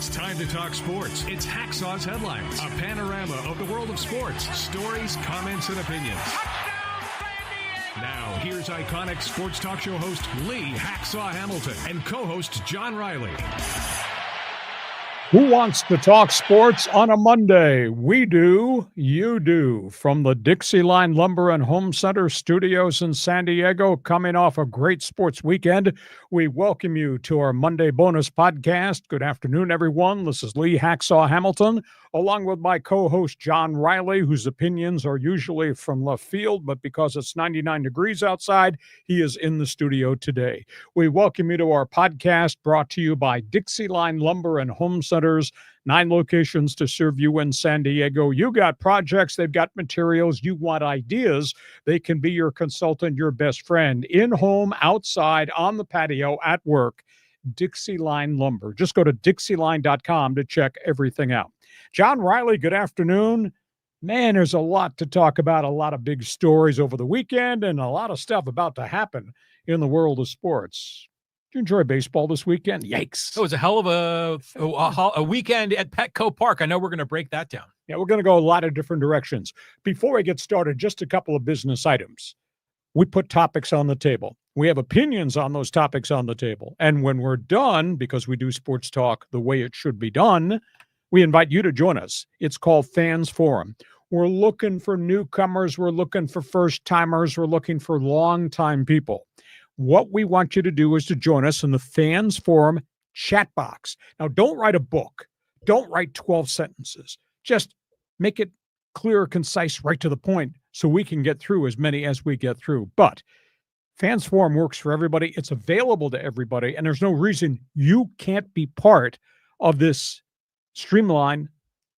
It's time to talk sports. It's Hacksaw's Headlines, a panorama of the world of sports, stories, comments, and opinions. Now, here's iconic sports talk show host Lee Hacksaw Hamilton and co-host John Riley. Who wants to talk sports on a Monday? We do, you do. From the DIXIELINE Lumber and Home Center studios in San Diego, coming off a great sports weekend, we welcome you to our Monday bonus podcast. Good afternoon, everyone. This is Lee Hacksaw Hamilton, along with my co-host John Riley, whose opinions are usually from left field, but because it's 99 degrees outside, he is in the studio today. We welcome you to our podcast brought to you by DIXIELINE Lumber and Home Center. 9 locations to serve you in San Diego. You got projects, they've got materials, you want ideas, they can be your consultant, your best friend, in home, outside, on the patio, at work. DIXIELINE Lumber. Just go to DIXIELINE.com to check everything out. John Riley, good afternoon. Man, there's a lot to talk about, a lot of big stories over the weekend, and a lot of stuff about to happen in the world of sports. Did you enjoy baseball this weekend? Yikes. It was a hell of a weekend at Petco Park. I know we're going to break that down. Yeah, we're going to go a lot of different directions. Before we get started, just a couple of business items. We put topics on the table. We have opinions on those topics on the table. And when we're done, because we do sports talk the way it should be done, we invite you to join us. It's called Fans Forum. We're looking for newcomers. We're looking for first-timers. We're looking for long-time people. What we want you to do is to join us in the Fans Forum chat box. Now, don't write a book. Don't write 12 sentences. Just make it clear, concise, right to the point so we can get through as many as we get through. But Fans Forum works for everybody. It's available to everybody, and there's no reason you can't be part of this streamlined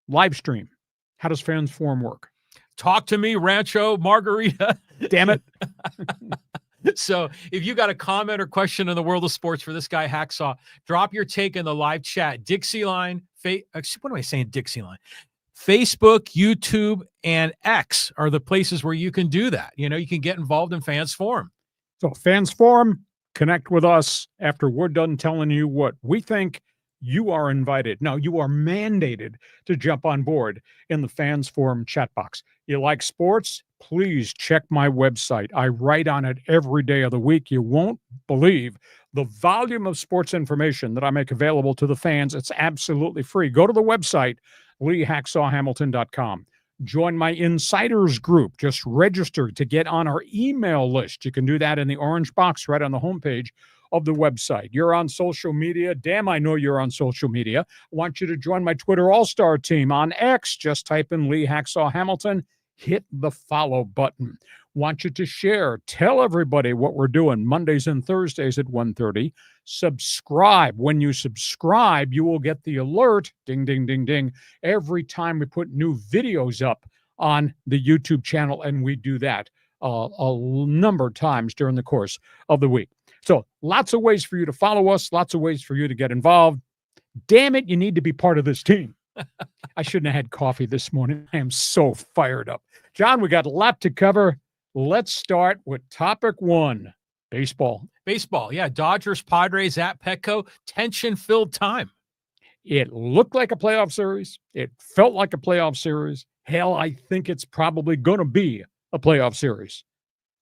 live stream. How does Fans Forum work? Talk to me, Rancho Margarita. Damn it. So if you got a comment or question in the world of sports for this guy, Hacksaw, drop your take in the live chat. DIXIELINE, what am I saying, DIXIELINE? Facebook, YouTube, and X are the places where you can do that. You know, you can get involved in Fans Forum. So Fans Forum, connect with us after we're done telling you what we think. You are invited. Now, you are mandated to jump on board in the Fans Forum chat box. You like sports? Please check my website. I write on it every day of the week. You won't believe the volume of sports information that I make available to the fans. It's absolutely free. Go to the website, LeeHacksawHamilton.com. Join my insiders group. Just register to get on our email list. You can do that in the orange box right on the homepage of the website. You're on social media. Damn, I know you're on social media. I want you to join my Twitter All-Star team on X. Just type in Lee Hacksaw Hamilton. Hit the follow button. Want you to share. Tell everybody what we're doing Mondays and Thursdays at 1:30. Subscribe. When you subscribe, you will get the alert, ding, ding, ding, ding, every time we put new videos up on the YouTube channel, and we do that a number of times during the course of the week. So lots of ways for you to follow us, lots of ways for you to get involved. Damn it, you need to be part of this team. I shouldn't have had coffee this morning. I am so fired up. John, we got a lot to cover. Let's start with topic 1, baseball. Baseball, yeah. Dodgers, Padres at Petco. Tension-filled time. It looked like a playoff series. It felt like a playoff series. Hell, I think it's probably going to be a playoff series.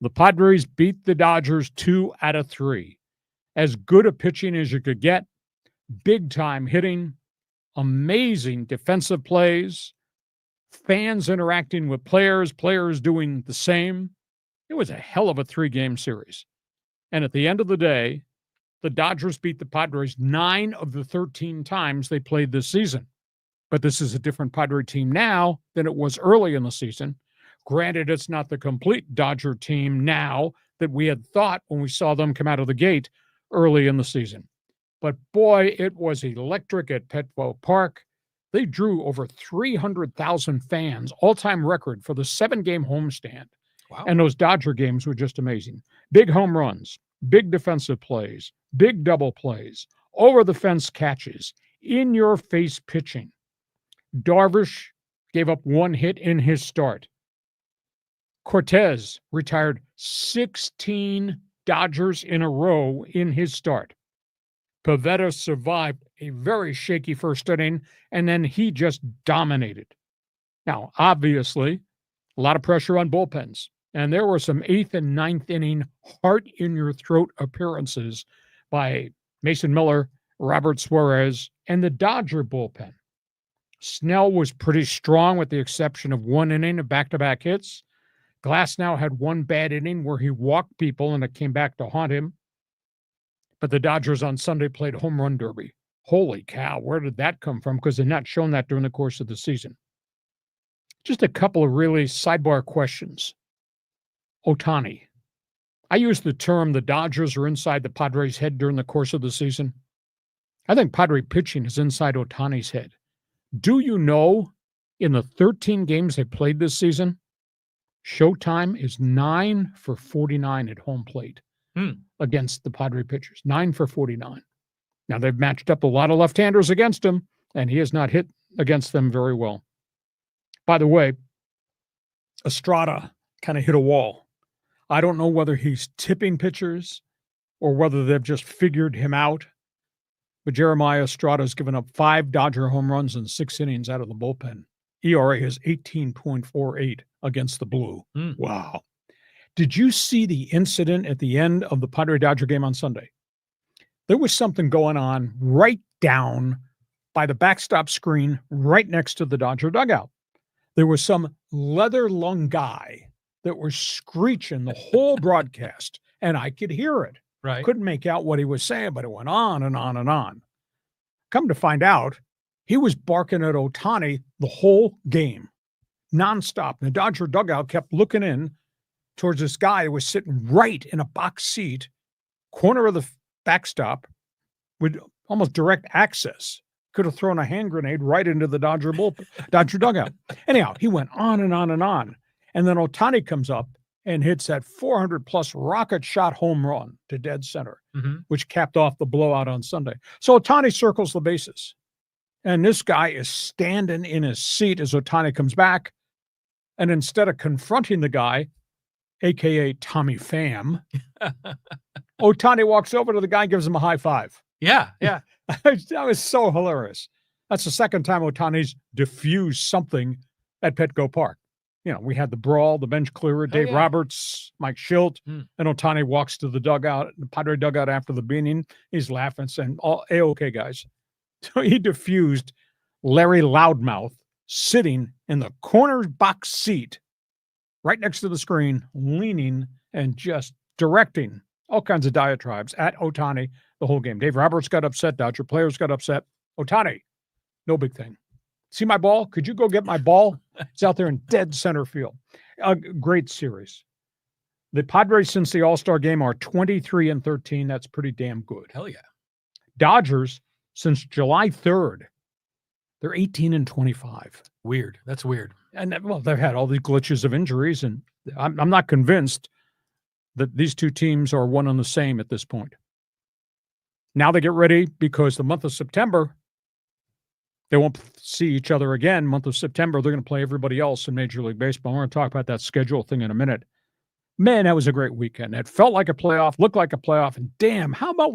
The Padres beat the Dodgers 2 out of 3. As good a pitching as you could get. Big-time hitting. Amazing defensive plays, fans interacting with players, players doing the same. It was a hell of a 3-game series. And at the end of the day, the Dodgers beat the Padres 9 of the 13 times they played this season. But this is a different Padre team now than it was early in the season. Granted, it's not the complete Dodger team now that we had thought when we saw them come out of the gate early in the season. But boy, it was electric at Petco Park. They drew over 300,000 fans, all-time record for the 7-game homestand. Wow. And those Dodger games were just amazing. Big home runs, big defensive plays, big double plays, over-the-fence catches, in-your-face pitching. Darvish gave up 1 hit in his start. Cortez retired 16 Dodgers in a row in his start. Pivetta survived a very shaky first inning, and then he just dominated. Now, obviously, a lot of pressure on bullpens, and there were some 8th and 9th inning heart-in-your-throat appearances by Mason Miller, Robert Suarez, and the Dodger bullpen. Snell was pretty strong with the exception of one inning of back-to-back hits. Glasnow had one bad inning where he walked people and it came back to haunt him. But the Dodgers on Sunday played home run derby. Holy cow, where did that come from? Because they've not shown that during the course of the season. Just a couple of really sidebar questions. Ohtani. I use the term the Dodgers are inside the Padres' head during the course of the season. I think Padre pitching is inside Ohtani's head. Do you know in the 13 games they played this season, Showtime is 9 for 49 at home plate against the Padre pitchers. 9 for 49. Now, they've matched up a lot of left-handers against him, and he has not hit against them very well. By the way, Estrada kind of hit a wall. I don't know whether he's tipping pitchers or whether they've just figured him out. But Jeremiah Estrada's given up 5 Dodger home runs in 6 innings out of the bullpen. ERA is 18.48 against the Blue. Wow. Did you see the incident at the end of the Padre-Dodger game on Sunday? There was something going on right down by the backstop screen right next to the Dodger dugout. There was some leather-lung guy that was screeching the whole broadcast, and I could hear it. Right. Couldn't make out what he was saying, but it went on and on and on. Come to find out, he was barking at Ohtani the whole game, nonstop. The Dodger dugout kept looking in towards this guy who was sitting right in a box seat, corner of the backstop, with almost direct access. Could have thrown a hand grenade right into the Dodger dugout. Anyhow, he went on and on and on. And then Ohtani comes up and hits that 400-plus rocket shot home run to dead center, which capped off the blowout on Sunday. So Ohtani circles the bases. And this guy is standing in his seat as Ohtani comes back. And instead of confronting the guy, a.k.a. Tommy Pham, Ohtani walks over to the guy and gives him a high five. Yeah, yeah. That was so hilarious. That's the second time Ohtani's diffused something at Petco Park. You know, we had the brawl, the bench clearer, Dave Roberts, Mike Schilt, and Ohtani walks to the dugout, the Padre dugout after the beating. He's laughing, saying, all A-okay, guys. So he diffused Larry Loudmouth sitting in the corner box seat right next to the screen, leaning and just directing all kinds of diatribes at Ohtani the whole game. Dave Roberts got upset. Dodger players got upset. Ohtani, no big thing. See my ball? Could you go get my ball? It's out there in dead center field. A great series. The Padres, since the All-Star game, are 23-13. That's pretty damn good. Hell yeah. Dodgers, since July 3rd, they're 18-25. Weird. That's weird. And, well, they've had all these glitches of injuries, and I'm not convinced that these two teams are one and the same at this point. Now they get ready because the month of September, they won't see each other again. Month of September, they're going to play everybody else in Major League Baseball. We're going to talk about that schedule thing in a minute. Man, that was a great weekend. It felt like a playoff, looked like a playoff, and damn, how about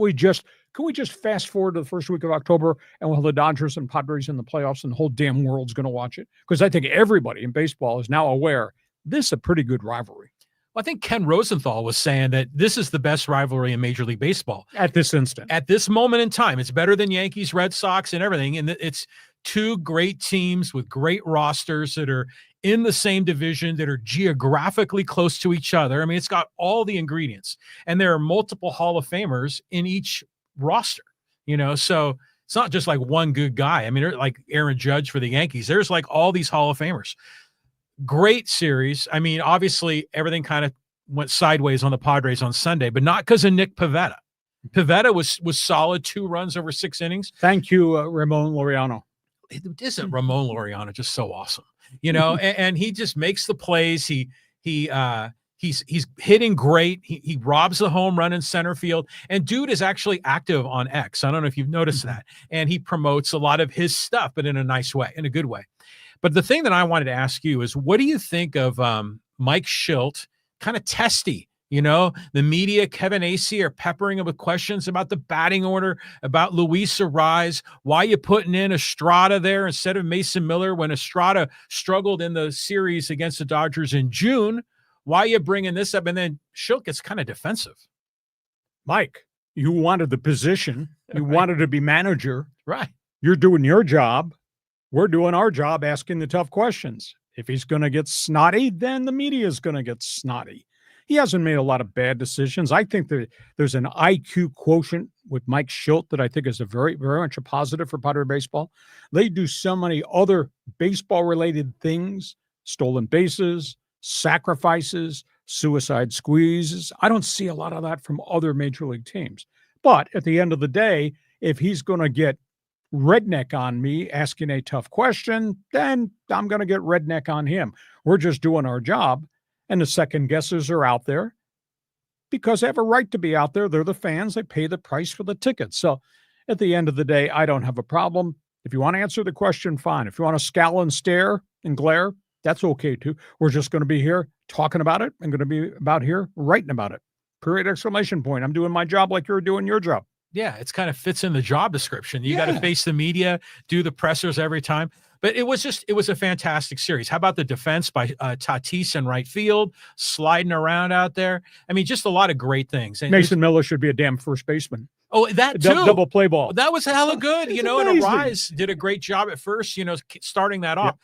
can we just fast forward to the first week of October and we'll have the Dodgers and Padres in the playoffs and the whole damn world's going to watch it? Because I think everybody in baseball is now aware this is a pretty good rivalry. Well, I think Ken Rosenthal was saying that this is the best rivalry in Major League Baseball. At this instant. At this moment in time. It's better than Yankees, Red Sox, and everything. And it's two great teams with great rosters that are in the same division, that are geographically close to each other. I mean, it's got all the ingredients. And there are multiple Hall of Famers in each roster, you know, so it's not just like one good guy. I mean, like Aaron Judge for the Yankees. There's like all these Hall of Famers. Great series. I mean, obviously everything kind of went sideways on the Padres on Sunday, but not because of Nick Pivetta. Pivetta was solid, 2 runs over 6 innings. Thank you, Ramon Laureano. Isn't Ramon Laureano just so awesome? You know, and he just makes the plays. He's hitting great. He robs the home run in center field. And dude is actually active on X. I don't know if you've noticed that. And he promotes a lot of his stuff, but in a nice way, in a good way. But the thing that I wanted to ask you is, what do you think of Mike Schilt, kind of testy You know, the media, Kevin AC, are peppering him with questions about the batting order, about Luis Ariz. Why you putting in Estrada there instead of Mason Miller when Estrada struggled in the series against the Dodgers in June? Why you bringing this up? And then Schilt gets kind of defensive. Mike, you wanted the position. You wanted to be manager. Right. You're doing your job. We're doing our job asking the tough questions. If he's going to get snotty, then the media is going to get snotty. He hasn't made a lot of bad decisions. I think that there's an IQ quotient with Mike Schilt that I think is a very, very much a positive for Padre baseball. They do so many other baseball-related things, stolen bases, sacrifices, suicide squeezes. I don't see a lot of that from other major league teams. But at the end of the day, if he's going to get redneck on me asking a tough question, then I'm going to get redneck on him. We're just doing our job. And the second guessers are out there because they have a right to be out there. They're the fans. They pay the price for the tickets. So at the end of the day, I don't have a problem. If you want to answer the question, fine. If you want to scowl and stare and glare, that's okay too. We're just going to be here talking about it and going to be about here writing about it. Period, exclamation point. I'm doing my job like you're doing your job. Yeah, it's kind of fits in the job description. You got to face the media, do the pressers every time. But it was a fantastic series. How about the defense by Tatis in right field, sliding around out there? I mean, just a lot of great things. And Mason Miller should be a damn first baseman. Oh, that too. Double play ball. That was hella good, you know, amazing. And Ariz did a great job at first, you know, starting that off.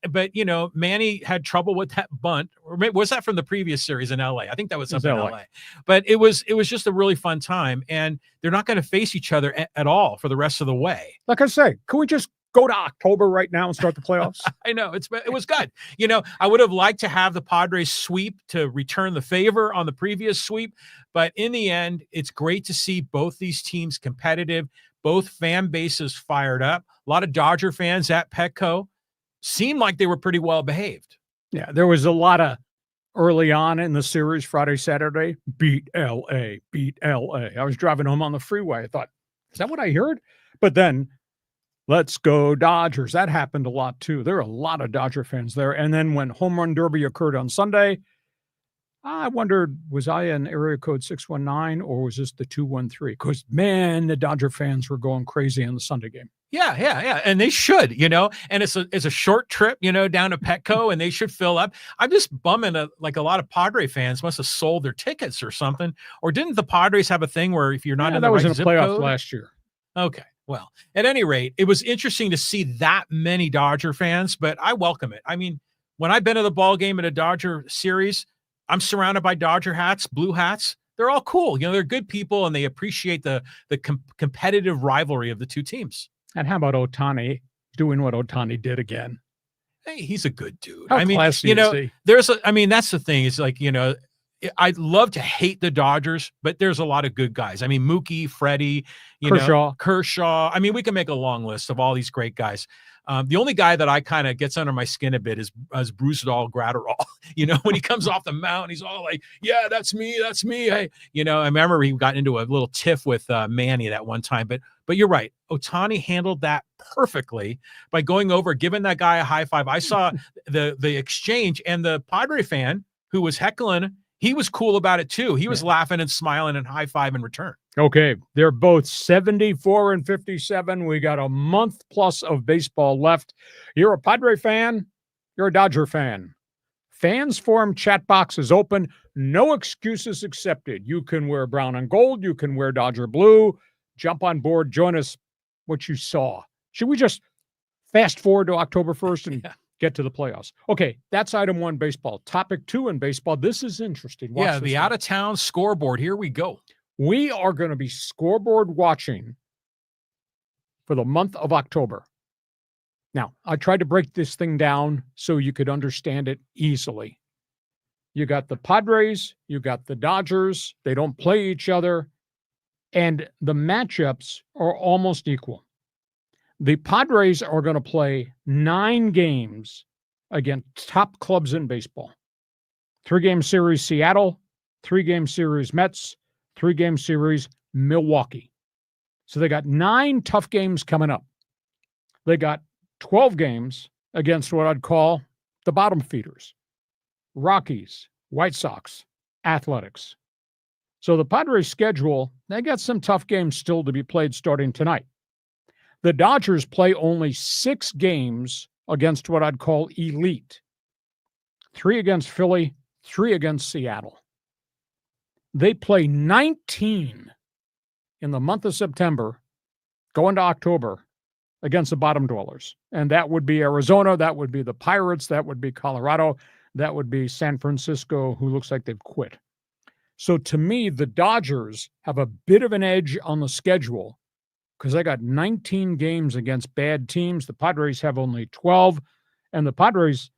But, you know, Manny had trouble with that bunt. Or was that from the previous series in LA? I think that was up in LA. But it was just a really fun time. And they're not going to face each other at all for the rest of the way. Like I say, can we just go to October right now and start the playoffs? I know it was good. You know, I would have liked to have the Padres sweep to return the favor on the previous sweep, but in the end, it's great to see both these teams competitive, both fan bases fired up. A lot of Dodger fans at Petco seemed like they were pretty well behaved. Yeah, there was a lot of early on in the series, Friday, Saturday, beat LA, beat LA. I was driving home on the freeway. I thought, is that what I heard? But then, let's go Dodgers. That happened a lot too. There are a lot of Dodger fans there. And then when Home Run Derby occurred on Sunday, I wondered, was I in area code 619 or was this the 213? Because, man, the Dodger fans were going crazy in the Sunday game. Yeah. And they should, you know, and it's a short trip, you know, down to Petco, and they should fill up. I'm just bumming like a lot of Padre fans must have sold their tickets or something. Or didn't the Padres have a thing where if you're not in the right zip code? That was in the playoffs last year. Okay. Well, at any rate, it was interesting to see that many Dodger fans, but I welcome it. I mean, when I've been to the ball game at a Dodger series, I'm surrounded by Dodger hats, blue hats. They're all cool. You know, they're good people, and they appreciate the competitive rivalry of the two teams. And how about Ohtani doing what Ohtani did again? Hey, he's a good dude. How classy you know, is he? That's the thing. It's like, you know, I'd love to hate the Dodgers, but there's a lot of good guys. I mean, Mookie, Freddie, Kershaw. I mean, we can make a long list of all these great guys. The only guy that I kind of gets under my skin a bit is Bruce Dahl Gratterall. You know, when he comes off the mound, he's all like, yeah, that's me. Hey, you know, I remember he got into a little tiff with Manny that one time, but you're right. Ohtani handled that perfectly by going over, giving that guy a high five. I saw the exchange, and the Padre fan who was heckling, he was cool about it too. He was laughing and smiling and high five in return. Okay, they're both 74 and 57. We got a month plus of baseball left. You're a Padre fan, you're a Dodger fan. Fans Forum chat box is open. No excuses accepted. You can wear brown and gold. You can wear Dodger blue. Jump on board. Join us. What you saw. Should we just fast forward to October 1st and get to the playoffs? Okay, that's item one, baseball. Topic two in baseball. This is interesting. Watch the out-of-town scoreboard. Here we go. We are going to be scoreboard watching for the month of October. Now, I tried to break this thing down so you could understand it easily. You got the Padres, you got the Dodgers. They don't play each other, and the matchups are almost equal. The Padres are going to play 9 games against top clubs in baseball. 3-game series Seattle, 3-game series Mets, 3-game series Milwaukee. So they got 9 tough games coming up. They got 12 games against what I'd call the bottom feeders. Rockies, White Sox, Athletics. So the Padres' schedule, they got some tough games still to be played starting tonight. The Dodgers play only 6 games against what I'd call elite. 3 against Philly, 3 against Seattle. They play 19 in the month of September, going to October, against the bottom dwellers. And that would be Arizona, that would be the Pirates, that would be Colorado, that would be San Francisco, who looks like they've quit. So to me, the Dodgers have a bit of an edge on the schedule because they got 19 games against bad teams. The Padres have only 12, and the Padres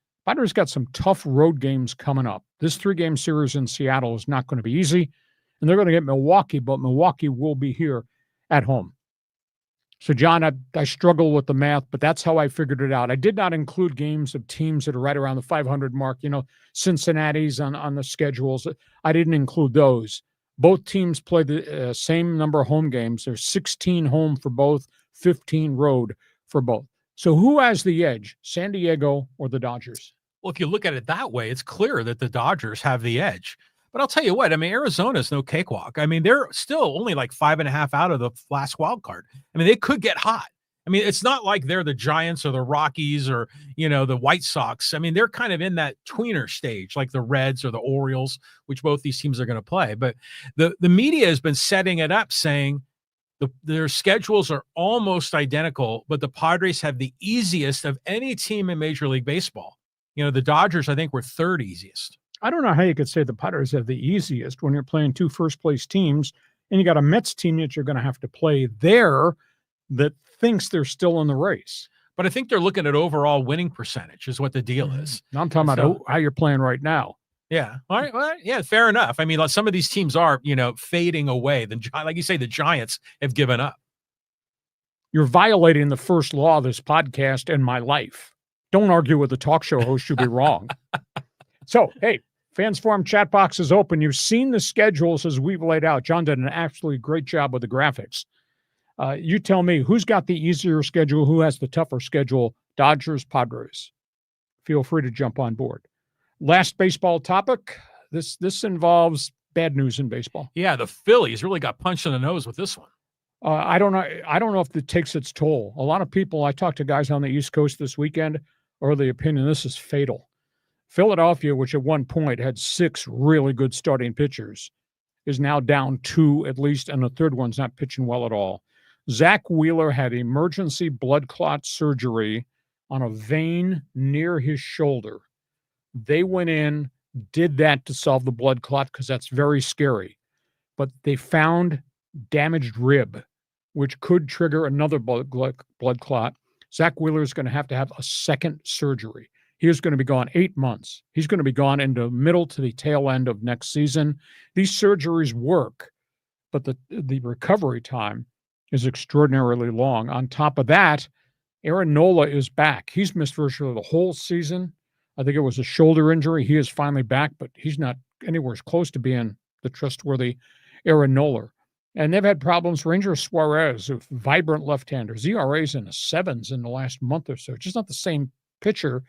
got some tough road games coming up. This 3-game series in Seattle is not going to be easy, and they're going to get Milwaukee, but Milwaukee will be here at home. So, John, I struggle with the math, but that's how I figured it out. I did not include games of teams that are right around the 500 mark. Cincinnati's on the schedules. I didn't include those. Both teams play the same number of home games. There's 16 home for both, 15 road for both. So who has the edge, San Diego or the Dodgers? Well, if you look at it that way, it's clear that the Dodgers have the edge. But I'll tell you what, Arizona's no cakewalk. They're still only like 5.5 out of the last wild card. They could get hot. It's not like they're the Giants or the Rockies or, the White Sox. They're kind of in that tweener stage, like the Reds or the Orioles, which both these teams are going to play. But the media has been setting it up saying their schedules are almost identical, but the Padres have the easiest of any team in Major League Baseball. The Dodgers, I think, were 3rd easiest. I don't know how you could say the Padres have the easiest when you're playing 2 first-place teams, and you got a Mets team that you're going to have to play there that thinks they're still in the race. But I think they're looking at overall winning percentage is what the deal is. Now I'm talking about how you're playing right now. Yeah. All right. Well, yeah, fair enough. Some of these teams are, fading away. Like you say, the Giants have given up. You're violating the first law of this podcast and my life. Don't argue with the talk show host. You'll be wrong. So, hey, Fans Forum chat box is open. You've seen the schedules as we've laid out. John did an absolutely great job with the graphics. You tell me, who's got the easier schedule? Who has the tougher schedule? Dodgers, Padres. Feel free to jump on board. Last baseball topic. This involves bad news in baseball. Yeah, the Phillies really got punched in the nose with this one. I don't know if it takes its toll. A lot of people, I talked to guys on the East Coast this weekend, are the opinion this is fatal. Philadelphia, which at one point had 6 really good starting pitchers, is now down 2 at least, and the third one's not pitching well at all. Zach Wheeler had emergency blood clot surgery on a vein near his shoulder. They went in, did that to solve the blood clot because that's very scary. But they found damaged rib, which could trigger another blood clot. Zach Wheeler is going to have a second surgery. He is going to be gone 8 months. He's going to be gone into middle to the tail end of next season. These surgeries work, but the recovery time is extraordinarily long. On top of that, Aaron Nola is back. He's missed virtually the whole season. I think it was a shoulder injury. He is finally back, but he's not anywhere close to being the trustworthy Aaron Nola. And they've had problems. Ranger Suarez, with vibrant left-handers, ERAs in the 7s in the last month or so. Just not the same pitcher.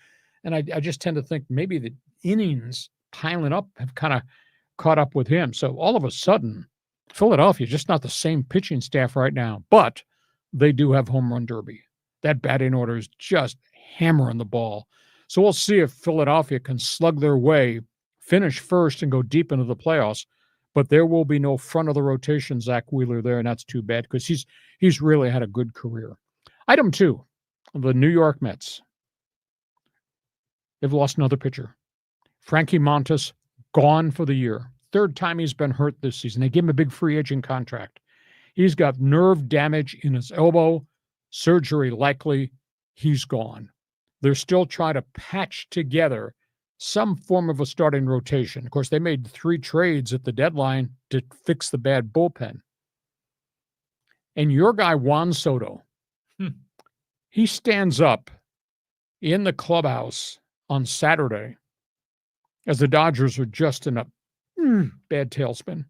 And I just tend to think maybe the innings piling up have kind of caught up with him. So all of a sudden, Philadelphia, just not the same pitching staff right now, but they do have home run derby. That batting order is just hammering the ball. So we'll see if Philadelphia can slug their way, finish first, and go deep into the playoffs. But there will be no front of the rotation Zach Wheeler there, and that's too bad because he's really had a good career. Item 2, the New York Mets. They've lost another pitcher. Frankie Montas, gone for the year. 3rd time he's been hurt this season. They gave him a big free agent contract. He's got nerve damage in his elbow, surgery likely. He's gone. They're still trying to patch together some form of a starting rotation. Of course, they made 3 trades at the deadline to fix the bad bullpen. And your guy, Juan Soto, he stands up in the clubhouse on Saturday as the Dodgers are just in a bad tailspin.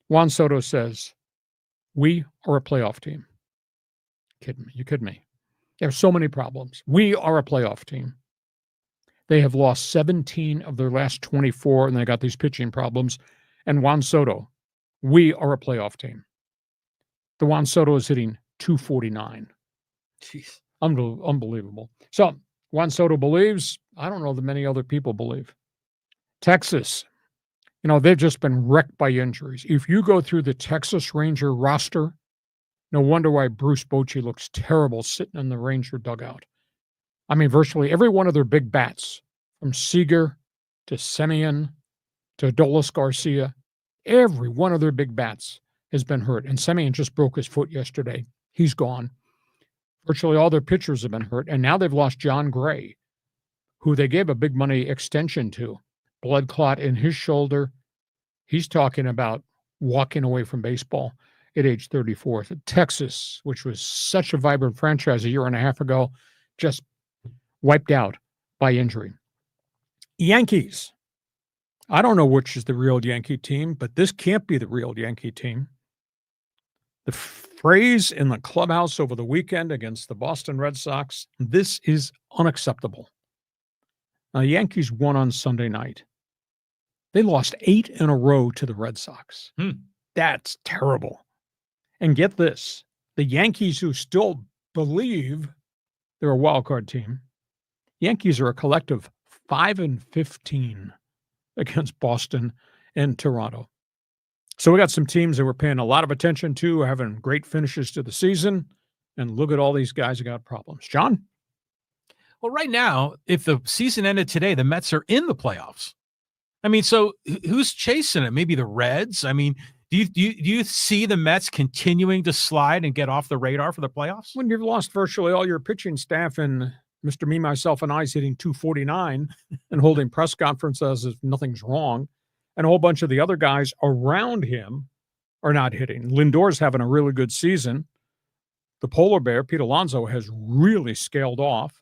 Juan Soto says, "We are a playoff team." Kidding me? You kidding me? There are so many problems. We are a playoff team. They have lost 17 of their last 24, and they got these pitching problems. And Juan Soto, we are a playoff team. The Juan Soto is hitting 249. Jeez. Unbelievable. So Juan Soto believes. I don't know that many other people believe. Texas, they've just been wrecked by injuries. If you go through the Texas Ranger roster, no wonder why Bruce Bochy looks terrible sitting in the Ranger dugout. I mean, virtually every one of their big bats, from Seager to Semien to Adolis Garcia, every one of their big bats has been hurt. And Semien just broke his foot yesterday. He's gone. Virtually all their pitchers have been hurt. And now they've lost John Gray, who they gave a big money extension to. Blood clot in his shoulder. He's talking about walking away from baseball at age 34. Texas, which was such a vibrant franchise a year and a half ago, just wiped out by injury. Yankees. I don't know which is the real Yankee team, but this can't be the real Yankee team. The phrase in the clubhouse over the weekend against the Boston Red Sox, this is unacceptable. Now, the Yankees won on Sunday night. They lost 8 in a row to the Red Sox. That's terrible. And get this, the Yankees, who still believe they're a wild card team, Yankees are a collective 5-15 against Boston and Toronto. So we got some teams that we're paying a lot of attention to, having great finishes to the season. And look at all these guys who got problems. John? Well, right now, if the season ended today, the Mets are in the playoffs. I mean, so who's chasing it? Maybe the Reds? I mean, do you see the Mets continuing to slide and get off the radar for the playoffs? When you've lost virtually all your pitching staff and Mr. Me, Myself, and I's hitting 249 and holding press conferences as if nothing's wrong, and a whole bunch of the other guys around him are not hitting. Lindor's having a really good season. The polar bear, Pete Alonso, has really scaled off.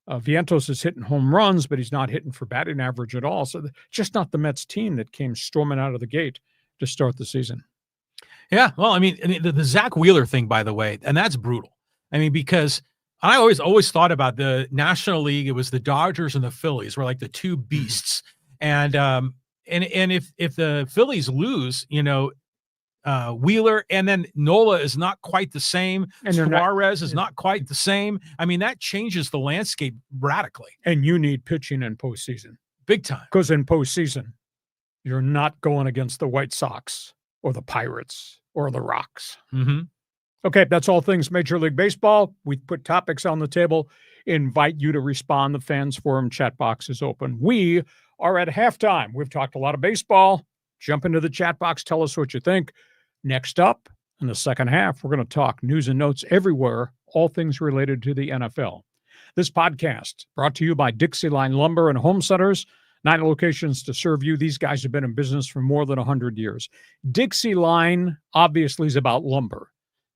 Vientos is hitting home runs, but he's not hitting for batting average at all. So just not the Mets team that came storming out of the gate to start the season. Yeah, well, I mean the Zach Wheeler thing, by the way, and that's brutal. I mean, because I always thought about the National League. It was the Dodgers and the Phillies were like the two beasts. And if the Phillies lose, Wheeler, and then Nola is not quite the same. And Suarez is not quite the same. I mean, that changes the landscape radically. And you need pitching in postseason. Big time. Because in postseason, you're not going against the White Sox or the Pirates or the Rocks. Mm-hmm. Okay, that's all things Major League Baseball. We put topics on the table. Invite you to respond. The Fans Forum chat box is open. We are at halftime. We've talked a lot of baseball. Jump into the chat box. Tell us what you think. Next up, in the second half, we're going to talk news and notes everywhere, all things related to the NFL. This podcast brought to you by DIXIELINE Lumber and Home Centers. 9 locations to serve you. These guys have been in business for more than 100 years. DIXIELINE obviously is about lumber.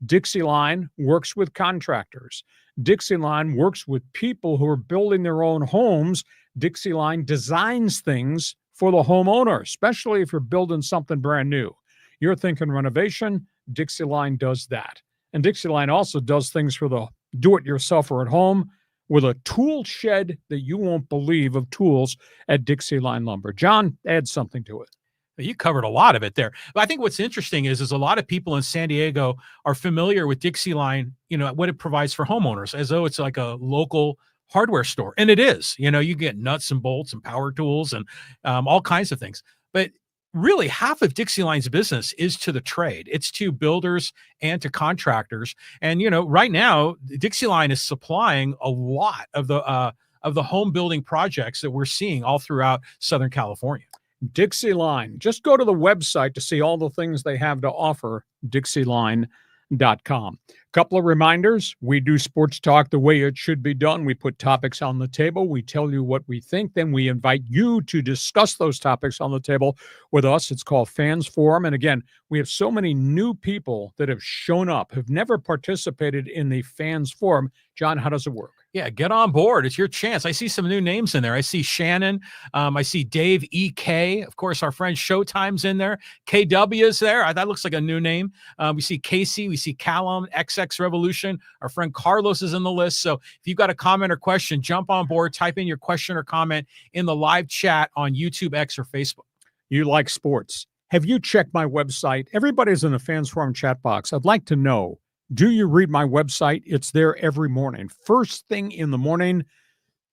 DIXIELINE works with contractors. DIXIELINE works with people who are building their own homes. DIXIELINE designs things for the homeowner, especially if you're building something brand new. You're thinking renovation, DIXIELINE does that. And DIXIELINE also does things for the do-it-yourselfer at home with a tool shed that you won't believe of tools at DIXIELINE Lumber. John, add something to it. You covered a lot of it there. But I think what's interesting is a lot of people in San Diego are familiar with DIXIELINE, what it provides for homeowners, as though it's like a local hardware store. And it is. You get nuts and bolts and power tools and all kinds of things. But really, half of DIXIELINE's business is to the trade. It's to builders and to contractors. And, right now, DIXIELINE is supplying a lot of the home building projects that we're seeing all throughout Southern California. DIXIELINE. Just go to the website to see all the things they have to offer, DIXIELINE.com. Couple of reminders. We do sports talk the way it should be done. We put topics on the table. We tell you what we think. Then we invite you to discuss those topics on the table with us. It's called Fans Forum. And again, we have so many new people that have shown up, have never participated in the Fans Forum. John, how does it work? Yeah, get on board. It's your chance. I see some new names in there. I see Shannon. I see Dave EK. Of course, our friend Showtime's in there. KW is there. That looks like a new name. We see Casey. We see Callum, XX Revolution. Our friend Carlos is in the list. So if you've got a comment or question, jump on board. Type in your question or comment in the live chat on YouTube, X, or Facebook. You like sports. Have you checked my website? Everybody's in the Fans Forum chat box. I'd like to know, do you read my website? It's there every morning. First thing in the morning,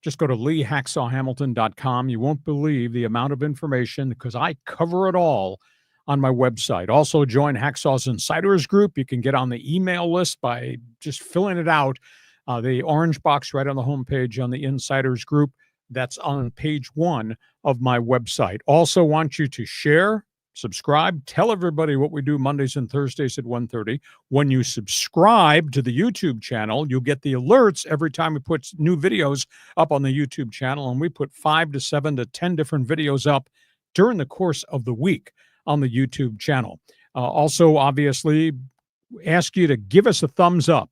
just go to leehacksawhamilton.com. You won't believe the amount of information because I cover it all on my website. Also, join Hacksaw's Insiders Group. You can get on the email list by just filling it out. The orange box right on the homepage on the Insiders Group. That's on page 1 of my website. Also want you to share, subscribe, tell everybody what we do Mondays and Thursdays at 1:30. When you subscribe to the YouTube channel, you'll get the alerts every time we put new videos up on the YouTube channel, and we put 5 to 7 to 10 different videos up during the course of the week on the YouTube channel. Also, obviously, ask you to give us a thumbs up,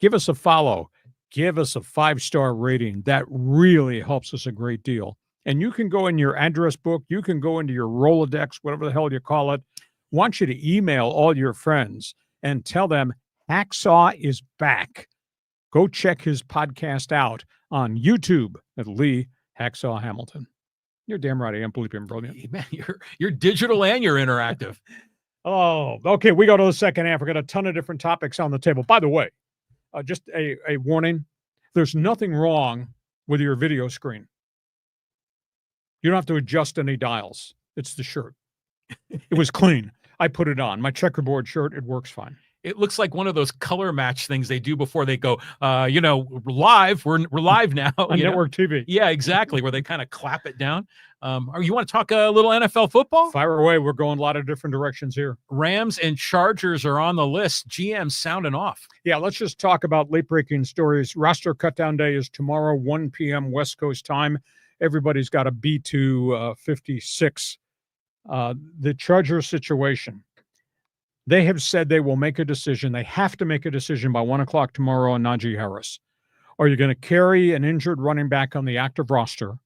give us a follow, give us a 5-star rating. That really helps us a great deal. And you can go in your address book. You can go into your Rolodex, whatever the hell you call it. Want you to email all your friends and tell them Hacksaw is back. Go check his podcast out on YouTube at Lee Hacksaw Hamilton. You're damn right. I am bleeping brilliant. Man, you're digital and you're interactive. Oh, okay. We go to the second half. We got a ton of different topics on the table. By the way, just a warning. There's nothing wrong with your video screen. You don't have to adjust any dials. It's the shirt. It was clean. I put it on. My checkerboard shirt, it works fine. It looks like one of those color match things they do before they go, live. We're live now. On network TV. Yeah, exactly, where they kind of clap it down. You want to talk a little NFL football? Fire away. We're going a lot of different directions here. Rams and Chargers are on the list. GM sounding off. Yeah, let's just talk about late-breaking stories. Roster cutdown day is tomorrow, 1 p.m. West Coast time. Everybody's got a B2 56. The Chargers situation. They have said they will make a decision. They have to make a decision by 1 o'clock tomorrow on Najee Harris. Are you going to carry an injured running back on the active roster,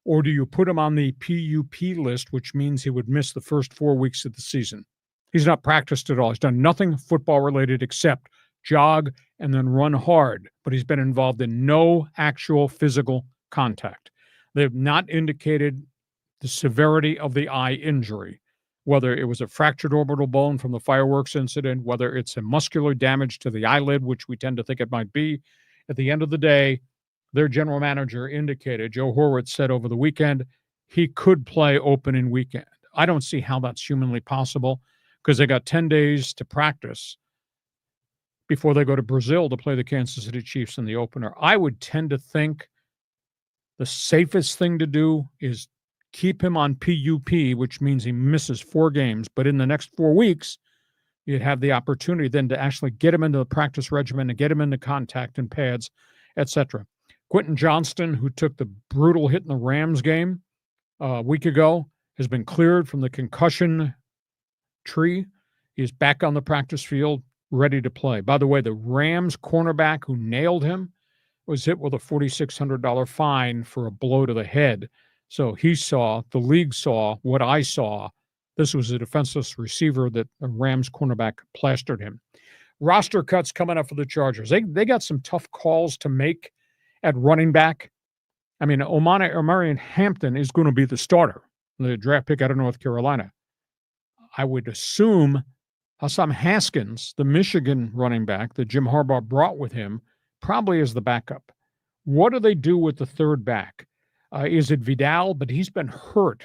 or do you put him on the PUP list, which means he would miss the first 4 weeks of the season? He's not practiced at all. He's done nothing football-related except jog and then run hard, but he's been involved in no actual physical contact. They have not indicated the severity of the eye injury, whether it was a fractured orbital bone from the fireworks incident, whether it's a muscular damage to the eyelid, which we tend to think it might be. At the end of the day, their general manager indicated, Joe Horwitz said over the weekend, he could play opening weekend. I don't see how that's humanly possible because they got 10 days to practice before they go to Brazil to play the Kansas City Chiefs in the opener. I would tend to think the safest thing to do is keep him on PUP, which means he misses 4 games. But in the next 4 weeks, you'd have the opportunity then to actually get him into the practice regimen and get him into contact and pads, etc. Quentin Johnston, who took the brutal hit in the Rams game a week ago, has been cleared from the concussion tree. He's back on the practice field, ready to play. By the way, the Rams cornerback who nailed him was hit with a $4,600 fine for a blow to the head. So the league saw what I saw. This was a defenseless receiver that a Rams cornerback plastered him. Roster cuts coming up for the Chargers. They got some tough calls to make at running back. I mean, Omarion Hampton is going to be the starter, the draft pick out of North Carolina. I would assume Hassan Haskins, the Michigan running back that Jim Harbaugh brought with him, probably is the backup. What do they do with the third back? Is it Vidal? But he's been hurt.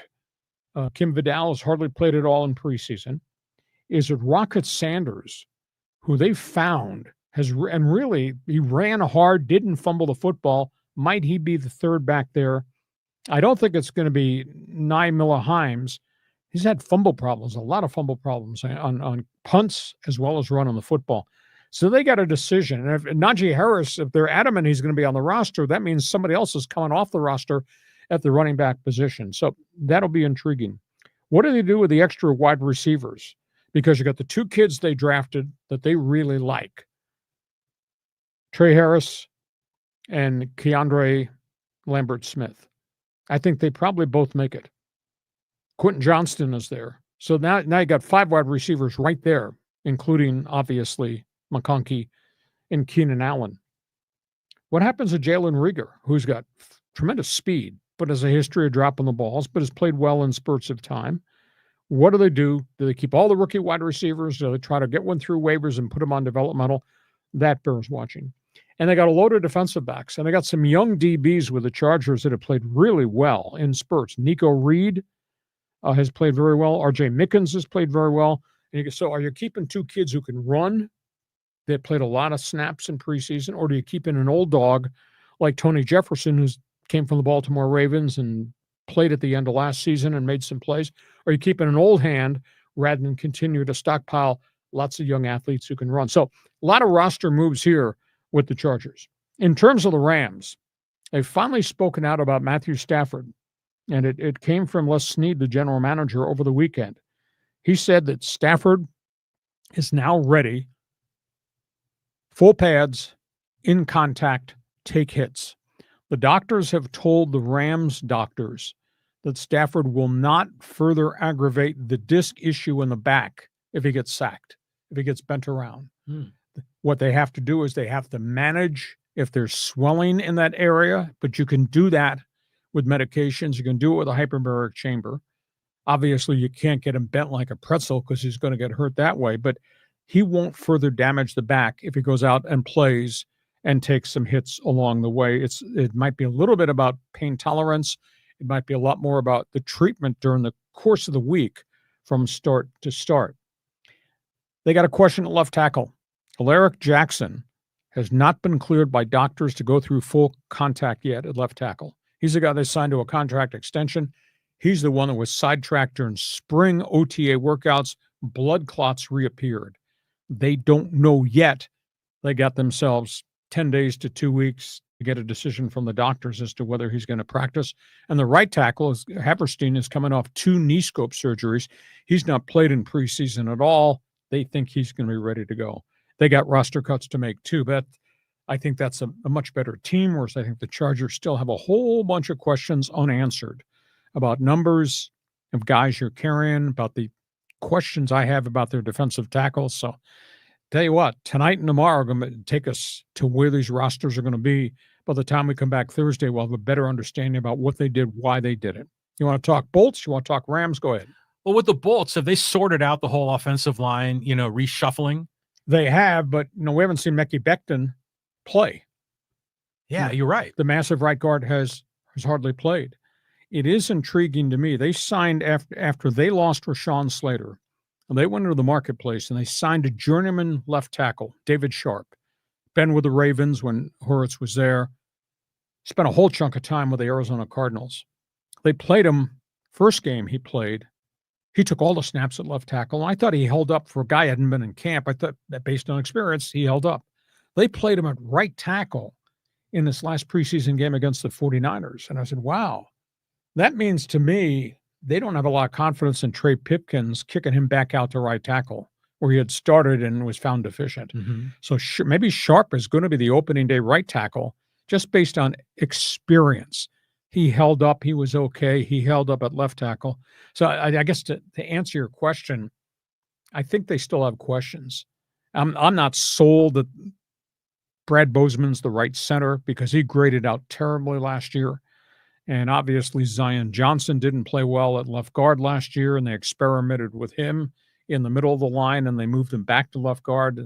Kim Vidal has hardly played at all in preseason. Is it Rocket Sanders, who they found and really he ran hard, didn't fumble the football? Might he be the third back there? I don't think it's going to be Nye Miller-Himes. He's had fumble problems, a lot of fumble problems on punts as well as running the football. So they got a decision. And if Najee Harris, if they're adamant he's going to be on the roster, that means somebody else is coming off the roster at the running back position. So that'll be intriguing. What do they do with the extra wide receivers? Because you got the 2 kids they drafted that they really like. Trey Harris and Keandre Lambert-Smith. I think they probably both make it. Quentin Johnston is there. So now you got 5 wide receivers right there, including, obviously, McConkey and Keenan Allen. What happens to Jalen Reagor, who's got tremendous speed, but has a history of dropping the balls, but has played well in spurts of time? What do? Do they keep all the rookie wide receivers? Do they try to get one through waivers and put them on developmental? That bears watching. And they got a load of defensive backs, and they got some young DBs with the Chargers that have played really well in spurts. Nico Reed has played very well. RJ Mickens has played very well. And you go, so are you keeping 2 kids who can run that played a lot of snaps in preseason, or do you keep in an old dog like Tony Jefferson, who came from the Baltimore Ravens and played at the end of last season and made some plays? Or are you keeping an old hand rather than continue to stockpile lots of young athletes who can run? So a lot of roster moves here with the Chargers. In terms of the Rams, they've finally spoken out about Matthew Stafford, and it came from Les Snead, the general manager, over the weekend. He said that Stafford is now ready, full pads, in contact, take hits. The doctors have told the Rams doctors that Stafford will not further aggravate the disc issue in the back if he gets sacked, if he gets bent around. What they have to do is they have to manage if there's swelling in that area, but you can do that with medications. You can do it with a hyperbaric chamber. Obviously, you can't get him bent like a pretzel because he's going to get hurt that way, but he won't further damage the back if he goes out and plays and takes some hits along the way. It might be a little bit about pain tolerance. It might be a lot more about the treatment during the course of the week from start to start. They got a question at left tackle. Alaric Jackson has not been cleared by doctors to go through full contact yet at left tackle. He's the guy they signed to a contract extension. He's the one that was sidetracked during spring OTA workouts. Blood clots reappeared. They don't know yet. They got themselves 10 days to 2 weeks to get a decision from the doctors as to whether he's going to practice. And the right tackle, Haverstein, is coming off 2 knee scope surgeries. He's not played in preseason at all. They think he's going to be ready to go. They got roster cuts to make too, but I think that's a much better team, whereas I think the Chargers still have a whole bunch of questions unanswered about numbers of guys you're carrying, about the questions I have about their defensive tackles. So tell you what, tonight and tomorrow are going to take us to where these rosters are going to be. By the time we come back Thursday, we'll have a better understanding about what they did, why they did it. You want to talk Bolts? You want to talk Rams? Go ahead. Well, with the Bolts, have they sorted out the whole offensive line, reshuffling? They have, but we haven't seen Mekhi Becton play. Yeah, you're right. The massive right guard has hardly played. It is intriguing to me. They signed after they lost Rashawn Slater. They went into the marketplace and they signed a journeyman left tackle, David Sharp. Been with the Ravens when Hurts was there. Spent a whole chunk of time with the Arizona Cardinals. They played him first game he played. He took all the snaps at left tackle. And I thought he held up for a guy who hadn't been in camp. I thought that based on experience, he held up. They played him at right tackle in this last preseason game against the 49ers. And I said, wow, that means to me, they don't have a lot of confidence in Trey Pipkins kicking him back out to right tackle where he had started and was found deficient. Mm-hmm. So maybe Sharp is going to be the opening day right tackle just based on experience. He held up. He was okay. He held up at left tackle. So I guess to answer your question, I think they still have questions. I'm not sold that Brad Bozeman's the right center because he graded out terribly last year. And obviously Zion Johnson didn't play well at left guard last year, and they experimented with him in the middle of the line, and they moved him back to left guard.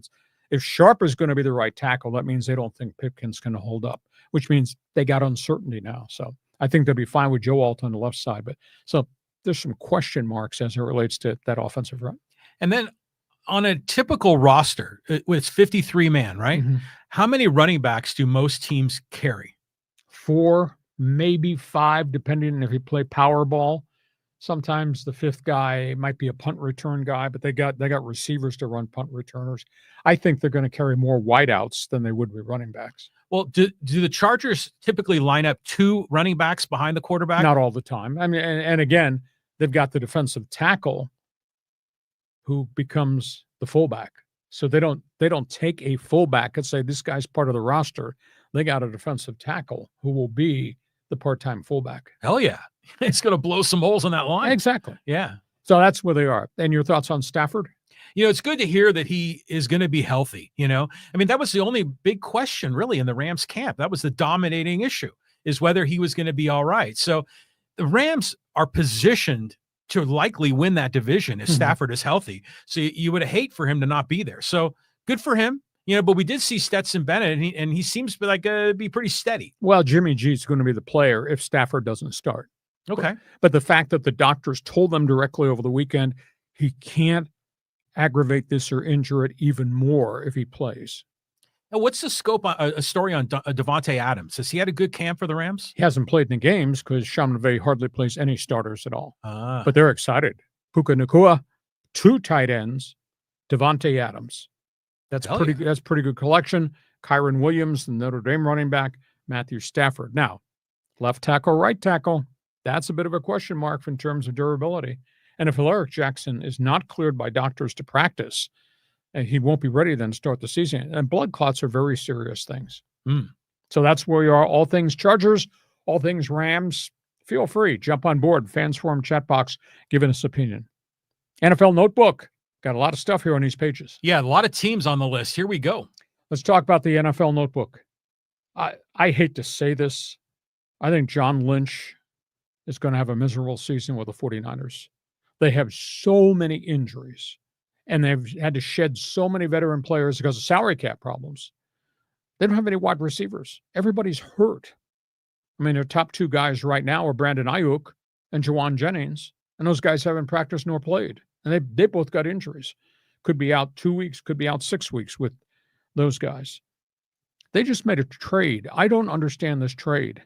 If Sharp is going to be the right tackle, that means they don't think Pipkin's going to hold up, which means they got uncertainty now. So I think they'll be fine with Joe Alt on the left side. But so there's some question marks as it relates to that offensive front. And then on a typical roster, it's 53 man, right? Mm-hmm. How many running backs do most teams carry? 4, maybe 5, depending on if you play power ball. Sometimes the 5th guy might be a punt return guy, but they got receivers to run punt returners. I think they're going to carry more wideouts than they would with running backs. Well, do the Chargers typically line up 2 running backs behind the quarterback? Not all the time. I mean, and again, they've got the defensive tackle who becomes the fullback. So they don't take a fullback and say this guy's part of the roster. they got a defensive tackle who will be the part-time fullback. Hell yeah. It's going to blow some holes in that line. Exactly. Yeah. So that's where they are. And your thoughts on Stafford? It's good to hear that he is going to be healthy. I mean, that was the only big question really in the Rams camp. That was the dominating issue, is whether he was going to be all right. So the Rams are positioned to likely win that division if Stafford is healthy. So you would hate for him to not be there. So good for him. But we did see Stetson Bennett, and he seems to like be pretty steady. Well, Jimmy G is going to be the player if Stafford doesn't start. Okay. But the fact that the doctors told them directly over the weekend he can't aggravate this or injure it even more if he plays. Now, what's the scope on a story on Devontae Adams? Has he had a good camp for the Rams? He hasn't played in the games because Sean McVay hardly plays any starters at all. But they're excited. Puka Nacua, 2 tight ends, Devontae Adams. That's pretty good collection. Kyron Williams, the Notre Dame running back, Matthew Stafford. Now, left tackle, right tackle, that's a bit of a question mark in terms of durability. And if Alaric Jackson is not cleared by doctors to practice, he won't be ready then to start the season. And blood clots are very serious things. So that's where you are. All things Chargers, all things Rams. Feel free. Jump on board. Fans Forum chat box. Give us opinion. NFL Notebook. Got a lot of stuff here on these pages. Yeah, a lot of teams on the list. Here we go. Let's talk about the NFL Notebook. I hate to say this. I think John Lynch is going to have a miserable season with the 49ers. They have so many injuries, and they've had to shed so many veteran players because of salary cap problems. They don't have any wide receivers. Everybody's hurt. I mean, their top 2 guys right now are Brandon Ayuk and Juwan Jennings, and those guys haven't practiced nor played. And they both got injuries. Could be out 2 weeks, could be out 6 weeks with those guys. They just made a trade. I don't understand this trade.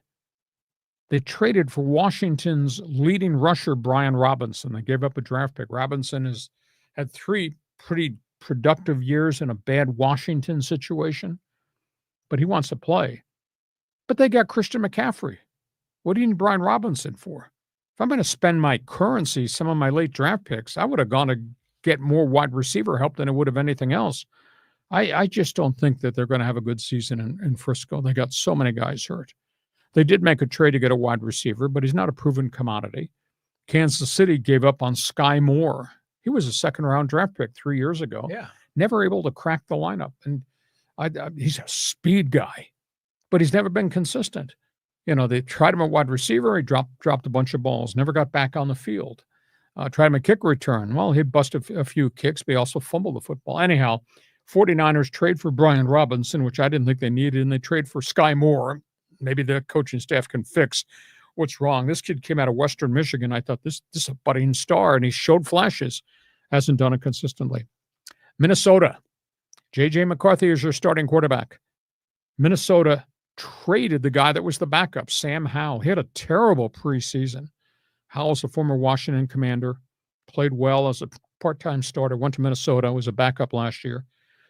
They traded for Washington's leading rusher, Brian Robinson. They gave up a draft pick. Robinson has had 3 pretty productive years in a bad Washington situation, but he wants to play. But they got Christian McCaffrey. What do you need Brian Robinson for? If I'm going to spend my currency, some of my late draft picks, I would have gone to get more wide receiver help than I would have anything else. I just don't think that they're going to have a good season in Frisco. They got so many guys hurt. They did make a trade to get a wide receiver, but he's not a proven commodity. Kansas City gave up on Sky Moore. He was a second-round draft pick 3 years ago. Yeah. Never able to crack the lineup. And he's a speed guy, but he's never been consistent. They tried him at wide receiver. He dropped a bunch of balls, never got back on the field. Tried him a kick return. Well, he busted a few kicks, but he also fumbled the football. Anyhow, 49ers trade for Brian Robinson, which I didn't think they needed, and they trade for Sky Moore. Maybe the coaching staff can fix what's wrong. This kid came out of Western Michigan. I thought this is a budding star, and he showed flashes. Hasn't done it consistently. Minnesota. J.J. McCarthy is your starting quarterback. Minnesota traded the guy that was the backup, Sam Howell. He had a terrible preseason. Howell's a former Washington commander, played well as a part-time starter, went to Minnesota, was a backup last year.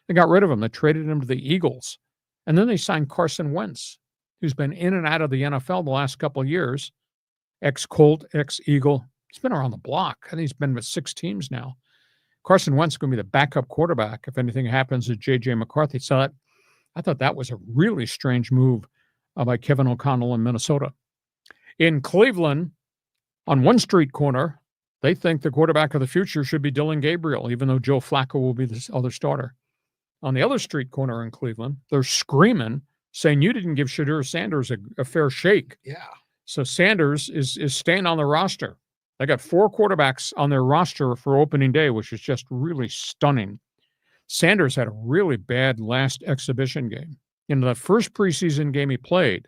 They got rid of him. They traded him to the Eagles. And then they signed Carson Wentz, who's been in and out of the NFL the last couple of years. Ex-Colt, ex-Eagle. He's been around the block. I think he's been with 6 teams now. Carson Wentz is going to be the backup quarterback if anything happens to J.J. McCarthy. So I thought that was a really strange move by Kevin O'Connell in Minnesota. In Cleveland, on one street corner, they think the quarterback of the future should be Dylan Gabriel, even though Joe Flacco will be the other starter. On the other street corner in Cleveland, they're screaming, saying you didn't give Shadur Sanders a fair shake. Yeah. So Sanders is staying on the roster. They got 4 quarterbacks on their roster for opening day, which is just really stunning. Sanders had a really bad last exhibition game. In the first preseason game he played,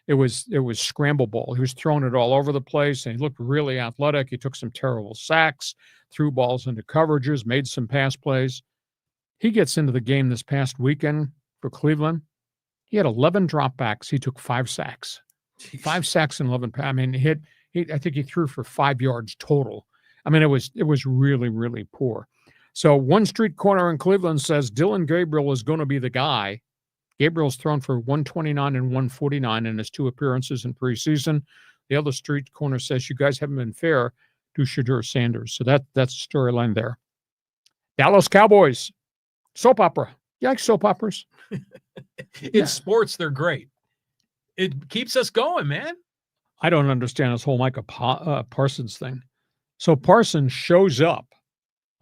it was scramble ball. He was throwing it all over the place, and he looked really athletic. He took some terrible sacks, threw balls into coverages, made some pass plays. He gets into the game this past weekend for Cleveland. He had 11 dropbacks. He took 5 sacks. Jeez. 5 sacks and 11. I mean, I think he threw for 5 yards total. I mean, it was really, really poor. So one street corner in Cleveland says Dylan Gabriel is going to be the guy. Gabriel's thrown for 129 and 149 in his 2 appearances in preseason. The other street corner says you guys haven't been fair to Shadur Sanders. So that's the storyline there. Dallas Cowboys. Soap opera. You like soap operas? In sports, they're great. It keeps us going, man. I don't understand this whole Micah Parsons thing. So Parsons shows up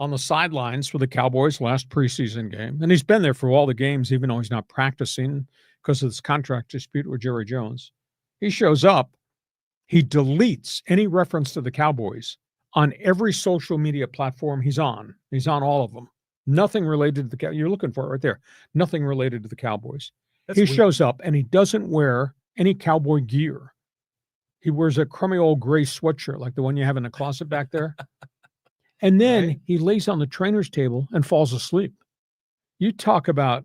on the sidelines for the Cowboys' last preseason game, and he's been there for all the games, even though he's not practicing because of this contract dispute with Jerry Jones. He shows up. He deletes any reference to the Cowboys on every social media platform he's on. He's on all of them. Nothing related to the Cowboys. You're looking for it right there. Nothing related to the Cowboys. He shows up, and he doesn't wear any Cowboy gear. He wears a crummy old gray sweatshirt like the one you have in the closet back there. And then he lays on the trainer's table and falls asleep. You talk about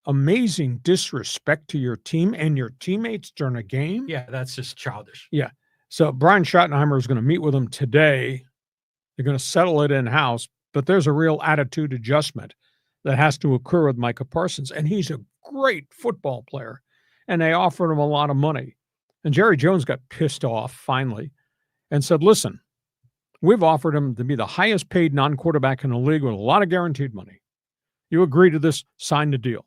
amazing disrespect to your team and your teammates during a game. Yeah, that's just childish. Yeah. So Brian Schottenheimer is going to meet with him today. They're going to settle it in-house, but there's a real attitude adjustment that has to occur with Micah Parsons. And he's a great football player. And they offered him a lot of money. And Jerry Jones got pissed off finally and said, listen, we've offered him to be the highest paid non-quarterback in the league with a lot of guaranteed money. You agree to this, sign the deal.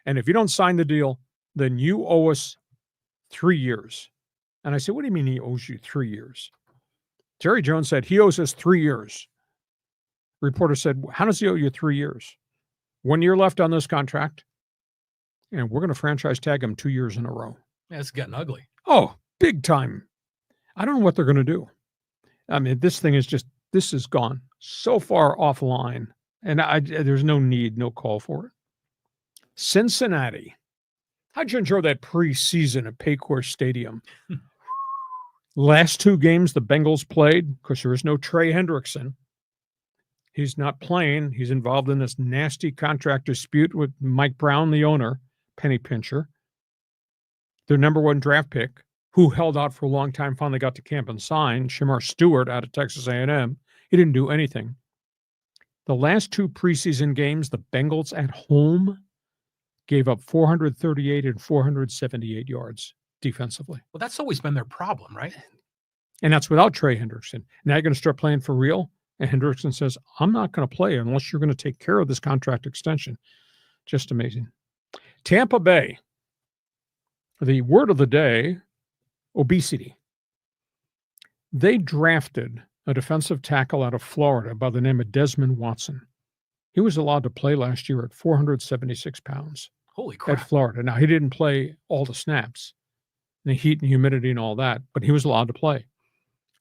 And if you don't sign the deal, then you owe us 3 years. And I said, what do you mean he owes you 3 years? Jerry Jones said, he owes us 3 years. Reporter said, how does he owe you 3 years? 1 year left on this contract. And we're going to franchise tag him 2 years in a row. Yeah, it's getting ugly. Oh, big time. I don't know what they're going to do. I mean, this thing is just, this has gone so far offline. And there's no need, no call for it. Cincinnati. How'd you enjoy that preseason at Paycor Stadium? Last 2 games the Bengals played, because there is no Trey Hendrickson. He's not playing. He's involved in this nasty contract dispute with Mike Brown, the owner, penny pincher. Their number 1 draft pick, who held out for a long time, finally got to camp and signed, Shamar Stewart out of Texas A&M. He didn't do anything. The last 2 preseason games, the Bengals at home gave up 438 and 478 yards defensively. Well, that's always been their problem, right? And that's without Trey Hendrickson. Now you're going to start playing for real? And Hendrickson says, I'm not going to play unless you're going to take care of this contract extension. Just amazing. Tampa Bay. The word of the day, obesity. They drafted a defensive tackle out of Florida by the name of Desmond Watson. He was allowed to play last year at 476 pounds. Holy crap. At Florida. Now, he didn't play all the snaps, the heat and humidity and all that, but he was allowed to play.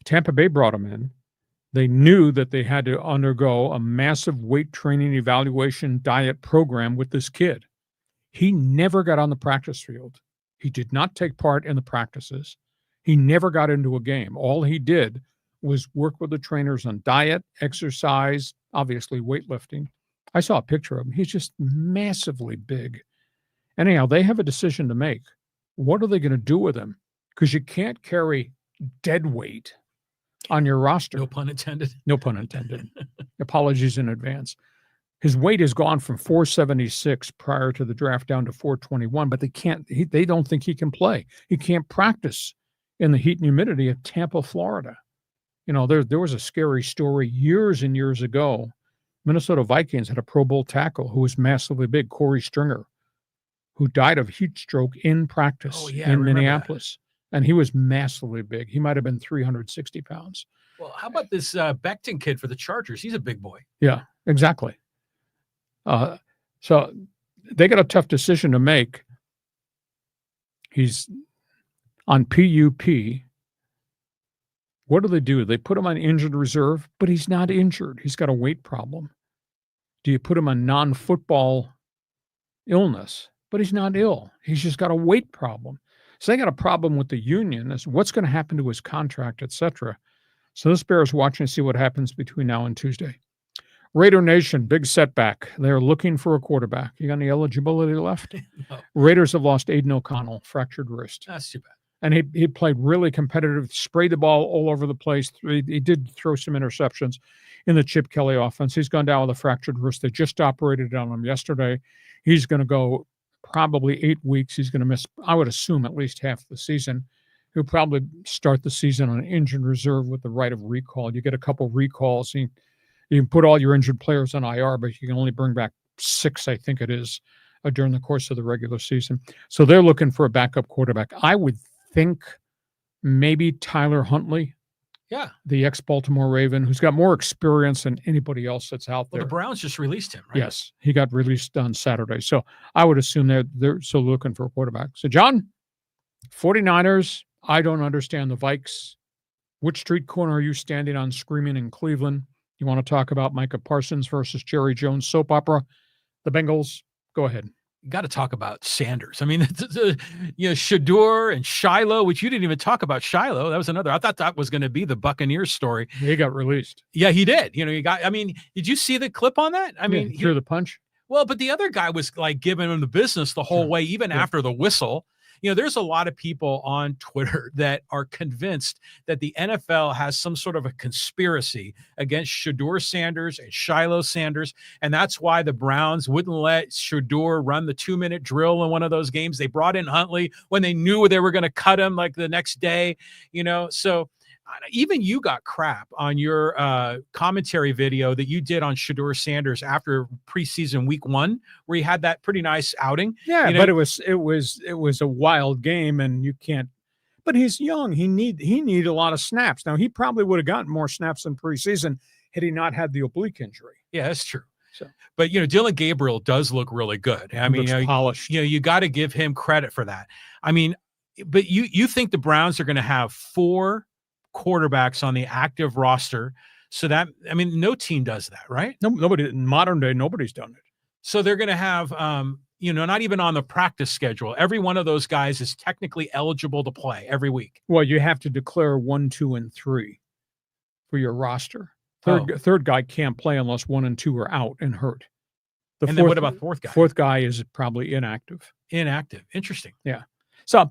Tampa Bay brought him in. They knew that they had to undergo a massive weight training evaluation diet program with this kid. He never got on the practice field. He did not take part in the practices. He never got into a game. All he did was work with the trainers on diet, exercise, obviously weightlifting. I saw a picture of him. He's just massively big. Anyhow, they have a decision to make. What are they going to do with him? Because you can't carry dead weight on your roster. No pun intended. No pun intended. Apologies in advance. His weight has gone from 476 prior to the draft down to 421, but they don't think he can play. He can't practice in the heat and humidity of Tampa, Florida. You know, there was a scary story years and years ago. Minnesota Vikings had a Pro Bowl tackle who was massively big, Corey Stringer, who died of heat stroke in practice in Minneapolis. And he was massively big. He might have been 360 pounds. Well, how about this Becton kid for the Chargers? He's a big boy. Yeah, exactly. So they got a tough decision to make. He's on PUP. What do? They put him on injured reserve, but he's not injured. He's got a weight problem. Do you put him on non-football illness? But he's not ill. He's just got a weight problem. So they got a problem with the union as what's going to happen to his contract, etc. So this bears watching to see what happens between now and Tuesday. Raider Nation, big setback. They're looking for a quarterback. You got any eligibility left? No. Raiders have lost Aiden O'Connell, fractured wrist. That's too bad. And he played really competitive, sprayed the ball all over the place. He did throw some interceptions in the Chip Kelly offense. He's gone down with a fractured wrist. They just operated on him yesterday. He's going to go probably 8 weeks. He's going to miss, I would assume, at least half the season. He'll probably start the season on injured reserve with the right of recall. You get a couple recalls. You can put all your injured players on IR, but you can only bring back 6, I think it is, during the course of the regular season. So they're looking for a backup quarterback. I would think maybe Tyler Huntley, the ex-Baltimore Raven, who's got more experience than anybody else that's out there. Well, the Browns just released him, right? Yes, he got released on Saturday. So I would assume they're still looking for a quarterback. So, John, 49ers, I don't understand the Vikes. Which street corner are you standing on screaming in Cleveland? You want to talk about Micah Parsons versus Jerry Jones soap opera? The Bengals, go ahead. You got to talk about Sanders. I mean, Shador and Shiloh, which you didn't even talk about Shiloh. That was another. I thought that was going to be the Buccaneers story. He got released. Yeah, he did. Did you see the clip on that? Threw the punch. Well, but the other guy was like giving him the business the whole way, even after the whistle. There's a lot of people on Twitter that are convinced that the NFL has some sort of a conspiracy against Shador Sanders and Shiloh Sanders. And that's why the Browns wouldn't let Shador run the 2-minute drill in one of those games. They brought in Huntley when they knew they were going to cut him like the next day, So even you got crap on your commentary video that you did on Shador Sanders after preseason week 1, where he had that pretty nice outing. Yeah, but it was a wild game, and you can't. But he's young. He need a lot of snaps. Now he probably would have gotten more snaps in preseason had he not had the oblique injury. Yeah, that's true. So, but Dylan Gabriel does look really good. I mean, polished. You got to give him credit for that. I mean, but you think the Browns are going to have 4 quarterbacks on the active roster, so that no team does that, right? Nobody in modern day, nobody's done it. So they're going to have not even on the practice schedule, every one of those guys is technically eligible to play every week. Well, you have to declare 1, 2, and 3 for your roster. Third guy can't play unless 1 and 2 are out and hurt. Then what about fourth guy? Fourth guy is probably inactive. Interesting. Yeah. So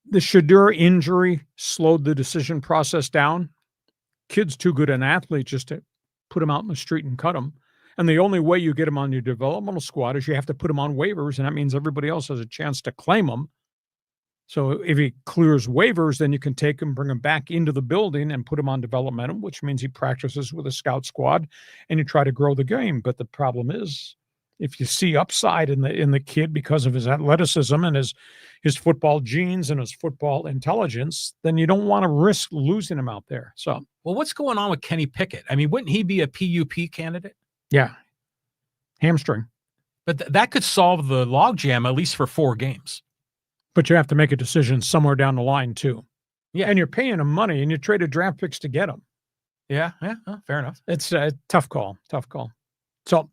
the Shador injury slowed the decision process down. Kid's too good an athlete just to put him out in the street and cut him. And the only way you get him on your developmental squad is you have to put him on waivers, and that means everybody else has a chance to claim him. So if he clears waivers, then you can take him, bring him back into the building and put him on developmental, which means he practices with a scout squad, and you try to grow the game. But the problem is, if you see upside in the kid because of his athleticism and his football genes and his football intelligence, then you don't want to risk losing him out there. So, well, what's going on with Kenny Pickett? I mean, wouldn't he be a PUP candidate? Yeah, hamstring. But that could solve the logjam at least for 4 games. But you have to make a decision somewhere down the line too. Yeah, and you're paying him money, and you traded draft picks to get him. Yeah, fair enough. It's a tough call. So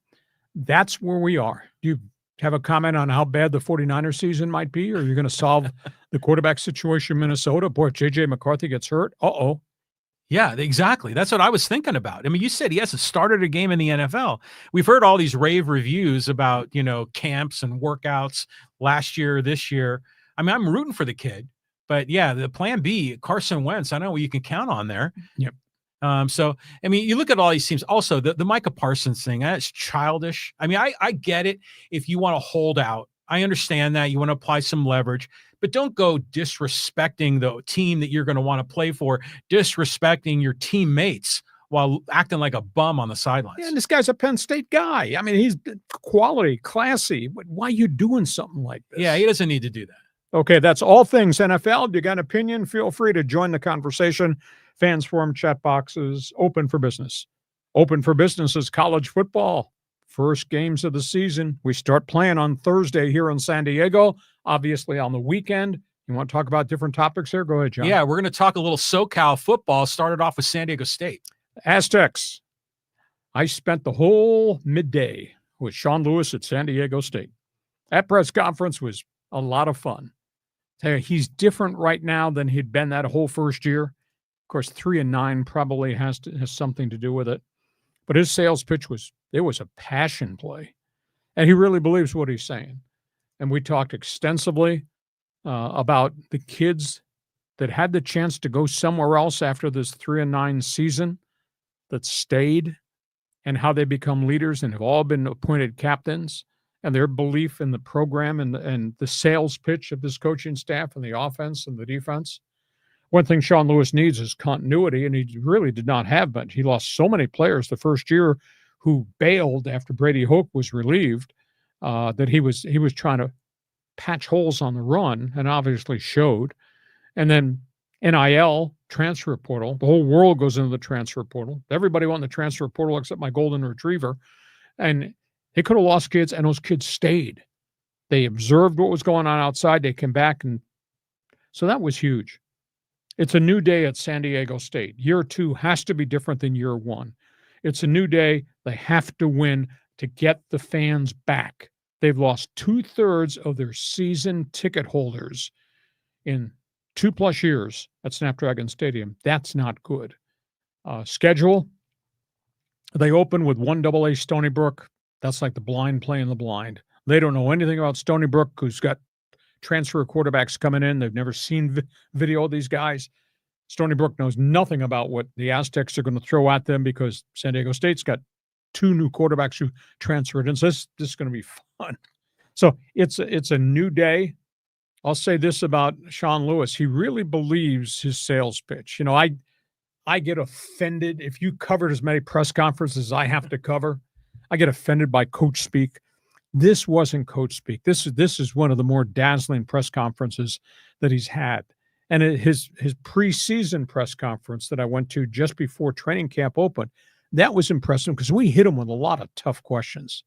that's where we are. Do you have a comment on how bad the 49ers season might be, or you're going to solve the quarterback situation in Minnesota? Boy, if J.J. McCarthy gets hurt, uh-oh. Yeah, exactly. That's what I was thinking about. I mean, you said he hasn't started a game in the NFL. We've heard all these rave reviews about, camps and workouts last year, this year. I mean, I'm rooting for the kid. But, yeah, the plan B, Carson Wentz, I know what you can count on there. Yep. So, I mean, you look at all these teams. Also, the Micah Parsons thing, that's childish. I mean, I get it if you want to hold out. I understand that. You want to apply some leverage. But don't go disrespecting the team that you're going to want to play for, disrespecting your teammates while acting like a bum on the sidelines. Yeah, and this guy's a Penn State guy. I mean, he's quality, classy. Why are you doing something like this? Yeah, he doesn't need to do that. Okay, that's all things NFL. If you got an opinion, feel free to join the conversation. Fans forum chat boxes open for business. Open for business is college football. First games of the season. We start playing on Thursday here in San Diego. Obviously on the weekend. You want to talk about different topics here? Go ahead, John. Yeah, we're going to talk a little SoCal football. Started off with San Diego State. AZTECS. I spent the whole midday with Sean Lewis at San Diego State. That press conference was a lot of fun. He's different right now than he'd been that whole first year. Of course, 3-9 probably has something to do with it. But his sales pitch was a passion play. And he really believes what he's saying. And we talked extensively about the kids that had the chance to go somewhere else after this 3-9 season that stayed, and how they become leaders and have all been appointed captains, and their belief in the program and the sales pitch of this coaching staff and the offense and the defense. One thing Sean Lewis needs is continuity, and he really did not have much. He lost so many players the first year who bailed after Brady Hoke was relieved, that he was trying to patch holes on the run, and obviously showed. And then NIL, transfer portal, the whole world goes into the transfer portal. Everybody went in the transfer portal except my golden retriever. And they could have lost kids, and those kids stayed. They observed what was going on outside. They came back, and so that was huge. It's a new day at San Diego State. Year 2 has to be different than year 1. It's a new day. They have to win to get the fans back. They've lost 2/3 of their season ticket holders in 2+ years at Snapdragon Stadium. That's not good. Schedule, they open with 1AA Stony Brook. That's like the blind playing the blind. They don't know anything about Stony Brook, who's got transfer quarterbacks coming in. They've never seen video of these guys. Stony Brook knows nothing about what the Aztecs are going to throw at them because San Diego State's got 2 new quarterbacks who transferred in. So this is going to be fun. So it's a new day. I'll say this about Sean Lewis. He really believes his sales pitch. You know, I get offended if you covered as many press conferences as I have to cover. I get offended by coach speak. This wasn't coach speak. This is one of the more dazzling press conferences that he's had. And his preseason press conference that I went to just before training camp opened, that was impressive because we hit him with a lot of tough questions.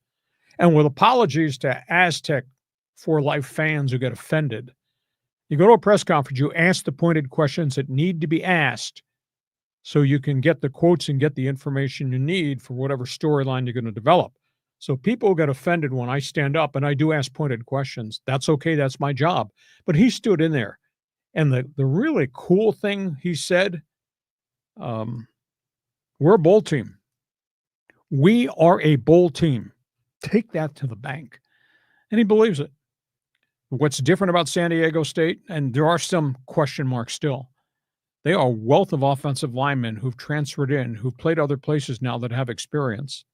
And with apologies to Aztec for life fans who get offended, you go to a press conference, you ask the pointed questions that need to be asked so you can get the quotes and get the information you need for whatever storyline you're going to develop. So people get offended when I stand up and I do ask pointed questions. That's okay. That's my job. But he stood in there. And the really cool thing he said, we're a bowl team. We are a bowl team. Take that to the bank. And he believes it. What's different about San Diego State, and there are some question marks still, they are a wealth of offensive linemen who've transferred in, who've played other places now that have experience.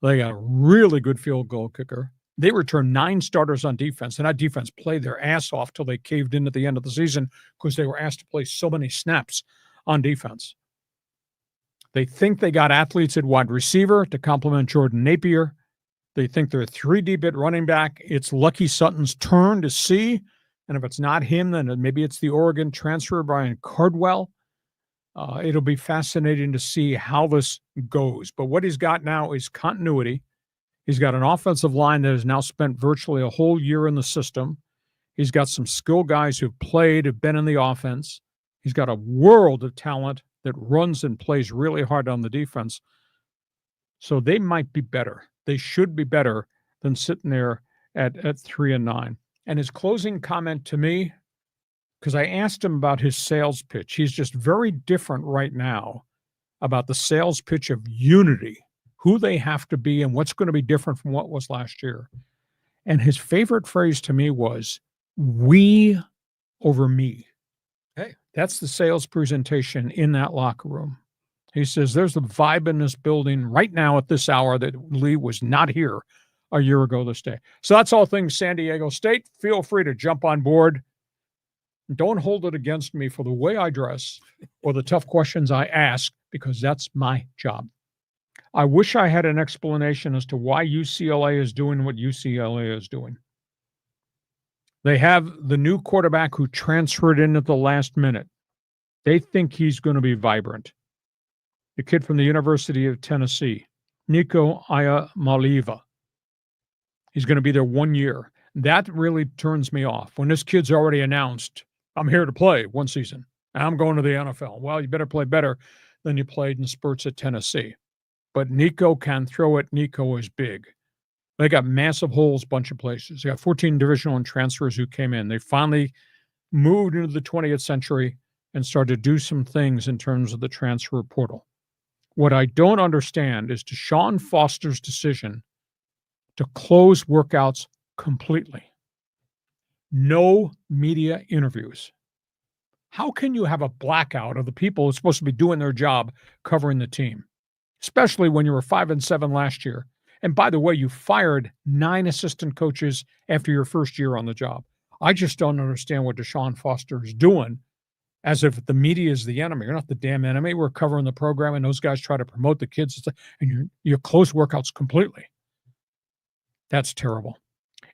They got a really good field goal kicker. They returned 9 starters on defense, and that defense played their ass off till they caved in at the end of the season because they were asked to play so many snaps on defense. They think they got athletes at wide receiver to complement Jordan Napier. They think they're 3 deep at running back. It's Lucky Sutton's turn to see. And if it's not him, then maybe it's the Oregon transfer, Brian Cardwell. It'll be fascinating to see how this goes. But what he's got now is continuity. He's got an offensive line that has now spent virtually a whole year in the system. He's got some skill guys who've played, have been in the offense. He's got a world of talent that runs and plays really hard on the defense. So they might be better. They should be better than sitting there at 3-9. And his closing comment to me, because I asked him about his sales pitch, he's just very different right now about the sales pitch of unity, who they have to be and what's going to be different from what was last year. And his favorite phrase to me was, we over me. Hey, that's the sales presentation in that locker room. He says, there's the vibe in this building right now at this hour that Lee was not here a year ago this day. So that's all things San Diego State. Feel free to jump on board. Don't hold it against me for the way I dress or the tough questions I ask, because that's my job. I wish I had an explanation as to why UCLA is doing what UCLA is doing. They have the new quarterback who transferred in at the last minute. They think he's going to be vibrant. The kid from the University of Tennessee, Nico Iamaleava. He's going to be there 1 year. That really turns me off. When this kid's already announced, I'm here to play 1 season, and I'm going to the NFL. Well, you better play better than you played in spurts at Tennessee. But Nico can throw it. Nico is big. They got massive holes, bunch of places. They got 14 Division I transfers who came in. They finally moved into the 20th century and started to do some things in terms of the transfer portal. What I don't understand is Deshaun Foster's decision to close workouts completely. No media interviews. How can you have a blackout of the people who are supposed to be doing their job covering the team, especially when you were 5-7 last year? And by the way, you fired 9 assistant coaches after your first year on the job. I just don't understand what Deshaun Foster is doing as if the media is the enemy. You're not the damn enemy. We're covering the program, and those guys try to promote the kids, and you close workouts completely. That's terrible.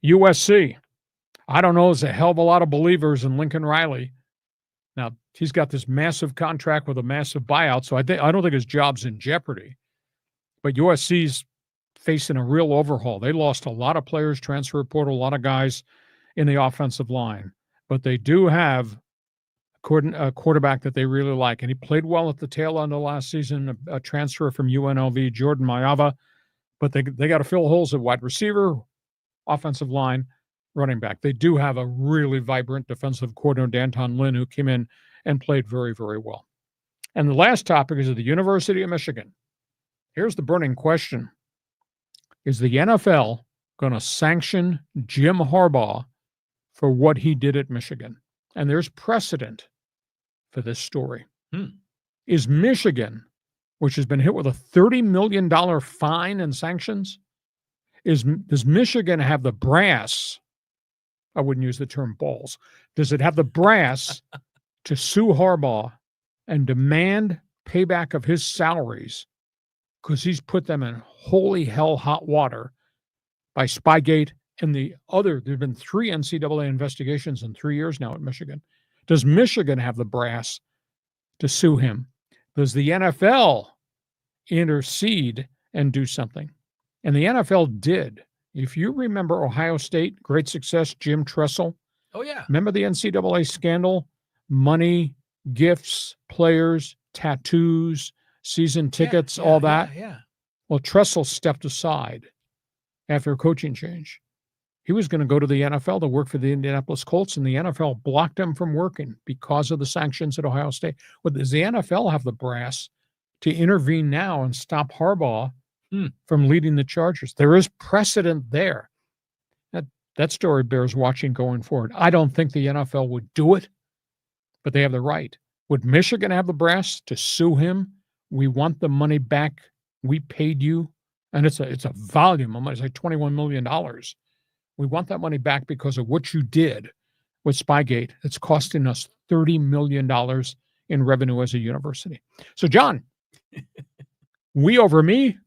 USC. I don't know. There's a hell of a lot of believers in Lincoln Riley. Now, he's got this massive contract with a massive buyout, so I don't think his job's in jeopardy. But USC's facing a real overhaul. They lost a lot of players, transfer portal, a lot of guys in the offensive line. But they do have a quarterback that they really like, and he played well at the tail end of last season, a transfer from UNLV, Jordan Mayava. But they got to fill holes at wide receiver, offensive line, running back. They do have a really vibrant defensive coordinator, Danton Lynn, who came in and played very, very well. And the last topic is at the University of Michigan. Here's the burning question. Is the NFL going to sanction Jim Harbaugh for what he did at Michigan? And there's precedent for this story. Is Michigan, which has been hit with a $30 million fine and sanctions, does Michigan have the brass? I wouldn't use the term balls. Does it have the brass to sue Harbaugh and demand payback of his salaries because he's put them in holy hell hot water by Spygate and there have been 3 NCAA investigations in 3 years now at Michigan. Does Michigan have the brass to sue him? Does the NFL intercede and do something? And the NFL did. If you remember Ohio State, great success, Jim Tressel. Oh, yeah. Remember the NCAA scandal? Money, gifts, players, tattoos, season tickets, all that. Yeah. Well, Tressel stepped aside after a coaching change. He was going to go to the NFL to work for the Indianapolis Colts, and the NFL blocked him from working because of the sanctions at Ohio State. Well, does the NFL have the brass to intervene now and stop Harbaugh from leading the Chargers? There is precedent there. That story bears watching going forward. I don't think the NFL would do it, but they have the right. Would Michigan have the brass to sue him? We want the money back. We paid you. And it's a volume of money. It's like $21 million. We want that money back because of what you did with Spygate. It's costing us $30 million in revenue as a university. So, John, we over me.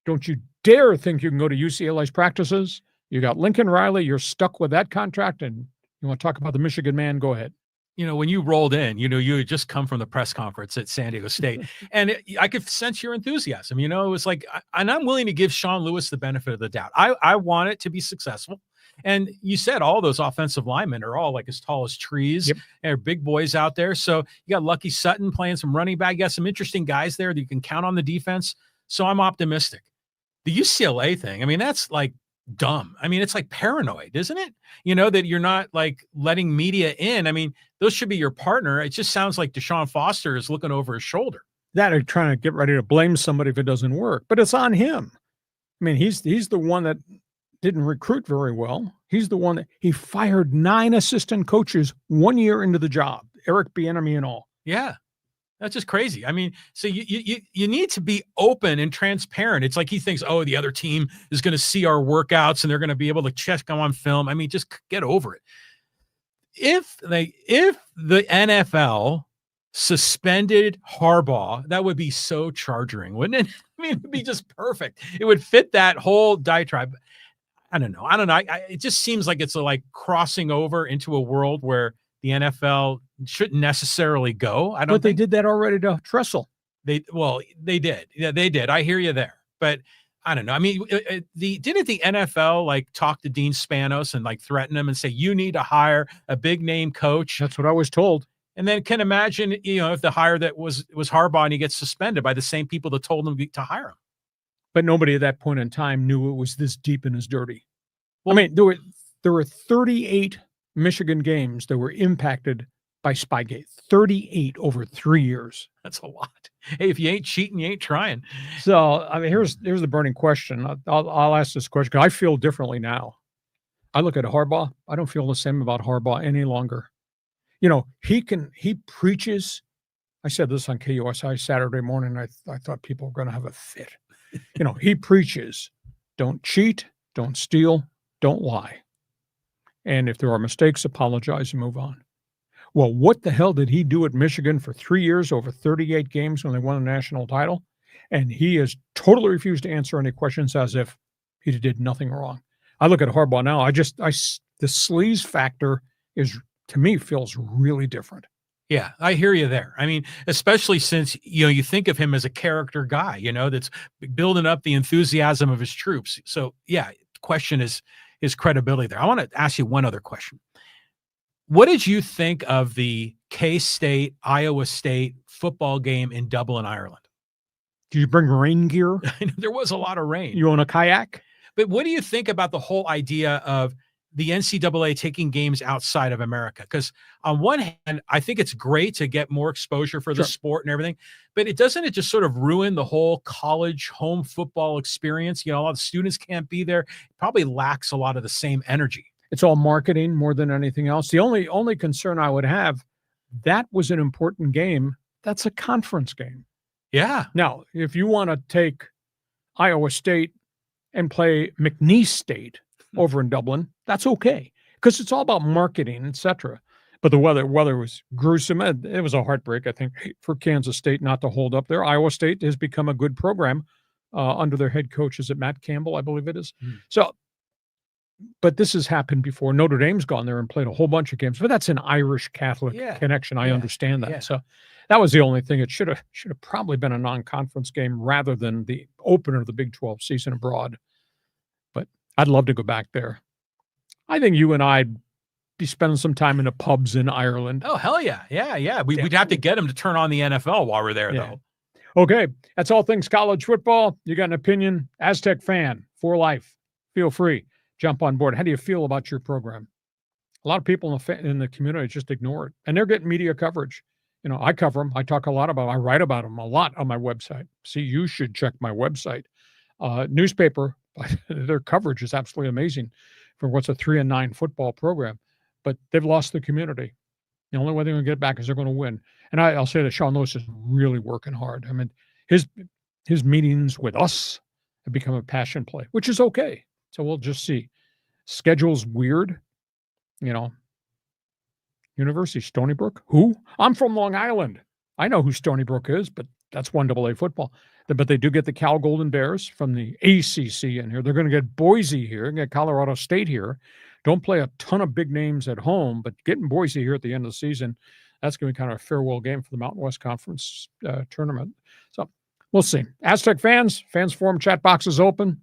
Don't you dare think you can go to UCLA's practices. You got Lincoln Riley. You're stuck with that contract. And you want to talk about the Michigan man? Go ahead. When you rolled in, you had just come from the press conference at San Diego State, and I could sense your enthusiasm. It was like, and I'm willing to give Sean Lewis the benefit of the doubt. I want it to be successful. And you said all those offensive linemen are all like as tall as trees. Yep. And they're big boys out there. So you got Lucky Sutton playing some running back. You got some interesting guys there that you can count on the defense. So I'm optimistic. The UCLA thing, that's like dumb. It's like paranoid, isn't it? That you're not like letting media in. Those should be your partner. It just sounds like Deshaun Foster is looking over his shoulder. That are trying to get ready to blame somebody if it doesn't work, but it's on him. He's the one that didn't recruit very well. He's the one that he fired 9 assistant coaches 1 year into the job, Eric Bieniemy and all. Yeah. That's just crazy. So you need to be open and transparent. It's like he thinks, oh, the other team is going to see our workouts and they're going to be able to check them on film. Just get over it. If the NFL suspended Harbaugh, that would be so charging, wouldn't it? It would be just perfect. It would fit that whole diatribe. I don't know. It just seems like it's like crossing over into a world where the NFL shouldn't necessarily go. But they did that already to Tressel. They did. Yeah, they did. I hear you there. But I don't know. Didn't the NFL like talk to Dean Spanos and like threaten him and say, you need to hire a big name coach? That's what I was told. And then can imagine, if the hire that was Harbaugh and he gets suspended by the same people that told him to hire him. But nobody at that point in time knew it was this deep and as dirty. Well, there were 38 Michigan games that were impacted by Spygate. 38 over 3 years. That's a lot. Hey, if you ain't cheating, you ain't trying. So, here's the burning question. I'll ask this question because I feel differently now. I look at Harbaugh. I don't feel the same about Harbaugh any longer. He preaches. I said this on KUSI Saturday morning. I thought people were going to have a fit. He preaches, don't cheat, don't steal, don't lie. And if there are mistakes, apologize and move on. Well, what the hell did he do at Michigan for 3 years, over 38 games when they won a national title? And he has totally refused to answer any questions as if he did nothing wrong. I look at Harbaugh now, the sleaze factor is, to me, feels really different. Yeah, I hear you there. I mean, especially since, you think of him as a character guy, that's building up the enthusiasm of his troops. So, yeah, question is his credibility there. I want to ask you one other question. What did you think of the K-State, Iowa State football game in Dublin, Ireland? Did you bring rain gear? There was a lot of rain. You own a kayak? But what do you think about the whole idea of the NCAA taking games outside of America? Because on one hand, I think it's great to get more exposure for the sport and everything, but it just sort of ruin the whole college home football experience? A lot of students can't be there. It probably lacks a lot of the same energy. It's all marketing more than anything else. The only concern I would have, that was an important game. That's a conference game. Yeah. Now, if you want to take Iowa State and play McNeese State over in Dublin, that's okay, because it's all about marketing, etc. But the weather was gruesome. It was a heartbreak, I think, for Kansas State not to hold up there. Iowa State has become a good program under their head coach. Is it Matt Campbell? I believe it is. So, but this has happened before. Notre Dame's gone there and played a whole bunch of games, but that's an Irish Catholic connection. I understand that. Yeah. So that was the only thing. It should have probably been a non-conference game rather than the opener of the Big 12 season abroad. But I'd love to go back there. I think you and I'd be spending some time in the pubs in Ireland. Oh, hell yeah. Yeah. We'd have to get him to turn on the NFL while we're there, though. Okay. That's all things college football. You got an opinion? Aztec fan for life. Feel free. Jump on board. How do you feel about your program? A lot of people in the community just ignore it, and they're getting media coverage. I cover them. I talk a lot about them. I write about them a lot on my website. See, you should check my website. Newspaper, their coverage is absolutely amazing for what's a 3-9 football program, but they've lost the community. The only way they're going to get it back is they're going to win. And I'll say that Sean Lewis is really working hard. I mean, his meetings with us have become a passion play, which is okay. So we'll just see. Schedule's weird, University Stony Brook. Who? I'm from Long Island. I know who Stony Brook is, but that's 1AA football. But they do get the Cal Golden Bears from the ACC in here. They're going to get Boise here, get Colorado State here. Don't play a ton of big names at home, but getting Boise here at the end of the season, that's going to be kind of a farewell game for the Mountain West Conference tournament. So we'll see. Aztec fans forum chat box is open.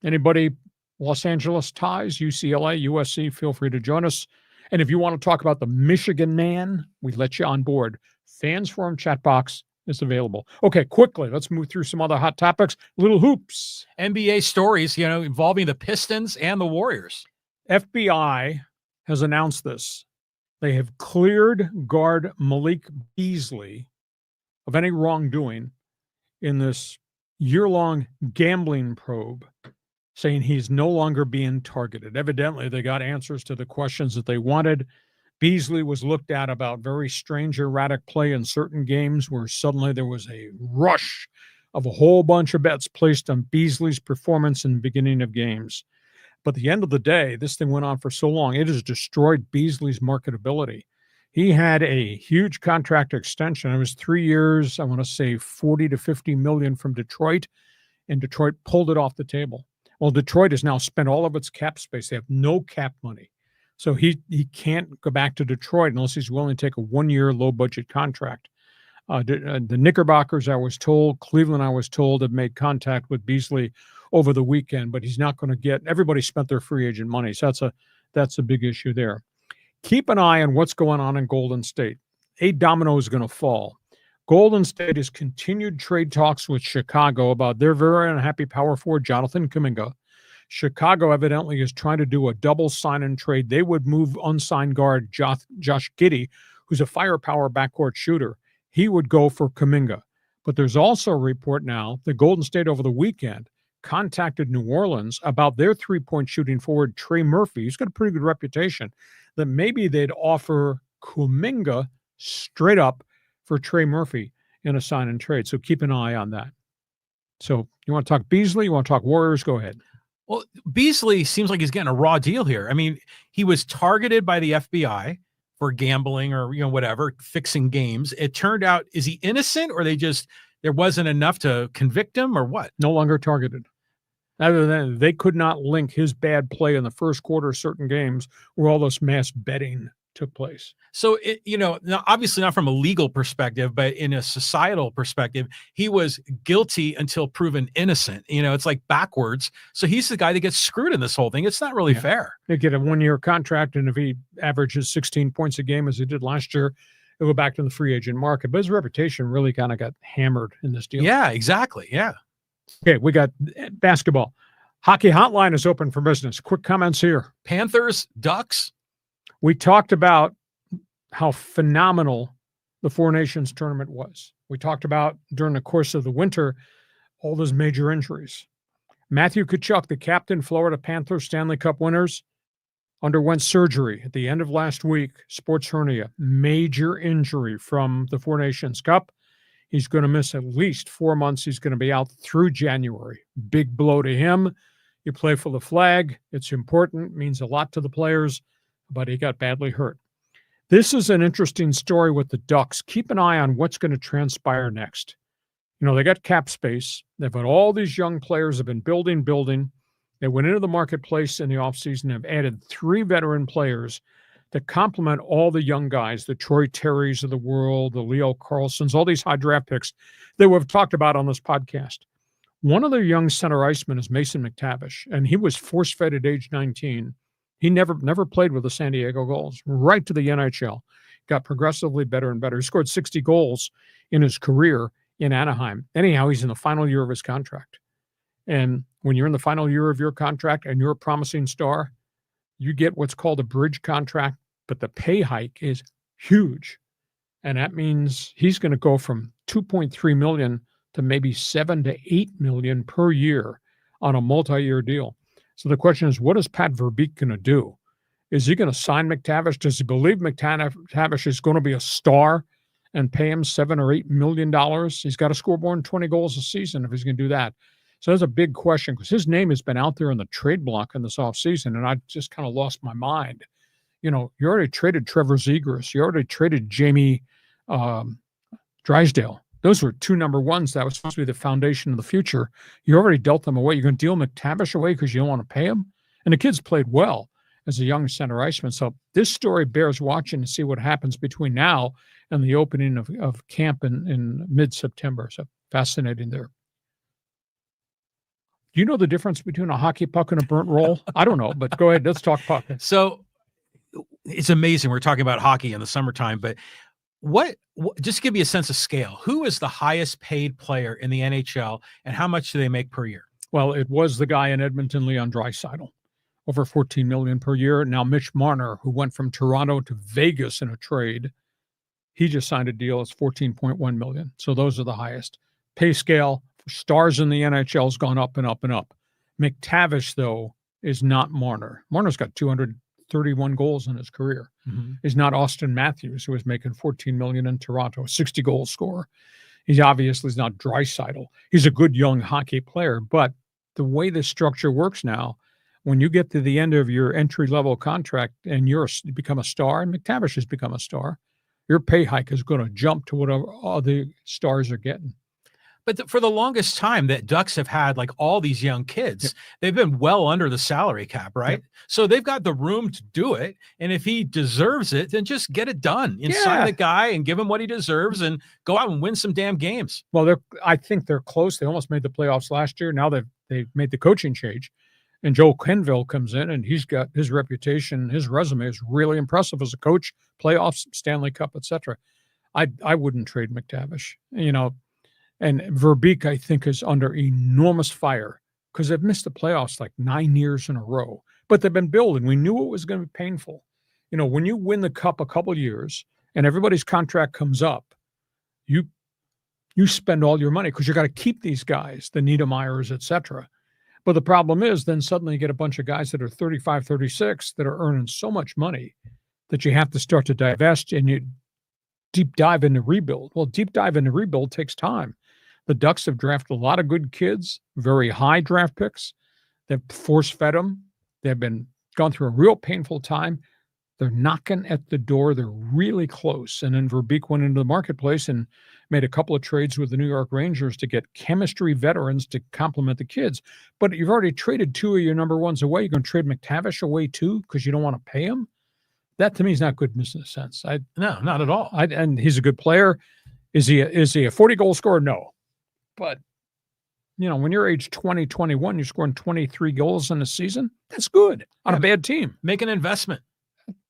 Anybody Los Angeles ties, UCLA, USC, feel free to join us. And if you want to talk about the Michigan man, we let you on board. Fans forum chat box is available. Okay, quickly, let's move through some other hot topics. Little hoops. NBA stories, involving the Pistons and the Warriors. FBI has announced this. They have cleared guard Malik Beasley of any wrongdoing in this year-long gambling probe, saying he's no longer being targeted. Evidently, they got answers to the questions that they wanted. Beasley was looked at about very strange, erratic play in certain games where suddenly there was a rush of a whole bunch of bets placed on Beasley's performance in the beginning of games. But at the end of the day, this thing went on for so long, it has destroyed Beasley's marketability. He had a huge contract extension. It was 3 years, I want to say 40 to 50 million from Detroit, and Detroit pulled it off the table. Well, Detroit has now spent all of its cap space. They have no cap money. So he can't go back to Detroit unless he's willing to take a 1-year low-budget contract. The Knickerbockers, I was told, Cleveland, I was told, have made contact with Beasley over the weekend, but he's not going to get – everybody spent their free agent money, so that's a big issue there. Keep an eye on what's going on in Golden State. A domino is going to fall. Golden State has continued trade talks with Chicago about their very unhappy power forward, Jonathan Kuminga. Chicago evidently is trying to do a double sign-and trade. They would move unsigned guard Josh Giddey, who's a firepower backcourt shooter. He would go for Kuminga. But there's also a report now that Golden State over the weekend contacted New Orleans about their three-point shooting forward, Trey Murphy. He's got a pretty good reputation, that maybe they'd offer Kuminga straight up for Trey Murphy in a sign and trade. So keep an eye on that. So you want to talk Beasley? You want to talk Warriors? Go ahead. Well, Beasley seems like he's getting a raw deal here. I mean, he was targeted by the FBI for gambling or, whatever, fixing games. It turned out, is he innocent, or there wasn't enough to convict him, or what? No longer targeted. Other than they could not link his bad play in the first quarter of certain games where all this mass betting took place. So, now obviously not from a legal perspective, but in a societal perspective, he was guilty until proven innocent. It's like backwards. So he's the guy that gets screwed in this whole thing. It's not really fair. They get a 1-year contract, and if he averages 16 points a game as he did last year, he'll go back to the free agent market. But his reputation really kind of got hammered in this deal. Yeah, exactly. Yeah. Okay, we got basketball. Hockey Hotline is open for business. Quick comments here. Panthers, Ducks. We talked about how phenomenal the Four Nations tournament was. We talked about during the course of the winter, all those major injuries. Matthew Tkachuk, the captain, Florida Panthers Stanley Cup winners, underwent surgery at the end of last week, sports hernia, major injury from the Four Nations Cup. He's going to miss at least 4 months. He's going to be out through January. Big blow to him. You play for the flag. It's important, means a lot to the players, but he got badly hurt. This is an interesting story with the Ducks. Keep an eye on what's going to transpire next. They got cap space. They've got all these young players have been building. They went into the marketplace in the offseason and have added 3 veteran players to complement all the young guys, the Troy Terrys of the world, the Leo Carlsons, all these high draft picks that we've talked about on this podcast. One of their young center icemen is Mason McTavish, and he was force-fed at age 19. He never played with the San Diego Gulls, right to the NHL. Got progressively better and better. He scored 60 goals in his career in Anaheim. Anyhow, he's in the final year of his contract. And when you're in the final year of your contract and you're a promising star, you get what's called a bridge contract, but the pay hike is huge. And that means he's going to go from $2.3 million to maybe $7 to $8 million per year on a multi-year deal. So the question is, what is Pat Verbeek going to do? Is he going to sign McTavish? Does he believe McTavish is going to be a star and pay him $7 or $8 million? He's got to score more than 20 goals a season if he's going to do that. So that's a big question because his name has been out there in the trade block in this offseason, and I just kind of lost my mind. You already traded Trevor Zegras. You already traded Jamie Drysdale. Those were 2 number ones that was supposed to be the foundation of the future. You already dealt them away. You're going to deal McTavish away because you don't want to pay him? And the kid's played well as a young center iceman. So this story bears watching to see what happens between now and the opening of camp in mid-September. So fascinating there. Do you know the difference between a hockey puck and a burnt roll? I don't know, but go ahead. Let's talk puck. So it's amazing. We're talking about hockey in the summertime, but what just give me a sense of scale. Who is the highest paid player in the NHL and how much do they make per year? Well, it was the guy in Edmonton, Leon Draisaitl, over $14 million per year. Now, Mitch Marner, who went from Toronto to Vegas in a trade, he just signed a deal. It's $14.1 million. So those are the highest. Pay scale for stars in the NHL has gone up and up and up. McTavish, though, is not Marner. Marner's got 231 goals in his career. Mm-hmm. Is not Austin Matthews, who was making $14 million in Toronto, a 60-goal scorer. He obviously is not Draisaitl. He's a good young hockey player, but the way this structure works now, when you get to the end of your entry-level contract and you become a star, and McTavish has become a star, your pay hike is going to jump to whatever all the stars are getting. But for the longest time that Ducks have had like all these young kids, they've been well under the salary cap, right? So they've got the room to do it. And if he deserves it, then just get it done. Sign the guy and give him what he deserves and go out and win some damn games. Well, I think they're close. They almost made the playoffs last year. Now they've made the coaching change. And Joe Quenneville comes in, and he's got his reputation, his resume is really impressive as a coach, playoffs, Stanley Cup, etc. I wouldn't trade McTavish, And Verbeek, I think, is under enormous fire because they've missed the playoffs like 9 years in a row. But they've been building. We knew it was going to be painful. When you win the cup a couple years and everybody's contract comes up, you spend all your money because you got to keep these guys, the Niedermeyers, etc. But the problem is then suddenly you get a bunch of guys that are 35, 36 that are earning so much money that you have to start to divest and you deep dive into rebuild. Well, deep dive into rebuild takes time. The Ducks have drafted a lot of good kids, very high draft picks. They've force-fed them. They've gone through a real painful time. They're knocking at the door. They're really close. And then Verbeek went into the marketplace and made a couple of trades with the New York Rangers to get chemistry veterans to complement the kids. But you've already traded two of your number ones away. You're going to trade McTavish away too because you don't want to pay him? That to me is not good business sense. No, not at all. And he's a good player. Is he a 40-goal scorer? No. But, when you're age 20, 21, you're scoring 23 goals in a season, that's good on a bad team. Make an investment.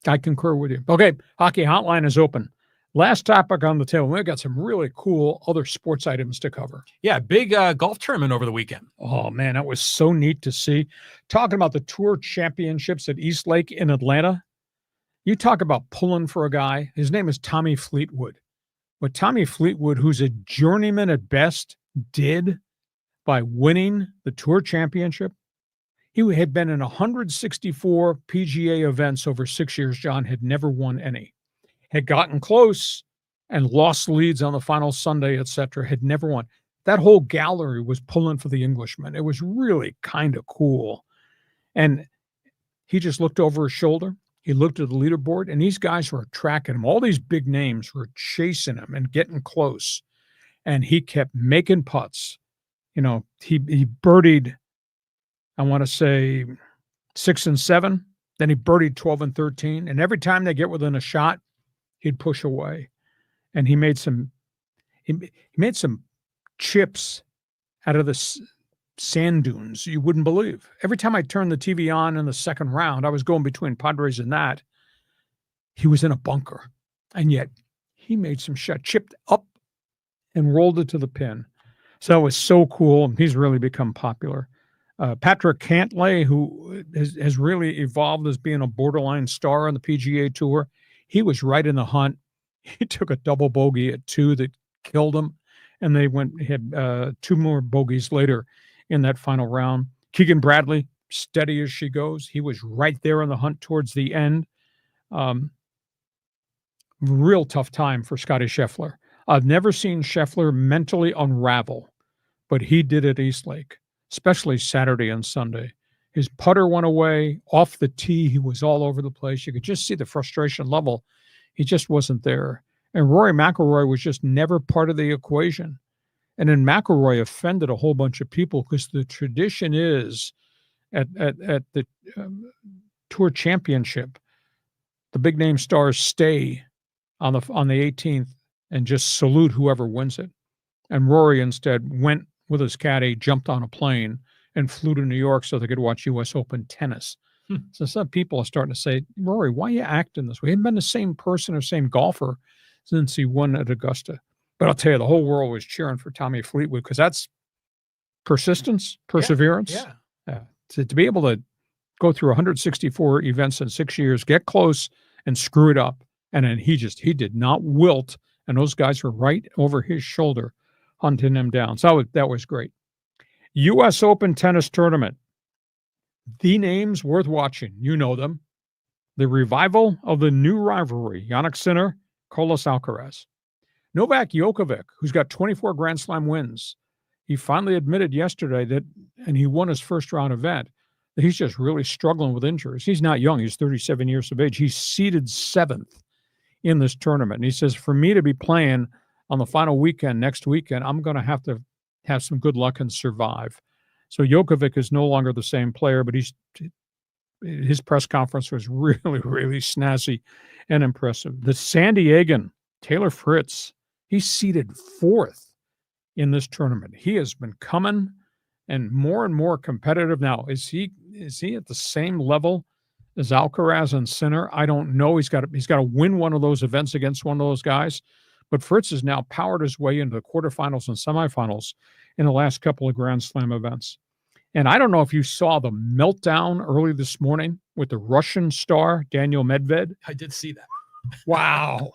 I concur with you. Okay, Hockey Hotline is open. Last topic on the table. We've got some really cool other sports items to cover. Yeah, big golf tournament over the weekend. Oh, man, that was so neat to see. Talking about the Tour Championships at East Lake in Atlanta. You talk about pulling for a guy. His name is Tommy Fleetwood. What Tommy Fleetwood, who's a journeyman at best, did by winning the Tour Championship, he had been in 164 PGA events over 6 years. John had never won any. Had gotten close and lost leads on the final Sunday, etc. Had never won. That whole gallery was pulling for the Englishman. It was really kind of cool. And he just looked over his shoulder. He looked at the leaderboard, and these guys were tracking him. All these big names were chasing him and getting close. And he kept making putts. He birdied, I want to say 6 and 7. Then he birdied 12 and 13. And every time they get within a shot, he'd push away. And he made some chips out of the sand dunes you wouldn't believe. Every time I turned the TV on in the second round, I was going between Padres and that. He was in a bunker. And yet he made some shot, chipped up and rolled it to the pin. So it was so cool. He's really become popular. Patrick Cantlay, who has really evolved as being a borderline star on the PGA Tour, he was right in the hunt. He took a double bogey at 2 that killed him, and they had 2 more bogeys later in that final round. Keegan Bradley, steady as she goes. He was right there in the hunt towards the end. Real tough time for Scotty Scheffler. I've never seen Scheffler mentally unravel, but he did at East Lake, especially Saturday and Sunday. His putter went away. Off the tee, he was all over the place. You could just see the frustration level. He just wasn't there. And Rory McIlroy was just never part of the equation. And then McIlroy offended a whole bunch of people because the tradition is at the Tour Championship, the big name stars stay on the 18th and just salute whoever wins it. And Rory instead went with his caddy, jumped on a plane, and flew to New York so they could watch U.S. Open tennis. So some people are starting to say, Rory, why are you acting this way? He hadn't been the same person or same golfer since he won at Augusta. But I'll tell you, the whole world was cheering for Tommy Fleetwood because that's persistence, perseverance. Yeah. To be able to go through 164 events in 6 years, get close and screw it up. And then he did not wilt. And those guys were right over his shoulder, hunting him down. So that was great. U.S. Open tennis tournament. The names worth watching. You know them. The revival of the new rivalry. Jannik Sinner, COLO-SOX-ARIZ. Novak Djokovic, who's got 24 Grand Slam wins. He finally admitted yesterday that, and he won his first round event, that he's just really struggling with injuries. He's not young. He's 37 years of age. He's seeded 7th in this tournament. And he says, for me to be playing on the final weekend, next weekend, I'm going to have some good luck and survive. So Djokovic is no longer the same player, but his press conference was really, really snazzy and impressive. The San Diegan, Taylor Fritz, he's seeded 4th in this tournament. He has been coming and more competitive now. Is he at the same level as Alcaraz and Sinner? I don't know. He's got to win one of those events against one of those guys. But Fritz has now powered his way into the quarterfinals and semifinals in the last couple of Grand Slam events. And I don't know if you saw the meltdown early this morning with the Russian star, Daniil Medvedev. I did see that. Wow.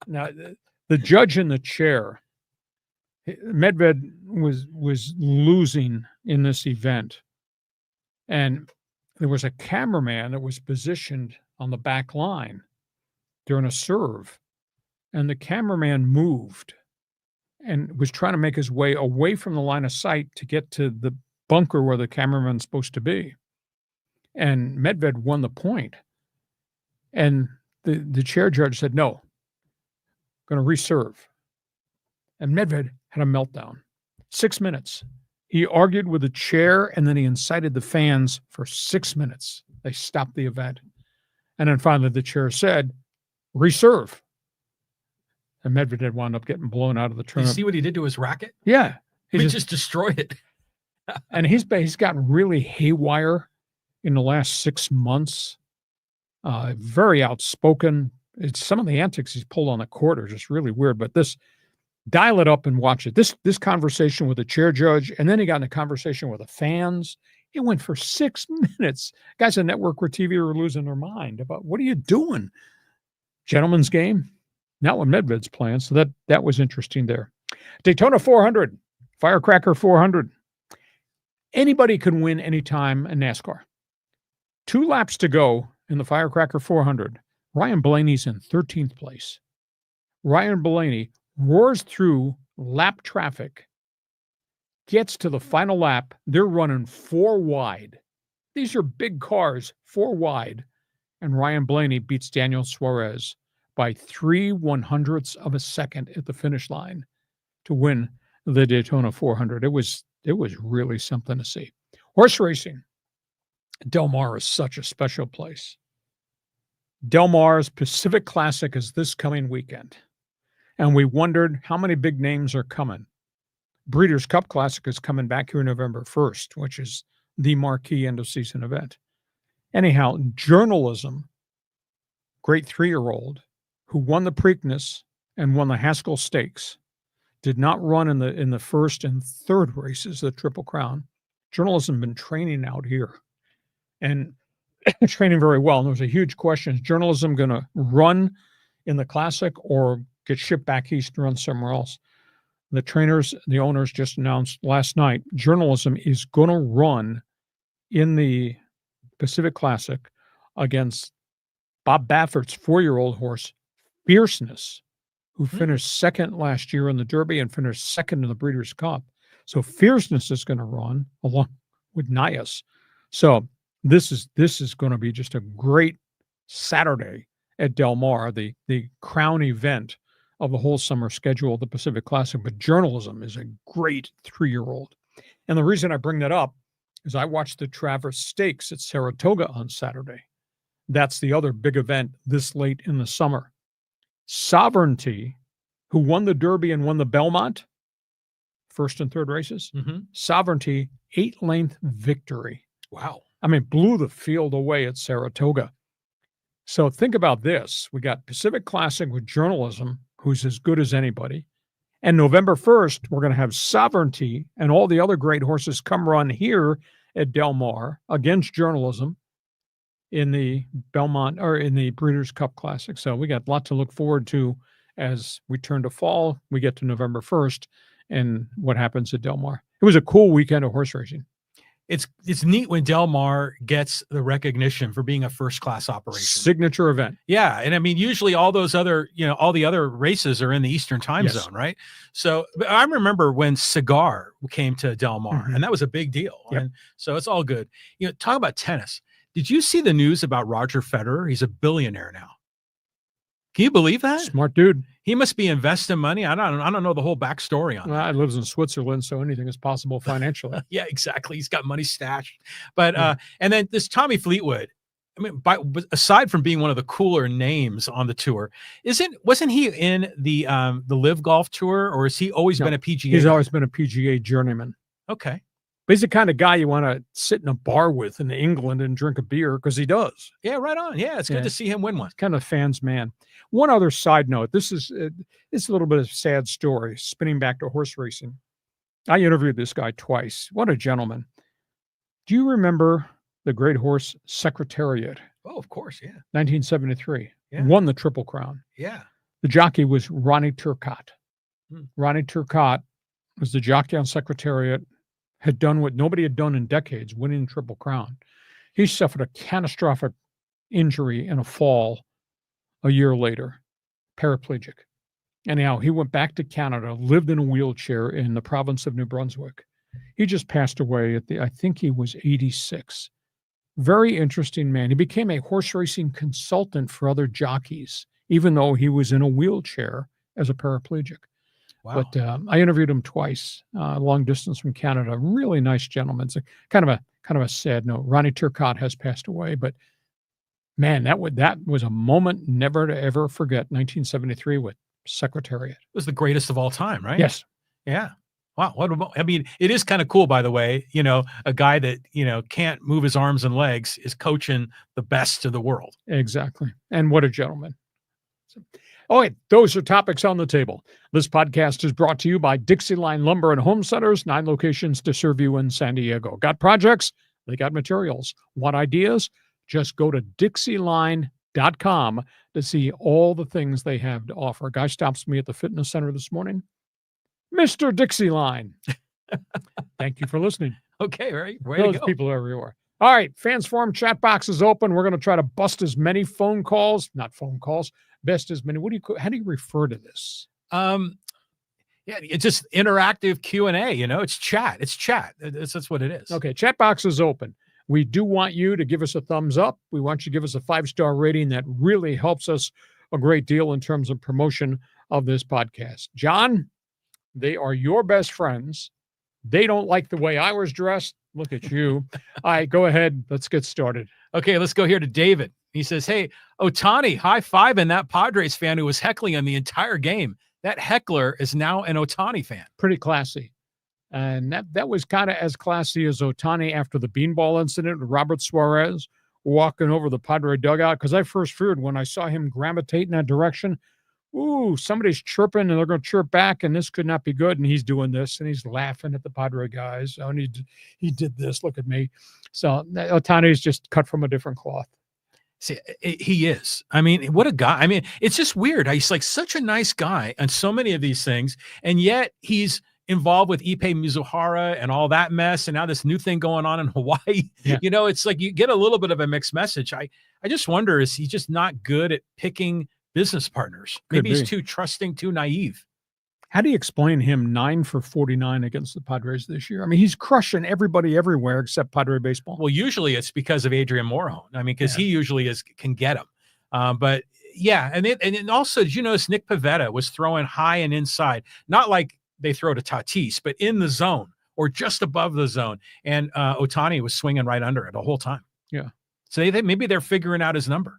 Now, the judge in the chair, Medvedev was losing in this event. And there was a cameraman that was positioned on the back line during a serve. And the cameraman moved and was trying to make his way away from the line of sight to get to the bunker where the cameraman's supposed to be. And Medvedev won the point. And the chair judge said, no, going to reserve. And Medved had a meltdown. 6 minutes. He argued with the chair, and then he incited the fans for 6 minutes. They stopped the event. And then finally the chair said, reserve. And Medvedev wound up getting blown out of the Did you tournament. see what he did to his racket? Yeah. He just destroyed it. And he's gotten really haywire in the last 6 months. Very outspoken. Some of the antics he's pulled on the court are just really weird. But dial it up and watch it. This conversation with the chair judge, and then he got in a conversation with the fans. It went for 6 minutes. Guys on network or TV were losing their mind about, what are you doing? Gentleman's game. Not when Medved's playing. So that was interesting there. Daytona 400, Firecracker 400. Anybody can win anytime in NASCAR. 2 laps to go in the Firecracker 400. Ryan Blaney's in 13th place. Ryan Blaney roars through lap traffic, gets to the final lap. They're running 4 wide. These are big cars, 4 wide. And Ryan Blaney beats Daniel Suarez by 3/100ths of a second at the finish line to win the Daytona 400. It was really something to see. Horse racing. Del Mar is such a special place. Del Mar's Pacific Classic is this coming weekend. And we wondered how many big names are coming. Breeders' Cup Classic is coming back here November 1st, which is the marquee end-of-season event. Anyhow, journalism, great 3-year-old, who won the Preakness and won the Haskell Stakes, did not run in the first and third races, the Triple Crown. Journalism been training out here and training very well. And there was a huge question, is journalism going to run in the Classic or get shipped back east and run somewhere else? The trainers, the owners just announced last night, journalism is going to run in the Pacific Classic against Bob Baffert's 4-year-old horse, Fierceness, who finished second last year in the Derby and finished second in the Breeders' Cup. So Fierceness is going to run along with Nias. So this is going to be just a great Saturday at Del Mar, the crown event of the whole summer schedule of the Pacific Classic. But journalism is a great 3-year-old. And the reason I bring that up is I watched the Travers Stakes at Saratoga on Saturday. That's the other big event this late in the summer. Sovereignty, who won the Derby and won the Belmont, first and third races. Sovereignty, 8-length victory. Wow. I mean, blew the field away at Saratoga. So think about this. We got Pacific Classic with journalism, who's as good as anybody. And November 1st, we're going to have Sovereignty and all the other great horses come run here at Del Mar against journalism in the Belmont or in the Breeders' Cup Classic. So we got a lot to look forward to as we turn to fall. We get to November 1st and what happens at Del Mar. It was a cool weekend of horse racing. It's neat when Del Mar gets the recognition for being a first-class operation. Signature event. Yeah. And I mean, usually all those other, all the other races are in the Eastern time zone, right? So I remember when Cigar came to Del Mar, and that was a big deal. Yep. And so it's all good. Talk about tennis. Did you see the news about Roger Federer? He's a billionaire now. Can you believe that? Smart dude. He must be investing money. I don't know the whole backstory on that. He lives in Switzerland, so anything is possible financially. Yeah, exactly. He's got money stashed. But and then this Tommy Fleetwood. I mean, aside from being one of the cooler names on the tour, wasn't he in the Live Golf Tour, or has he always been a PGA? He's always been a PGA journeyman. Okay. But he's the kind of guy you want to sit in a bar with in England and drink a beer, because he does. Yeah, right on. Yeah, it's good to see him win one. Kind of fans man. One other side note. This is a little bit of a sad story, spinning back to horse racing. I interviewed this guy twice. What a gentleman. Do you remember the great horse Secretariat? Oh, of course, yeah. 1973. Yeah. Won the Triple Crown. Yeah. The jockey was Ronnie Turcotte. Ronnie Turcotte was the jockey on Secretariat, had done what nobody had done in decades, winning the Triple Crown. He suffered a catastrophic injury in a fall a year later, paraplegic. Anyhow, he went back to Canada, lived in a wheelchair in the province of New Brunswick. He just passed away I think he was 86. Very interesting man. He became a horse racing consultant for other jockeys, even though he was in a wheelchair as a paraplegic. Wow. But I interviewed him twice, long distance from Canada. Really nice gentleman. It's kind of a sad note. Ronnie Turcotte has passed away, but man, that was a moment never to ever forget. 1973 with Secretariat. It was the greatest of all time, right? Yes. Yeah. Wow. I mean, it is kind of cool, by the way, a guy that, can't move his arms and legs is coaching the best of the world. Exactly. And what a gentleman. All right, those are topics on the table. This podcast is brought to you by DIXIELINE Lumber and Home Centers, 9 locations to serve you in San Diego. Got projects? They got materials. Want ideas? Just go to DIXIELINE.com to see all the things they have to offer. A guy stops me at the fitness center this morning. Mr. DIXIELINE. Thank you for listening. Okay, right. Those people are everywhere. All right, Fans Forum chat box is open. We're going to try to bust as many best as many. How do you refer to this? Yeah, it's just interactive Q&A, it's chat. That's what it is. Okay, chat box is open. We do want you to give us a thumbs up. We want you to give us a 5-star rating. That really helps us a great deal in terms of promotion of this podcast. John, they are your best friends. They don't like the way I was dressed. Look at you. All right, go ahead. Let's get started. Okay, let's go here to David. He says, hey, Ohtani, high-fiving that Padres fan who was heckling him the entire game. That heckler is now an Ohtani fan. Pretty classy. And that was kind of as classy as Ohtani after the beanball incident with Robert Suarez walking over the Padre dugout. Because I first feared when I saw him gravitate in that direction, ooh, somebody's chirping and they're going to chirp back and this could not be good. And he's doing this and he's laughing at the Padre guys. Oh, and he did this. Look at me. So Ohtani is just cut from a different cloth. See, he is. I mean, what a guy. I mean, it's just weird. He's like such a nice guy on so many of these things. And yet he's involved with Ippei Mizuhara and all that mess. And now this new thing going on in Hawaii. Yeah. It's like you get a little bit of a mixed message. I just wonder, is he just not good at picking business partners? Maybe he's too trusting, too naive. How do you explain him 9 for 49 against the Padres this year? I mean, he's crushing everybody everywhere except Padre baseball. Well, usually it's because of Adrian Morejon. I mean, because he usually can get him. But yeah, and also, did you notice Nick Pivetta was throwing high and inside, not like they throw to Tatis, but in the zone or just above the zone. And Ohtani was swinging right under it the whole time. Yeah. So maybe they're figuring out his number.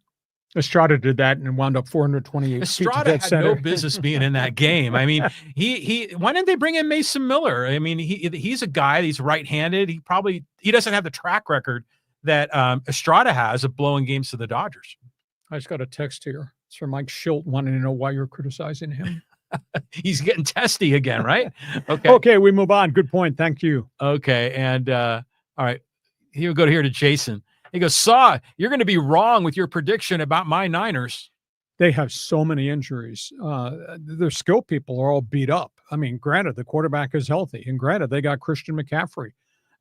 Estrada did that and wound up 428. Estrada had no business being in that game. I mean, why didn't they bring in METS-MILW? I mean, he's a guy, he's right-handed. He doesn't have the track record that Estrada has of blowing games to the Dodgers. I just got a text here. It's from Mike Schilt wanting to know why you're criticizing him. He's getting testy again, right? Okay. Okay, we move on. Good point. Thank you. Okay. And all right, here we go to Jason. He goes, you're going to be wrong with your prediction about my Niners. They have so many injuries. Their skill people are all beat up. I mean, granted, the quarterback is healthy. And granted, they got Christian McCaffrey.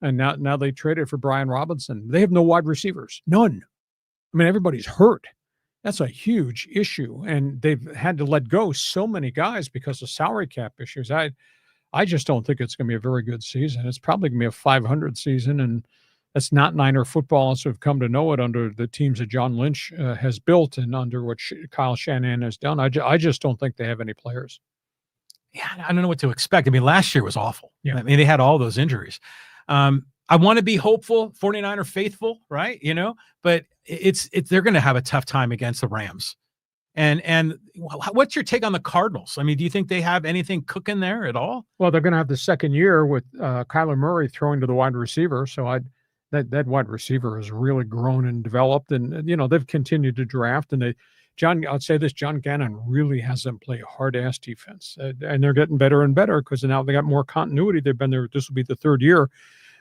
And now they traded for Brian Robinson. They have no wide receivers. None. I mean, everybody's hurt. That's a huge issue. And they've had to let go so many guys because of salary cap issues. I just don't think it's going to be a very good season. It's probably going to be a 500 season. And that's not Niner football as we've come to know it under the teams that John Lynch has built and under what Kyle Shanahan has done. I just don't think they have any players. Yeah, I don't know what to expect. I mean, last year was awful. Yeah. I mean, they had all those injuries. I want to be hopeful, 49er faithful, right? But they're going to have a tough time against the Rams. And what's your take on the Cardinals? I mean, do you think they have anything cooking there at all? Well, they're going to have the second year with Kyler Murray throwing to the wide receiver. So that wide receiver has really grown and developed, and they've continued to draft. And I'd say this: John Gannon really has them play hard-ass defense, and they're getting better and better because now they got more continuity. They've been there. This will be the third year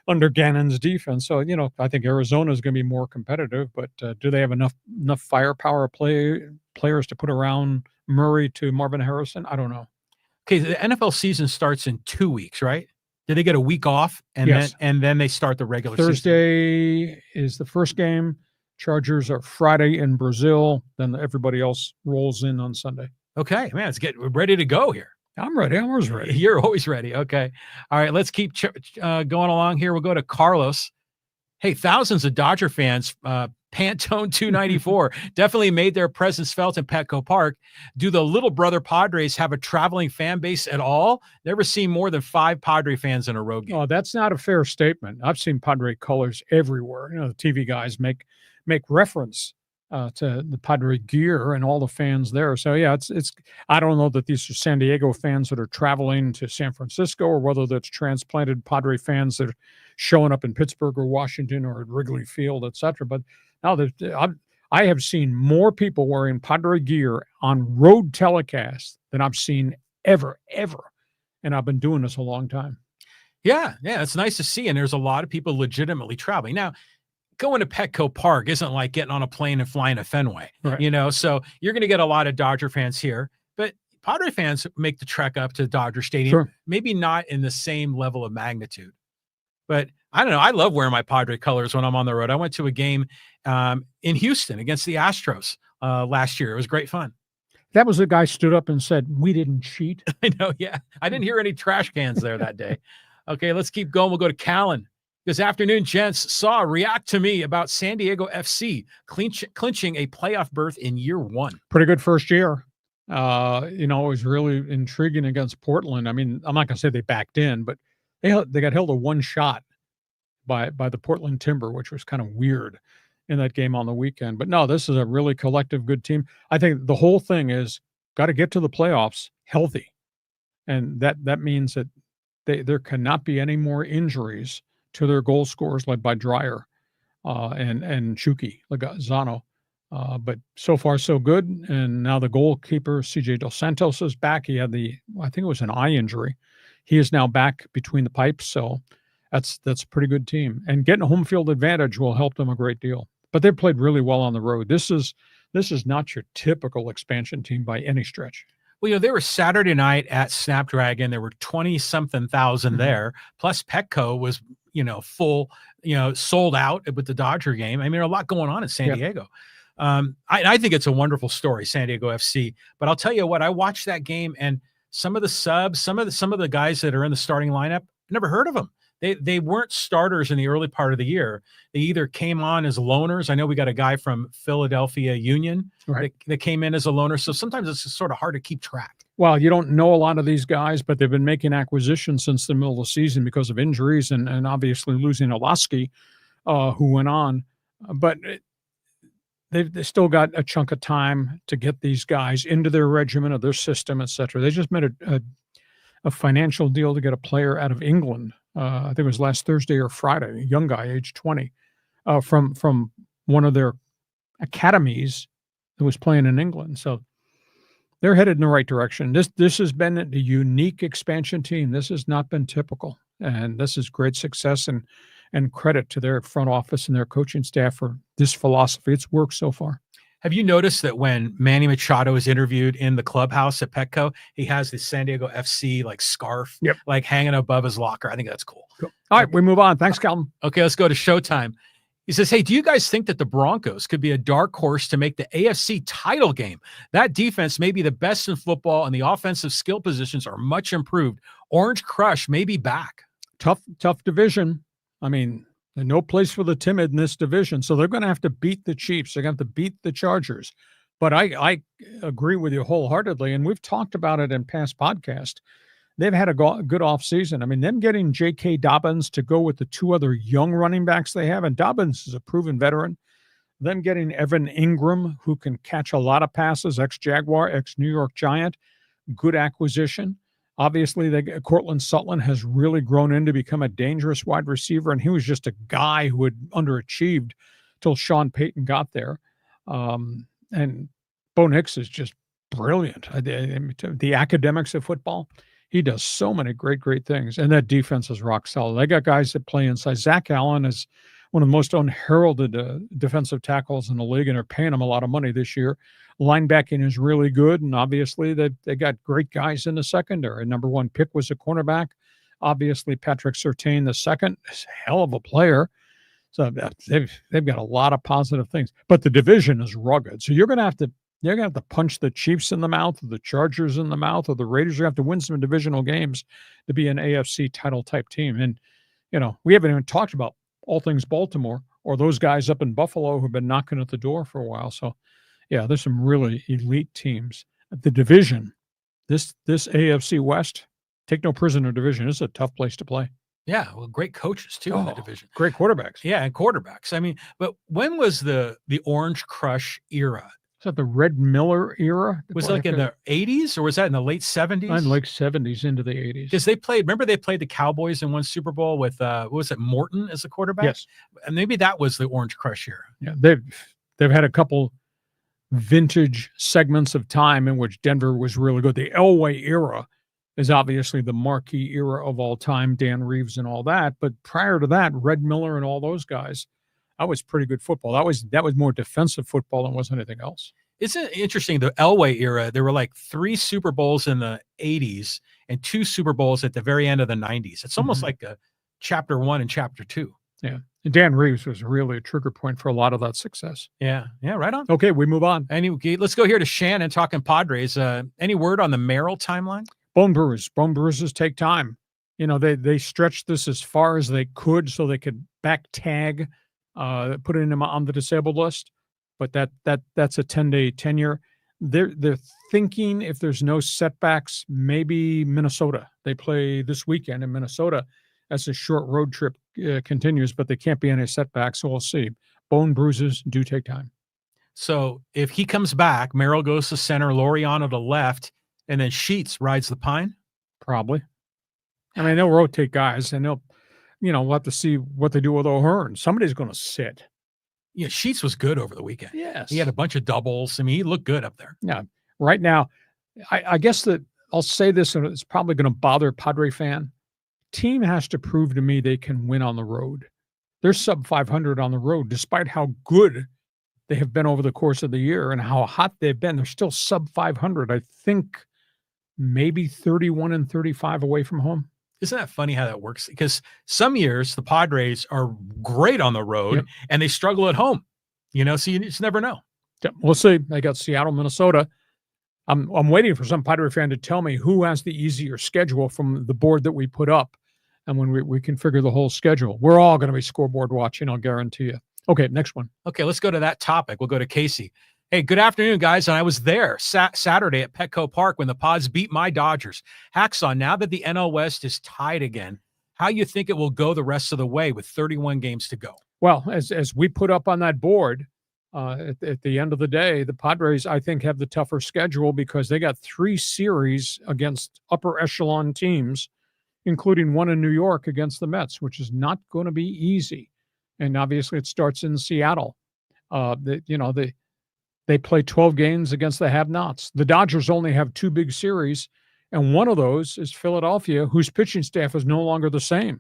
under Gannon's defense. So I think Arizona is going to be more competitive. But do they have enough firepower players to put around Murray to Marvin Harrison? I don't know. Okay, the NFL season starts in 2 weeks, right? Did they get a week off and yes. then they start the regular Thursday season? Is the first game. Chargers are Friday in Brazil. Then everybody else rolls in on Sunday. Okay, man, we're ready to go here. I'm ready. I'm always ready. You're always ready. Okay. All right, let's keep going along here. We'll go to Carlos. Hey, thousands of Dodger fans, Pantone 294, definitely made their presence felt in Petco Park. Do the little brother Padres have a traveling fan base at all? Never seen more than 5 Padre fans in a road game. Oh, that's not a fair statement. I've seen Padre colors everywhere. You know, the TV guys make reference to the Padre gear and all the fans there. So yeah, it's. I don't know that these are San Diego fans that are traveling to San Francisco, or whether that's transplanted Padre fans that are showing up in Pittsburgh or Washington or at Wrigley Field, etc. But now I have seen more people wearing Padre gear on road telecasts than I've seen ever, and I've been doing this a long time. Yeah, it's nice to see, and there's a lot of people legitimately traveling now. Going to Petco Park isn't like getting on a plane and flying to Fenway, right. You know, so you're going to get a lot of Dodger fans here, but Padre fans make the trek up to Dodger Stadium, sure. Maybe not in the same level of magnitude, but I don't know. I love wearing my Padre colors when I'm on the road. I went to a game in Houston against the Astros last year. It was great fun. That was the guy stood up and said, "We didn't cheat." I know, yeah. I didn't hear any trash cans there that day. Okay, let's keep going. We'll go to Callan. This afternoon, gents, saw react to me about San Diego FC clinching a playoff berth in year 1. Pretty good first year. You know, it was really intriguing against Portland. I mean, I'm not going to say they backed in, but they got held to one shot by the Portland Timber, which was kind of weird in that game on the weekend. But no, this is a really collective good team. I think the whole thing is got to get to the playoffs healthy. And that means that there cannot be any more injuries to their goal scorers led by Dreyer and Chucky Lozano. But so far so good. And now the goalkeeper, CJ Dos Santos, is back. He had I think it was an eye injury. He is now back between the pipes. So that's a pretty good team. And getting a home field advantage will help them a great deal. But they played really well on the road. This is not your typical expansion team by any stretch. Well, you know, they were Saturday night at Snapdragon. There were 20-something thousand there. Plus Petco was, you know, full, you know, sold out with the Dodger game. I mean, a lot going on in San Diego. I think it's a wonderful story, San Diego FC. But I'll tell you what, I watched that game, and some of the subs, some of the guys that are in the starting lineup, never heard of them. They weren't starters in the early part of the year. They either came on as loaners. I know we got a guy from Philadelphia Union that came in as a loaner. So sometimes it's just sort of hard to keep track. Well, you don't know a lot of these guys, but they've been making acquisitions since the middle of the season because of injuries and obviously losing Olaski, who went on. But they've still got a chunk of time to get these guys into their regimen of their system, et cetera. They just made a financial deal to get a player out of England. I think it was last Thursday or Friday, a young guy, age 20, from one of their academies that was playing in England. So they're headed in the right direction. This has been a unique expansion team. This has not been typical. And this is great success and credit to their front office and their coaching staff for this philosophy. It's worked so far. Have you noticed that when Manny Machado is interviewed in the clubhouse at Petco, he has the San Diego FC like scarf, like hanging above his locker? I think that's cool. All right, we move on. Thanks, Calvin. Okay, let's go to Showtime. He says, hey, do you guys think that the Broncos could be a dark horse to make the AFC title game? That defense may be the best in football, and the offensive skill positions are much improved. Orange Crush may be back. Tough division. I mean, there's no place for the timid in this division. So they're going to have to beat the Chiefs. They're going to have to beat the Chargers. But I agree with you wholeheartedly. And we've talked about it in past podcasts. They've had a good offseason. I mean, them getting J.K. Dobbins to go with the 2 other young running backs they have, and Dobbins is a proven veteran. Them getting Evan Ingram, who can catch a lot of passes, ex-Jaguar, ex-New York Giant, good acquisition. Obviously, Cortland Sutton has really grown into become a dangerous wide receiver, and he was just a guy who had underachieved till Sean Payton got there. And Bo Nix is just brilliant. The academics of football, he does so many great things, and that defense is rock solid. They got guys that play inside. Zach Allen is one of the most unheralded defensive tackles in the league, and are paying him a lot of money this year. Linebacking is really good, and obviously they got great guys in the secondary. Number 1 pick was a cornerback. Obviously, Patrick Surtain, the second, is a hell of a player. So they've got a lot of positive things. But the division is rugged. So you're going to have to punch the Chiefs in the mouth, or the Chargers in the mouth, or the Raiders. You have to win some divisional games to be an AFC title type team. And, you know, we haven't even talked about all things Baltimore, or those guys up in Buffalo who've been knocking at the door for a while. So, yeah, there's some really elite teams. The division, this AFC West, take no prisoner division, is a tough place to play. Yeah, well, great coaches too in the division. Great quarterbacks. Yeah, and quarterbacks. I mean, but when was the Orange Crush era? Is that the Red Miller era? Was it like in the 80s, or was that in the late 70s? In like 70s into the 80s. Because they played the Cowboys in one Super Bowl with what was it, Morton as the quarterback? Yes. And maybe that was the Orange Crush era. Yeah, they've had a couple vintage segments of time in which Denver was really good. The Elway era is obviously the marquee era of all time, Dan Reeves and all that. But prior to that, Red Miller and all those guys, that was pretty good football. That was more defensive football than was anything else. Isn't it interesting, the Elway era, there were like 3 Super Bowls in the 80s and 2 Super Bowls at the very end of the 90s. It's almost like a chapter 1 and chapter 2. Yeah. And Dan Reeves was really a trigger point for a lot of that success. Yeah. Yeah, right on. Okay, we move on. Let's go here to Shannon talking Padres. Any word on the Merrill timeline? Bone bruises take time. You know, they stretched this as far as they could so they could back tag, putting him on the disabled list. But that's a 10-day tenure. They're thinking if there's no setbacks, maybe Minnesota. They play this weekend in Minnesota as a short road trip continues, but they can't be any setbacks, so we'll see. Bone bruises do take time. So if he comes back, Merrill goes to center, Laureano to left, and then Sheets rides the pine? Probably. I mean, they'll rotate guys, and we'll have to see what they do with O'Hearn. Somebody's going to sit. Yeah, Sheets was good over the weekend. Yes. He had a bunch of doubles. I mean, he looked good up there. Yeah. Right now, I guess that I'll say this, and it's probably going to bother a Padre fan. Team has to prove to me they can win on the road. They're sub 500 on the road, despite how good they have been over the course of the year and how hot they've been. They're still sub 500. I think maybe 31-35 away from home. Isn't that funny how that works? Because some years the Padres are great on the road and they struggle at home, so you just never know. Yeah, we'll see. They got Seattle, Minnesota. I'm waiting for some Padre fan to tell me who has the easier schedule from the board that we put up. And when we configure the whole schedule, we're all going to be scoreboard watching, I'll guarantee you. Okay, next one. Okay, let's go to that topic. We'll go to Casey. Hey, good afternoon, guys. And I was there Saturday at Petco Park when the Pods beat my Dodgers. Hacksaw, now that the NL West is tied again, how you think it will go the rest of the way with 31 games to go? Well, as we put up on that board, at the end of the day, the Padres, I think, have the tougher schedule because they got 3 series against upper echelon teams, including one in New York against the Mets, which is not going to be easy. And obviously it starts in Seattle. They play 12 games against the have-nots. The Dodgers only have 2 big series, and one of those is Philadelphia, whose pitching staff is no longer the same.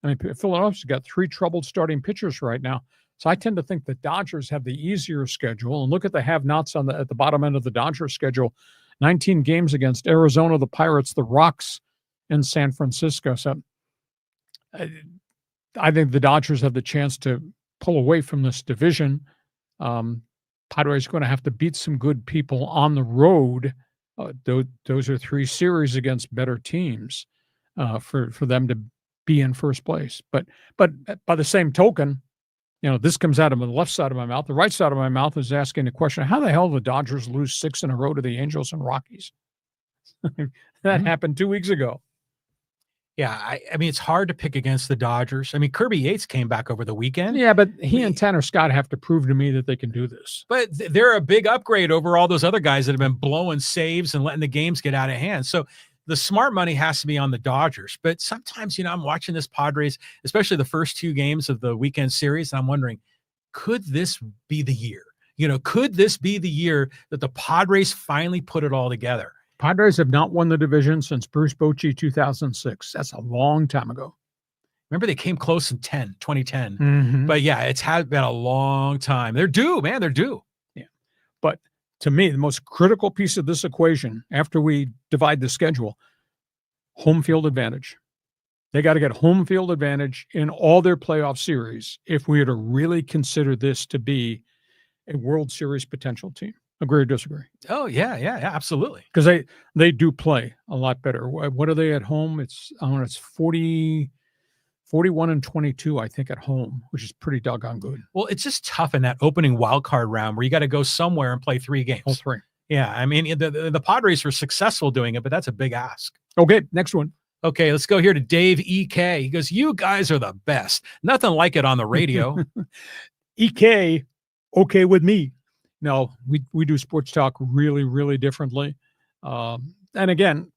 I mean, Philadelphia's got 3 troubled starting pitchers right now. So I tend to think the Dodgers have the easier schedule. And look at the have-nots at the bottom end of the Dodgers schedule. 19 games against Arizona, the Pirates, the Rocks, and San Francisco. So I think the Dodgers have the chance to pull away from this division. Padres are going to have to beat some good people on the road. Those are 3 series against better teams for them to be in first place. But by the same token, this comes out of the left side of my mouth. The right side of my mouth is asking the question, how the hell did the Dodgers lose 6 in a row to the Angels and Rockies? That happened 2 weeks ago. Yeah, I mean, it's hard to pick against the Dodgers. I mean, Kirby Yates came back over the weekend. Yeah, but he and Tanner Scott have to prove to me that they can do this. But they're a big upgrade over all those other guys that have been blowing saves and letting the games get out of hand. So the smart money has to be on the Dodgers. But sometimes, I'm watching this Padres, especially the first 2 games of the weekend series, and I'm wondering, could this be the year? Could this be the year that the Padres finally put it all together? Padres have not won the division since Bruce Bochy 2006. That's a long time ago. Remember, they came close in 2010. Mm-hmm. But yeah, it's been a long time. They're due, man. They're due. Yeah. But to me, the most critical piece of this equation, after we divide the schedule, home field advantage. They got to get home field advantage in all their playoff series if we are to really consider this to be a World Series potential team. Agree or disagree? Oh, yeah, absolutely. Because they do play a lot better. What are they at home? It's 40 41-22, I think, at home, which is pretty doggone good. Well, it's just tough in that opening wild card round where you got to go somewhere and play 3 games. All 3. Yeah, I mean, the Padres were successful doing it, but that's a big ask. Okay, next one. Okay, let's go here to Dave EK. He goes, "You guys are the best. Nothing like it on the radio." EK, okay with me. No, we do sports talk really, really differently. And again,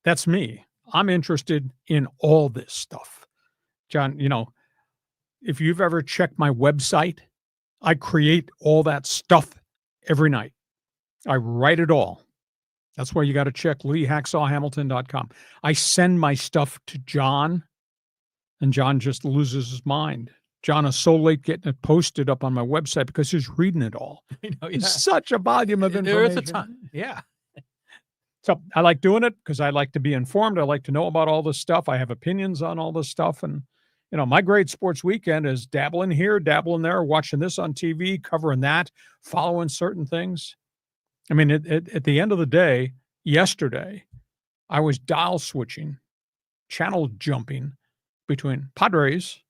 that's me. I'm interested in all this stuff. John, if you've ever checked my website, I create all that stuff every night. I write it all. That's why you got to check leehacksawhamilton.com. I send my stuff to John, and John just loses his mind. John is so late getting it posted up on my website because he's reading it all. Yeah. It's such a volume of information. There is a ton. Yeah. So I like doing it because I like to be informed. I like to know about all this stuff. I have opinions on all this stuff. And, my great sports weekend is dabbling here, dabbling there, watching this on TV, covering that, following certain things. I mean, at the end of the day, yesterday, I was dial switching, channel jumping between Padres,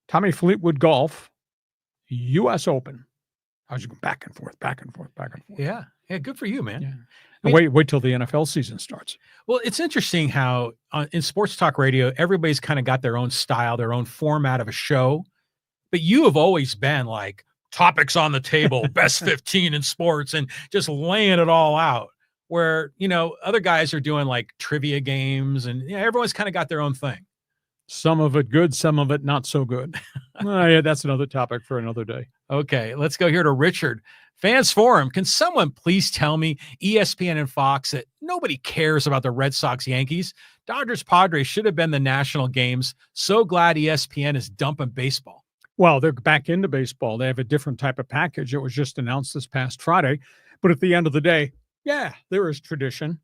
Tommy Fleetwood Golf, U.S. Open. I was going back and forth, back and forth, back and forth. Yeah. Yeah. Good for you, man. Yeah. And wait till the NFL season starts. Well, it's interesting how in sports talk radio, everybody's kind of got their own style, their own format of a show. But you have always been like topics on the table, best 15 in sports, and just laying it all out. Where, other guys are doing like trivia games, and everyone's kind of got their own thing. Some of it good, some of it not so good. Yeah, that's another topic for another day. Okay, let's go here to Richard. Fans Forum, can someone please tell me, ESPN and Fox, that nobody cares about the Red Sox Yankees? Dodgers Padres should have been the national games. So glad ESPN is dumping baseball. Well, they're back into baseball. They have a different type of package. It was just announced this past Friday. But at the end of the day, yeah, there is tradition.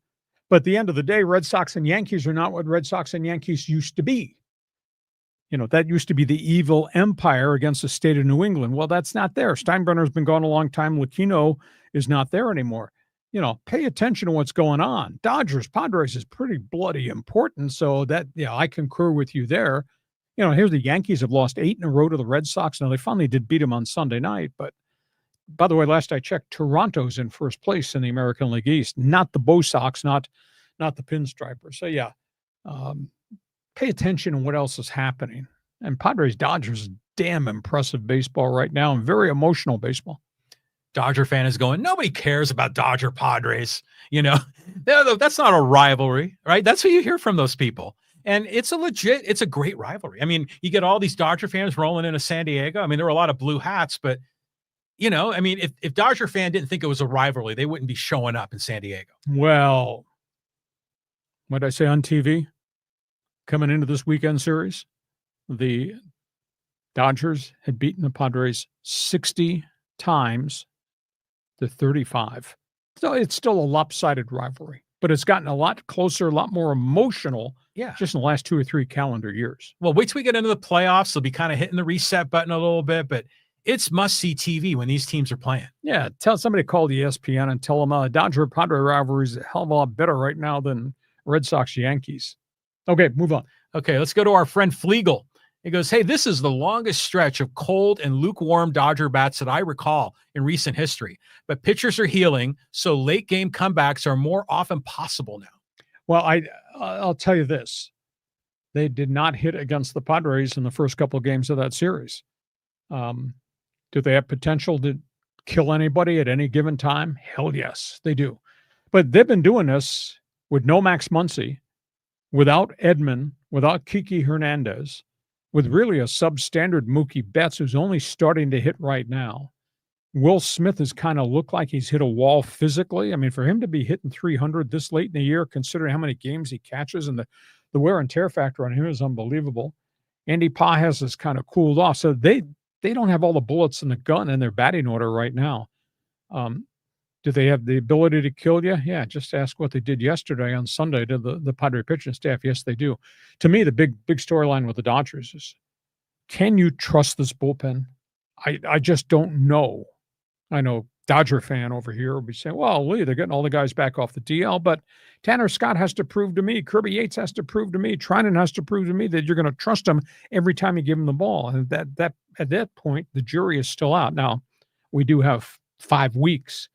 But at the end of the day, Red Sox and Yankees are not what Red Sox and Yankees used to be. That used to be the evil empire against the state of New England. Well, that's not there. Steinbrenner's been gone a long time. Lucchino is not there anymore. Pay attention to what's going on. Dodgers, Padres is pretty bloody important. So that, I concur with you there. Here's the Yankees have lost 8 in a row to the Red Sox. Now, they finally did beat them on Sunday night. But by the way, last I checked, Toronto's in first place in the American League East, not the Bo Sox, not the Pinstripers. So, yeah. Pay attention to what else is happening. And Padres-Dodgers is damn impressive baseball right now and very emotional baseball. Dodger fan is going, nobody cares about Dodger Padres. That's not a rivalry, right? That's what you hear from those people. And it's a great rivalry. I mean, you get all these Dodger fans rolling into San Diego. I mean, there were a lot of blue hats, but, if Dodger fan didn't think it was a rivalry, they wouldn't be showing up in San Diego. Well, what did I say on TV? Coming into this weekend series, the Dodgers had beaten the Padres 60 times to 35. So it's still a lopsided rivalry, but it's gotten a lot closer, a lot more emotional just in the last 2 or 3 calendar years. Well, wait till we get into the playoffs. They'll be kind of hitting the reset button a little bit, but it's must-see TV when these teams are playing. Yeah, tell somebody call ESPN and tell them Dodger-Padre rivalry is a hell of a lot better right now than Red Sox-Yankees. Okay, move on. Okay, let's go to our friend Flegel. He goes, hey, this is the longest stretch of cold and lukewarm Dodger bats that I recall in recent history. But pitchers are healing, so late-game comebacks are more often possible now. Well, I'll tell you this. They did not hit against the Padres in the first couple of games of that series. Do they have potential to kill anybody at any given time? Hell yes, they do. But they've been doing this with no Max Muncy, without Edman, without Kiki Hernandez, with really a substandard Mookie Betts, who's only starting to hit right now. Will Smith has kind of looked like he's hit a wall physically. I mean, for him to be hitting 300 this late in the year, considering how many games he catches and the wear and tear factor on him is unbelievable. Andy Pages has kind of cooled off. So they don't have all the bullets in the gun in their batting order right now. Do they have the ability to kill you? Yeah, just ask what they did yesterday on Sunday to the Padre pitching staff. Yes, they do. To me, the big storyline with the Dodgers is, can you trust this bullpen? I just don't know. I know Dodger fan over here will be saying, well, Lee, they're getting all the guys back off the DL, but Tanner Scott has to prove to me, Kirby Yates has to prove to me, Trinan has to prove to me that you're going to trust him every time you give him the ball. And that at that point, the jury is still out. Now, we do have 5 weeks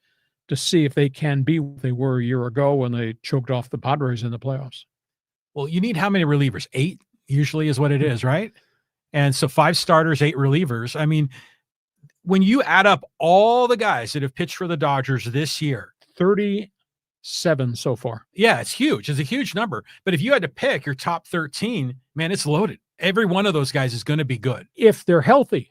to see if they can be what they were a year ago when they choked off the Padres in the playoffs. Well, you need how many relievers? 8 usually is what it is, right? And so 5 starters, 8 relievers. I mean, when you add up all the guys that have pitched for the Dodgers this year, 37 so far. Yeah, it's huge. It's a huge number. But if you had to pick your top 13, man, it's loaded. Every one of those guys is going to be good. If they're healthy.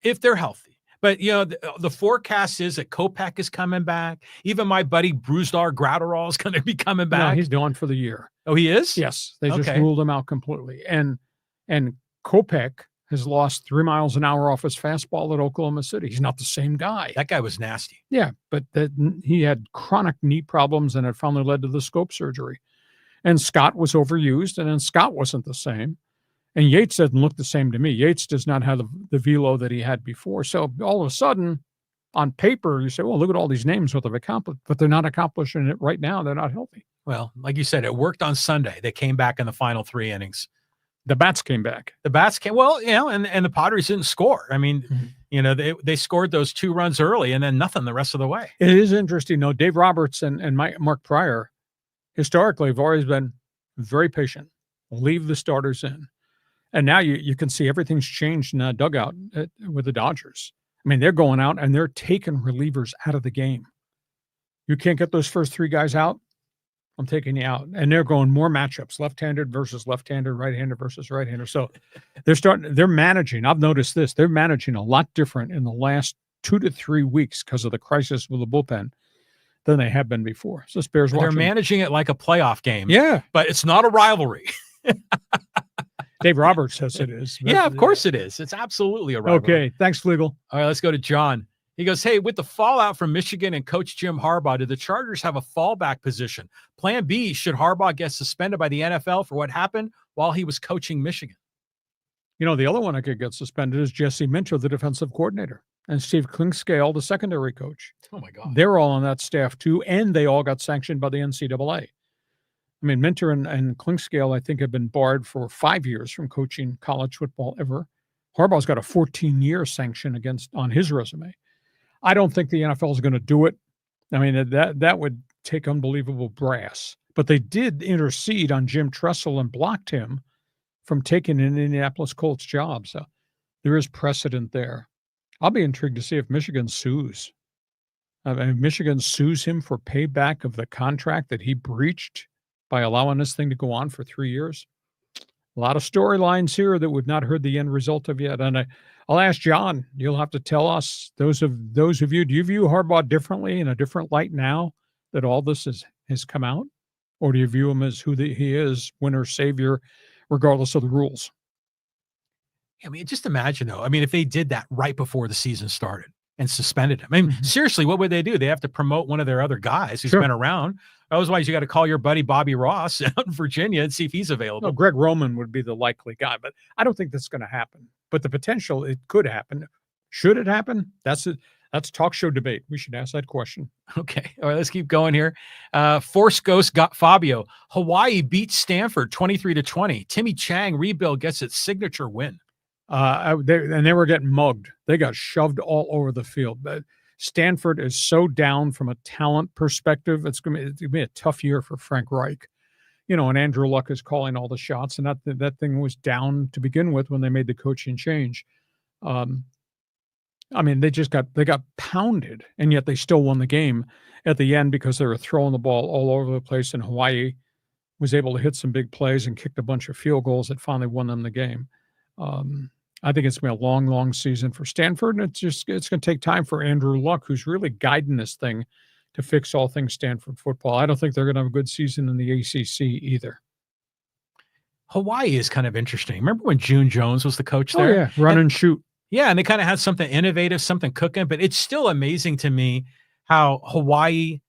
If they're healthy. But, you know, the forecast is that Kopech is coming back. Even my buddy Brusdar Gratterall is going to be coming back. No, he's gone for the year. Oh, he is? Yes. They just ruled him out completely. And Kopech has lost 3 miles an hour off his fastball at Oklahoma City. He's not the same guy. That guy was nasty. Yeah, but he had chronic knee problems, and it finally led to the scope surgery. And Scott was overused, and then Scott wasn't the same. And Yates doesn't look the same to me. Yates does not have the velo that he had before. So all of a sudden, on paper, you say, well, look at all these names, what they've accomplished. But they're not accomplishing it right now. They're not healthy. Well, like you said, it worked on Sunday. They came back in the final 3 innings. The bats came back. The bats came, well, you know, and the Padres didn't score. I mean, you know, they scored those 2 runs early and then nothing the rest of the way. It is interesting, though. Dave Roberts and Mark Pryor, historically, have always been very patient. Leave the starters in. And now you can see everything's changed in that dugout with the Dodgers. I mean, they're going out and they're taking relievers out of the game. You can't get those first 3 guys out, I'm taking you out. And they're going more matchups, left-handed versus left-handed, right-handed versus right-hander. So they're managing. I've noticed this. They're managing a lot different in the last 2 to 3 weeks because of the crisis with the bullpen than they have been before. So this bears watching. They're managing it like a playoff game. Yeah. But it's not a rivalry. Dave Roberts says it is. Yeah, of course it is. It's absolutely a rivalry. Okay. Thanks, Flegel. All right, let's go to John. He goes, hey, with the fallout from Michigan and Coach Jim Harbaugh, do the Chargers have a fallback position? Plan B, should Harbaugh get suspended by the NFL for what happened while he was coaching Michigan? You know, the other one that could get suspended is Jesse Minter, the defensive coordinator, and Steve Klingscale, the secondary coach. Oh, my God. They're all on that staff, too, and they all got sanctioned by the NCAA. I mean, Minter and Klingscale, I think, have been barred for 5 years from coaching college football ever. Harbaugh's got a 14-year sanction on his resume. I don't think the NFL is going to do it. I mean, that would take unbelievable brass. But they did intercede on Jim Tressel and blocked him from taking an Indianapolis Colts job. So there is precedent there. I'll be intrigued to see if Michigan sues. If Michigan sues him for payback of the contract that he breached by allowing this thing to go on for 3 years. A lot of storylines here that we've not heard the end result of yet. And I'll ask John, you'll have to tell us, those of you, do you view Harbaugh differently, in a different light now that all this has come out? Or do you view him as who he is, winner, savior, regardless of the rules? I mean, just imagine, though. I mean, if they did that right before the season started and suspended him. I mean, seriously, what would they do? They have to promote one of their other guys who's been around. Otherwise, you got to call your buddy Bobby Ross out in Virginia and see if he's available. No, Greg Roman would be the likely guy, but I don't think that's going to happen. But the potential, it could happen. Should it happen? That's talk show debate. We should ask that question. Okay. All right, let's keep going here. Force Ghost got Fabio. Hawaii beats Stanford 23-20. Timmy Chang rebuild gets its signature win. They were getting mugged. They got shoved all over the field. But Stanford is so down from a talent perspective. It's going to be a tough year for Frank Reich. You know, and Andrew Luck is calling all the shots, and that thing was down to begin with when they made the coaching change. I mean, they got pounded, and yet they still won the game at the end because they were throwing the ball all over the place, and Hawaii was able to hit some big plays and kicked a bunch of field goals that finally won them the game. I think it's been a long, long season for Stanford, and it's going to take time for Andrew Luck, who's really guiding this thing, to fix all things Stanford football. I don't think they're going to have a good season in the ACC either. Hawaii is kind of interesting. Remember when June Jones was the coach there? Oh, yeah, run and shoot. Yeah, and they kind of had something innovative, something cooking, but it's still amazing to me how Hawaii,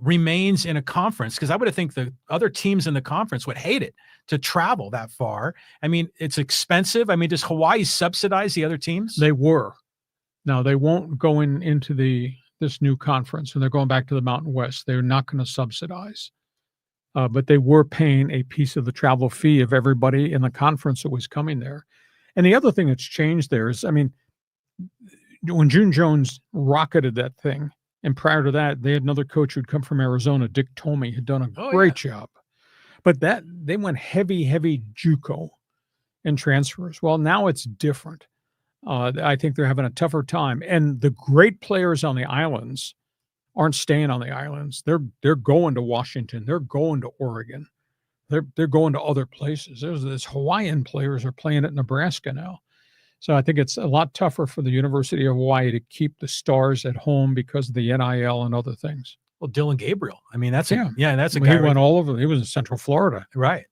remains in a conference, because I would have think the other teams in the conference would hate it to travel that far. I mean, it's expensive. I mean, does Hawaii subsidize the other teams? They were. Now, they won't go into the this new conference, and they're going back to the Mountain West. They're not going to subsidize. But they were paying a piece of the travel fee of everybody in the conference that was coming there. And the other thing that's changed there is, I mean, when June Jones rocketed that thing, and prior to that, they had another coach who'd come from Arizona, Dick Tomey, had done a great job. But that they went heavy JUCO in transfers. Well, now it's different. I think they're having a tougher time. And the great players on the islands aren't staying on the islands. They're going to Washington. They're going to Oregon. They're going to other places. There's Hawaiian players are playing at Nebraska now. So I think it's a lot tougher for the University of Hawaii to keep the stars at home because of the NIL and other things. Well, Dylan Gabriel. I mean, that's that's a guy. He went all over. He was in Central Florida. Right.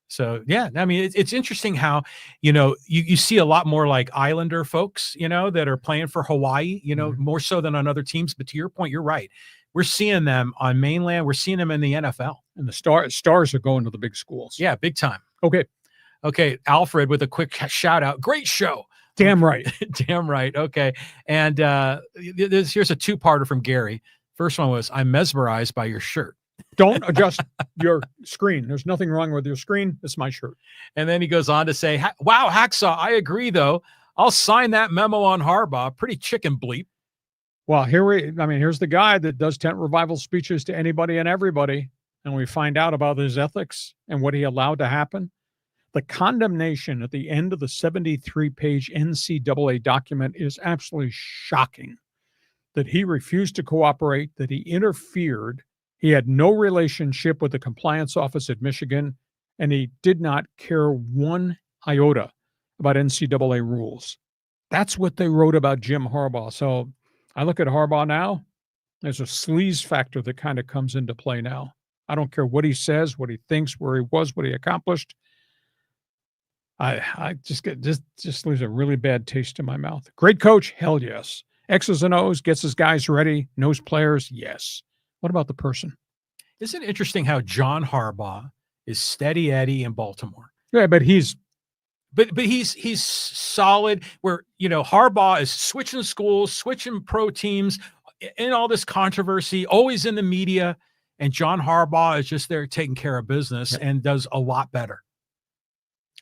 So, yeah, I mean, it's interesting how, you see a lot more like Islander folks, that are playing for Hawaii, more so than on other teams. But to your point, you're right. We're seeing them on mainland. We're seeing them in the NFL. And the stars are going to the big schools. Yeah, big time. Okay. Alfred with a quick shout out. Great show. Damn right. Damn right. Okay. And here's a two-parter from Gary. First one was, I'm mesmerized by your shirt. Don't adjust your screen. There's nothing wrong with your screen. It's my shirt. And then he goes on to say, wow, Hacksaw, I agree, though. I'll sign that memo on Harbaugh. Pretty chicken bleep. Well, here's the guy that does tent revival speeches to anybody and everybody. And we find out about his ethics and what he allowed to happen. The condemnation at the end of the 73-page NCAA document is absolutely shocking. That he refused to cooperate, that he interfered. He had no relationship with the compliance office at Michigan, and he did not care one iota about NCAA rules. That's what they wrote about Jim Harbaugh. So I look at Harbaugh now, there's a sleaze factor that kind of comes into play now. I don't care what he says, what he thinks, where he was, what he accomplished. I just leaves a really bad taste in my mouth. Great coach? Hell yes. X's and O's, gets his guys ready, knows players? Yes. What about the person? Isn't it interesting how John Harbaugh is steady Eddie in Baltimore? Yeah, but he's solid where, Harbaugh is switching schools, switching pro teams, in all this controversy, always in the media. And John Harbaugh is just there taking care of business and does a lot better.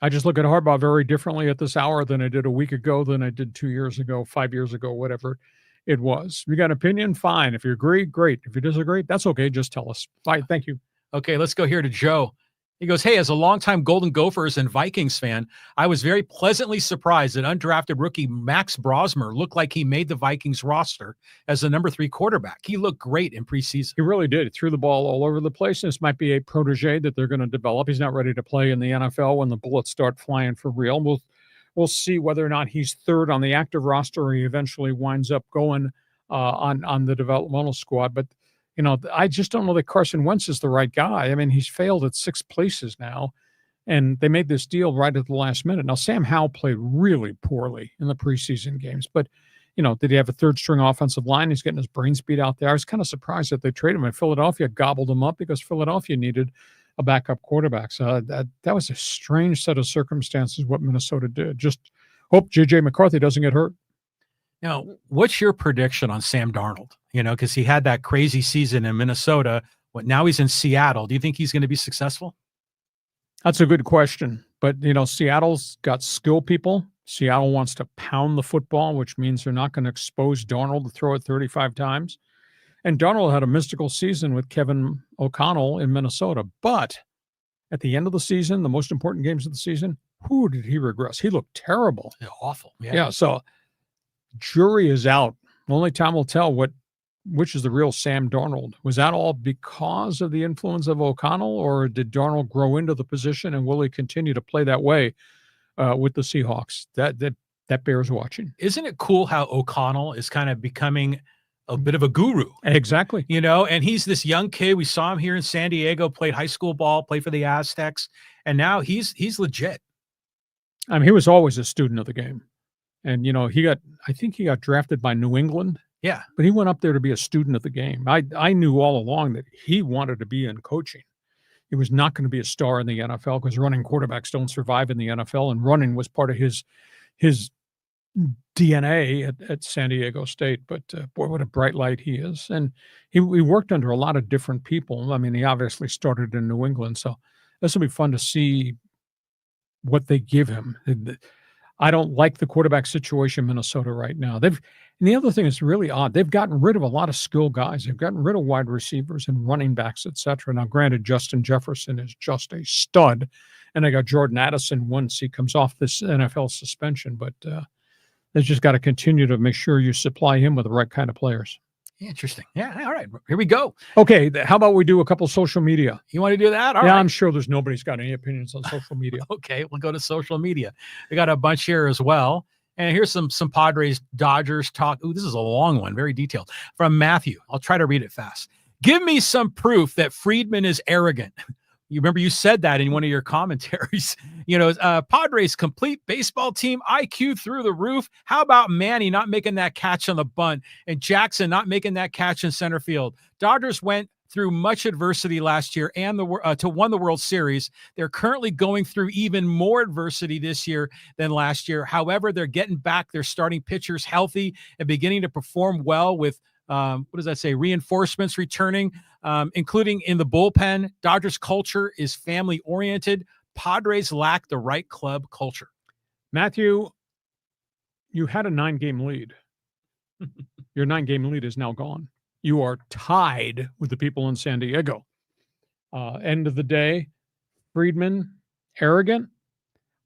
I just look at Harbaugh very differently at this hour than I did a week ago, than I did 2 years ago, 5 years ago, whatever it was. You got an opinion? Fine. If you agree, great. If you disagree, that's okay. Just tell us. Fine. Thank you. Okay, let's go here to Joe. He goes, hey, as a longtime Golden Gophers and Vikings fan, I was very pleasantly surprised that undrafted rookie Max Brosmer looked like he made the Vikings roster as the number 3 quarterback. He looked great in preseason. He really did. He threw the ball all over the place. This might be a protege that they're going to develop. He's not ready to play in the NFL when the bullets start flying for real. We'll see whether or not he's third on the active roster or he eventually winds up going on the developmental squad. But I just don't know that Carson Wentz is the right guy. I mean, he's failed at 6 places now, and they made this deal right at the last minute. Now, Sam Howell played really poorly in the preseason games, but, did he have a third-string offensive line? He's getting his brains beat out there. I was kind of surprised that they traded him, and Philadelphia gobbled him up because Philadelphia needed a backup quarterback. So that was a strange set of circumstances what Minnesota did. Just hope J.J. McCarthy doesn't get hurt. Now, what's your prediction on Sam Darnold? Because he had that crazy season in Minnesota. Now he's in Seattle. Do you think he's going to be successful? That's a good question. But, Seattle's got skill people. Seattle wants to pound the football, which means they're not going to expose Darnold to throw it 35 times. And Darnold had a mystical season with Kevin O'Connell in Minnesota. But at the end of the season, the most important games of the season, who did he regress? He looked terrible. Yeah, awful. Yeah, so jury is out. Only time will tell which is the real Sam Darnold. Was that all because of the influence of O'Connell, or did Darnold grow into the position, and will he continue to play that way with the Seahawks? That bears watching. Isn't it cool how O'Connell is kind of becoming a bit of a guru? Exactly. And he's this young kid. We saw him here in San Diego, played high school ball, played for the Aztecs, and now he's legit. I mean, he was always a student of the game. And, I think he got drafted by New England. Yeah. But he went up there to be a student of the game. I knew all along that he wanted to be in coaching. He was not going to be a star in the NFL because running quarterbacks don't survive in the NFL, and running was part of his DNA at San Diego State, but boy, what a bright light he is. And he worked under a lot of different people. I mean, he obviously started in New England, so this will be fun to see what they give him. I don't like the quarterback situation in Minnesota right now. And the other thing is really odd. They've gotten rid of a lot of skill guys. They've gotten rid of wide receivers and running backs, et cetera. Now, granted, Justin Jefferson is just a stud, and they got Jordan Addison once he comes off this NFL suspension, but they just got to continue to make sure you supply him with the right kind of players. Interesting. Yeah. All right. Here we go. Okay. How about we do a couple social media? You want to do that? All yeah, right. I'm sure there's nobody's got any opinions on social media. Okay. We'll go to social media. We got a bunch here as well. And here's some Padres-Dodgers talk. Ooh, this is a long one. Very detailed. From Matthew. I'll try to read it fast. Give me some proof that Friedman is arrogant. You remember you said that in one of your commentaries. Padres complete baseball team, IQ through the roof. How about Manny not making that catch on the bunt and Jackson not making that catch in center field? Dodgers went through much adversity last year and to won the World Series. They're currently going through even more adversity this year than last year. However, they're getting back their starting pitchers healthy and beginning to perform well with reinforcements returning, including in the bullpen. Dodgers culture is family oriented. Padres lack the right club culture. Matthew, you had a 9-game lead. Your 9-game lead is now gone. You are tied with the people in San Diego. End of the day, Friedman, arrogant.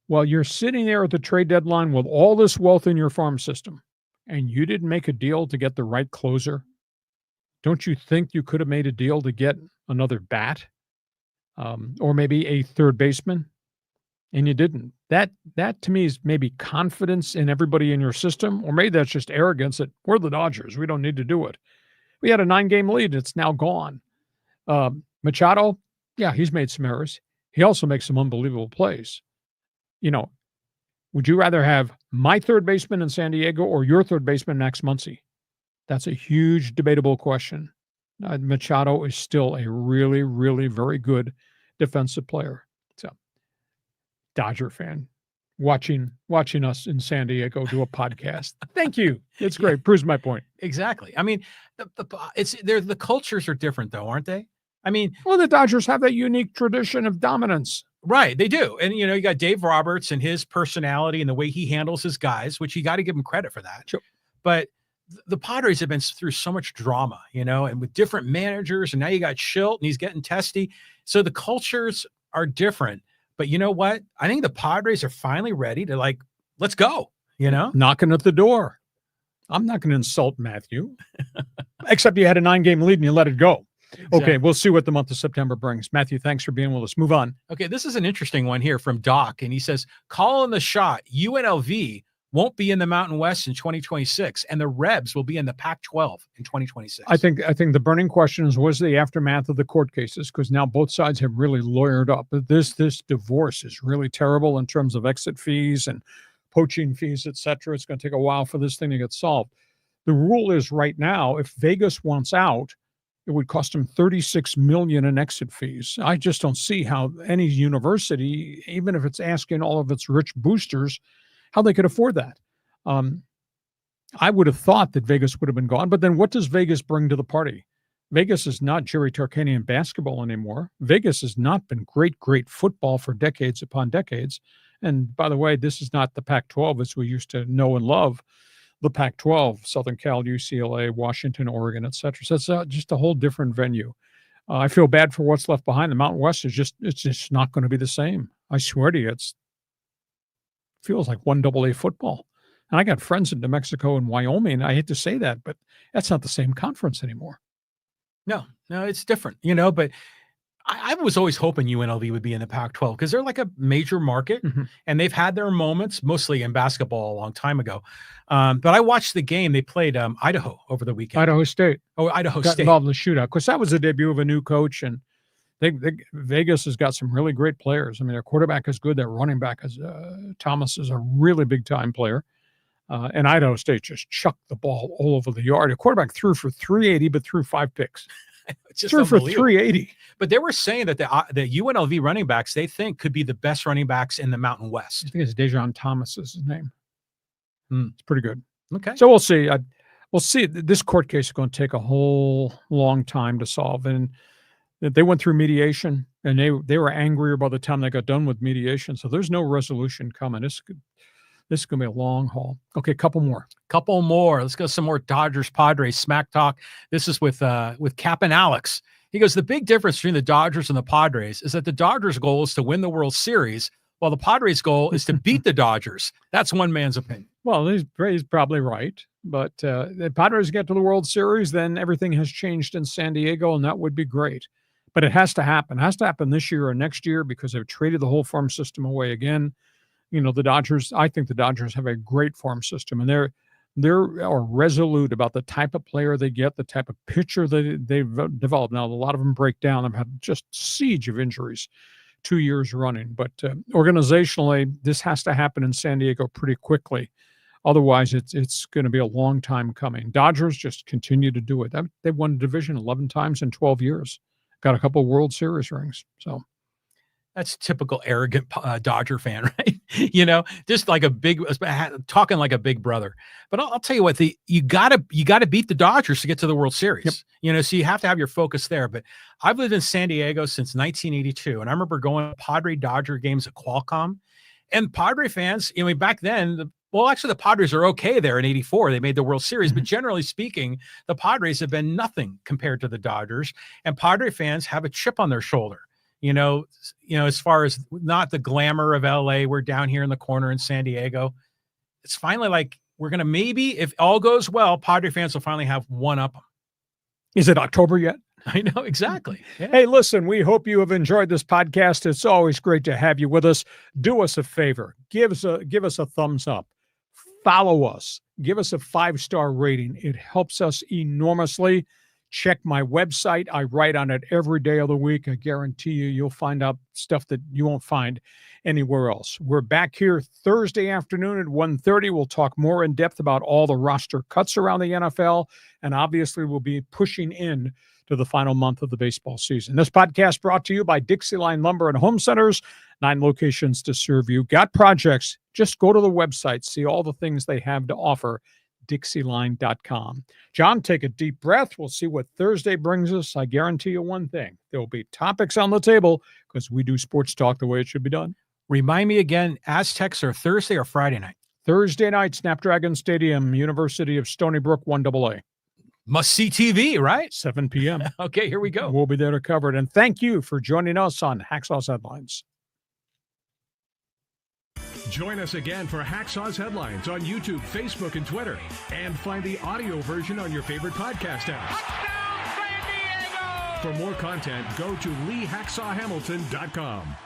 Well, you're sitting there at the trade deadline with all this wealth in your farm system, and you didn't make a deal to get the right closer. Don't you think you could have made a deal to get another bat or maybe a third baseman? And you didn't. That to me is maybe confidence in everybody in your system, or maybe that's just arrogance that we're the Dodgers. We don't need to do it. We had a 9-game lead. It's now gone. Machado, yeah, he's made some errors. He also makes some unbelievable plays. Would you rather have my third baseman in San Diego or your third baseman, Max Muncy? That's a huge debatable question. Machado is still a really, really very good defensive player. So, Dodger fan, watching us in San Diego do a podcast. Thank you. It's great. Proves my point. Exactly. I mean, the cultures are different, though, aren't they? I mean, well, the Dodgers have that unique tradition of dominance. Right, they do. And, you got Dave Roberts and his personality and the way he handles his guys, which you got to give him credit for that. Sure. But the Padres have been through so much drama, and with different managers, and now you got Schilt and he's getting testy. So the cultures are different. But you know what? I think the Padres are finally ready to let's go, Knocking at the door. I'm not going to insult Matthew, except you had a 9-game lead and you let it go. Exactly. Okay, we'll see what the month of September brings. Matthew, thanks for being with us. Move on. Okay, this is an interesting one here from Doc, and he says, calling the shot, UNLV won't be in the Mountain West in 2026, and the Rebs will be in the Pac-12 in 2026. I think the burning question is, was the aftermath of the court cases, because now both sides have really lawyered up. This divorce is really terrible in terms of exit fees and poaching fees, et cetera. It's going to take a while for this thing to get solved. The rule is right now, if Vegas wants out, it would cost them $36 million in exit fees. I just don't see how any university, even if it's asking all of its rich boosters, how they could afford that. I would have thought that Vegas would have been gone, but then what does Vegas bring to the party? Vegas is not Jerry Tarkanian basketball anymore. Vegas has not been great football for decades upon decades. And by the way, this is not the Pac-12 as we used to know and love. The Pac-12, Southern Cal, UCLA, Washington, Oregon, et cetera. So it's just a whole different venue. I feel bad for what's left behind. The Mountain West it's just not going to be the same. I swear to you, it feels like 1AA football. And I got friends in New Mexico and Wyoming. I hate to say that, but that's not the same conference anymore. No, it's different, but I was always hoping UNLV would be in the Pac-12 because they're like a major market, and they've had their moments, mostly in basketball a long time ago. But I watched the game. They played Idaho over the weekend. Idaho State. Oh, Idaho got State. Involved in the shootout. Of course, that was the debut of a new coach, and Vegas has got some really great players. I mean, their quarterback is good. Their running back is Thomas is a really big-time player. And Idaho State just chucked the ball all over the yard. A quarterback threw for 380, but threw 5 picks. It's just threw for 380. But they were saying that the UNLV running backs, they think, could be the best running backs in the Mountain West. I think it's Dejon Thomas is his name. It's pretty good. Okay. So we'll see. We'll see. This court case is going to take a whole long time to solve. And they went through mediation, and they were angrier by the time they got done with mediation. So there's no resolution coming. This is going to be a long haul. Okay, couple more. Let's go some more Dodgers Padres smack talk. This is with Cap and Alex. He goes, the big difference between the Dodgers and the Padres is that the Dodgers' goal is to win the World Series, while the Padres' goal is to beat the Dodgers. That's one man's opinion. Well, he's probably right. But the Padres get to the World Series, then everything has changed in San Diego, and that would be great. But it has to happen. It has to happen this year or next year because they've traded the whole farm system away again. You know, the Dodgers, I think the Dodgers have a great farm system, and they're resolute about the type of player they get, the type of pitcher they've developed. Now, a lot of them break down. They've had just siege of injuries 2 years running. But organizationally, this has to happen in San Diego pretty quickly. Otherwise, it's going to be a long time coming. Dodgers just continue to do it. They've won the division 11 times in 12 years. Got a couple of World Series rings. So that's typical arrogant Dodger fan, right? You know, just like talking like a big brother. But I'll tell you what, you gotta beat the Dodgers to get to the World Series. Yep. You know, so you have to have your focus there. But I've lived in San Diego since 1982, and I remember going to Padre Dodger games at Qualcomm. And Padre fans, you know, back then, actually, the Padres are okay there in 84. They made the World Series, but generally speaking, the Padres have been nothing compared to the Dodgers. And Padre fans have a chip on their shoulder. You know, as far as not the glamour of LA, we're down here in the corner in San Diego. It's finally like we're going to maybe, if all goes well, Padre fans will finally have one up them. Is it October yet? I know, exactly. Yeah. Hey, listen, we hope you have enjoyed this podcast. It's always great to have you with us. Do us a favor. Give us a thumbs up. Follow us. Give us a 5-star rating. It helps us enormously. Check my website. I write on it every day of the week. I guarantee you'll find out stuff that you won't find anywhere else. We're back here Thursday afternoon at 1:30. We'll talk more in depth about all the roster cuts around the NFL, and obviously we'll be pushing in to the final month of the baseball season. This podcast brought to you by DIXIELINE Lumber and Home Centers, 9 locations to serve you. Got projects? Just go to the website, see all the things they have to offer. DIXIELINE.com. John, take a deep breath. We'll see what Thursday brings us. I guarantee you one thing. There will be topics on the table because we do sports talk the way it should be done. Remind me again, AZTECS are Thursday or Friday night? Thursday night, Snapdragon Stadium, University of Stony Brook, 1AA. Must see TV, right? 7 p.m. Okay, here we go. We'll be there to cover it. And thank you for joining us on Hacksaw's Headlines. Join us again for Hacksaw's Headlines on YouTube, Facebook, and Twitter. And find the audio version on your favorite podcast app. Touchdown, San Diego! For more content, go to LeeHacksawHamilton.com.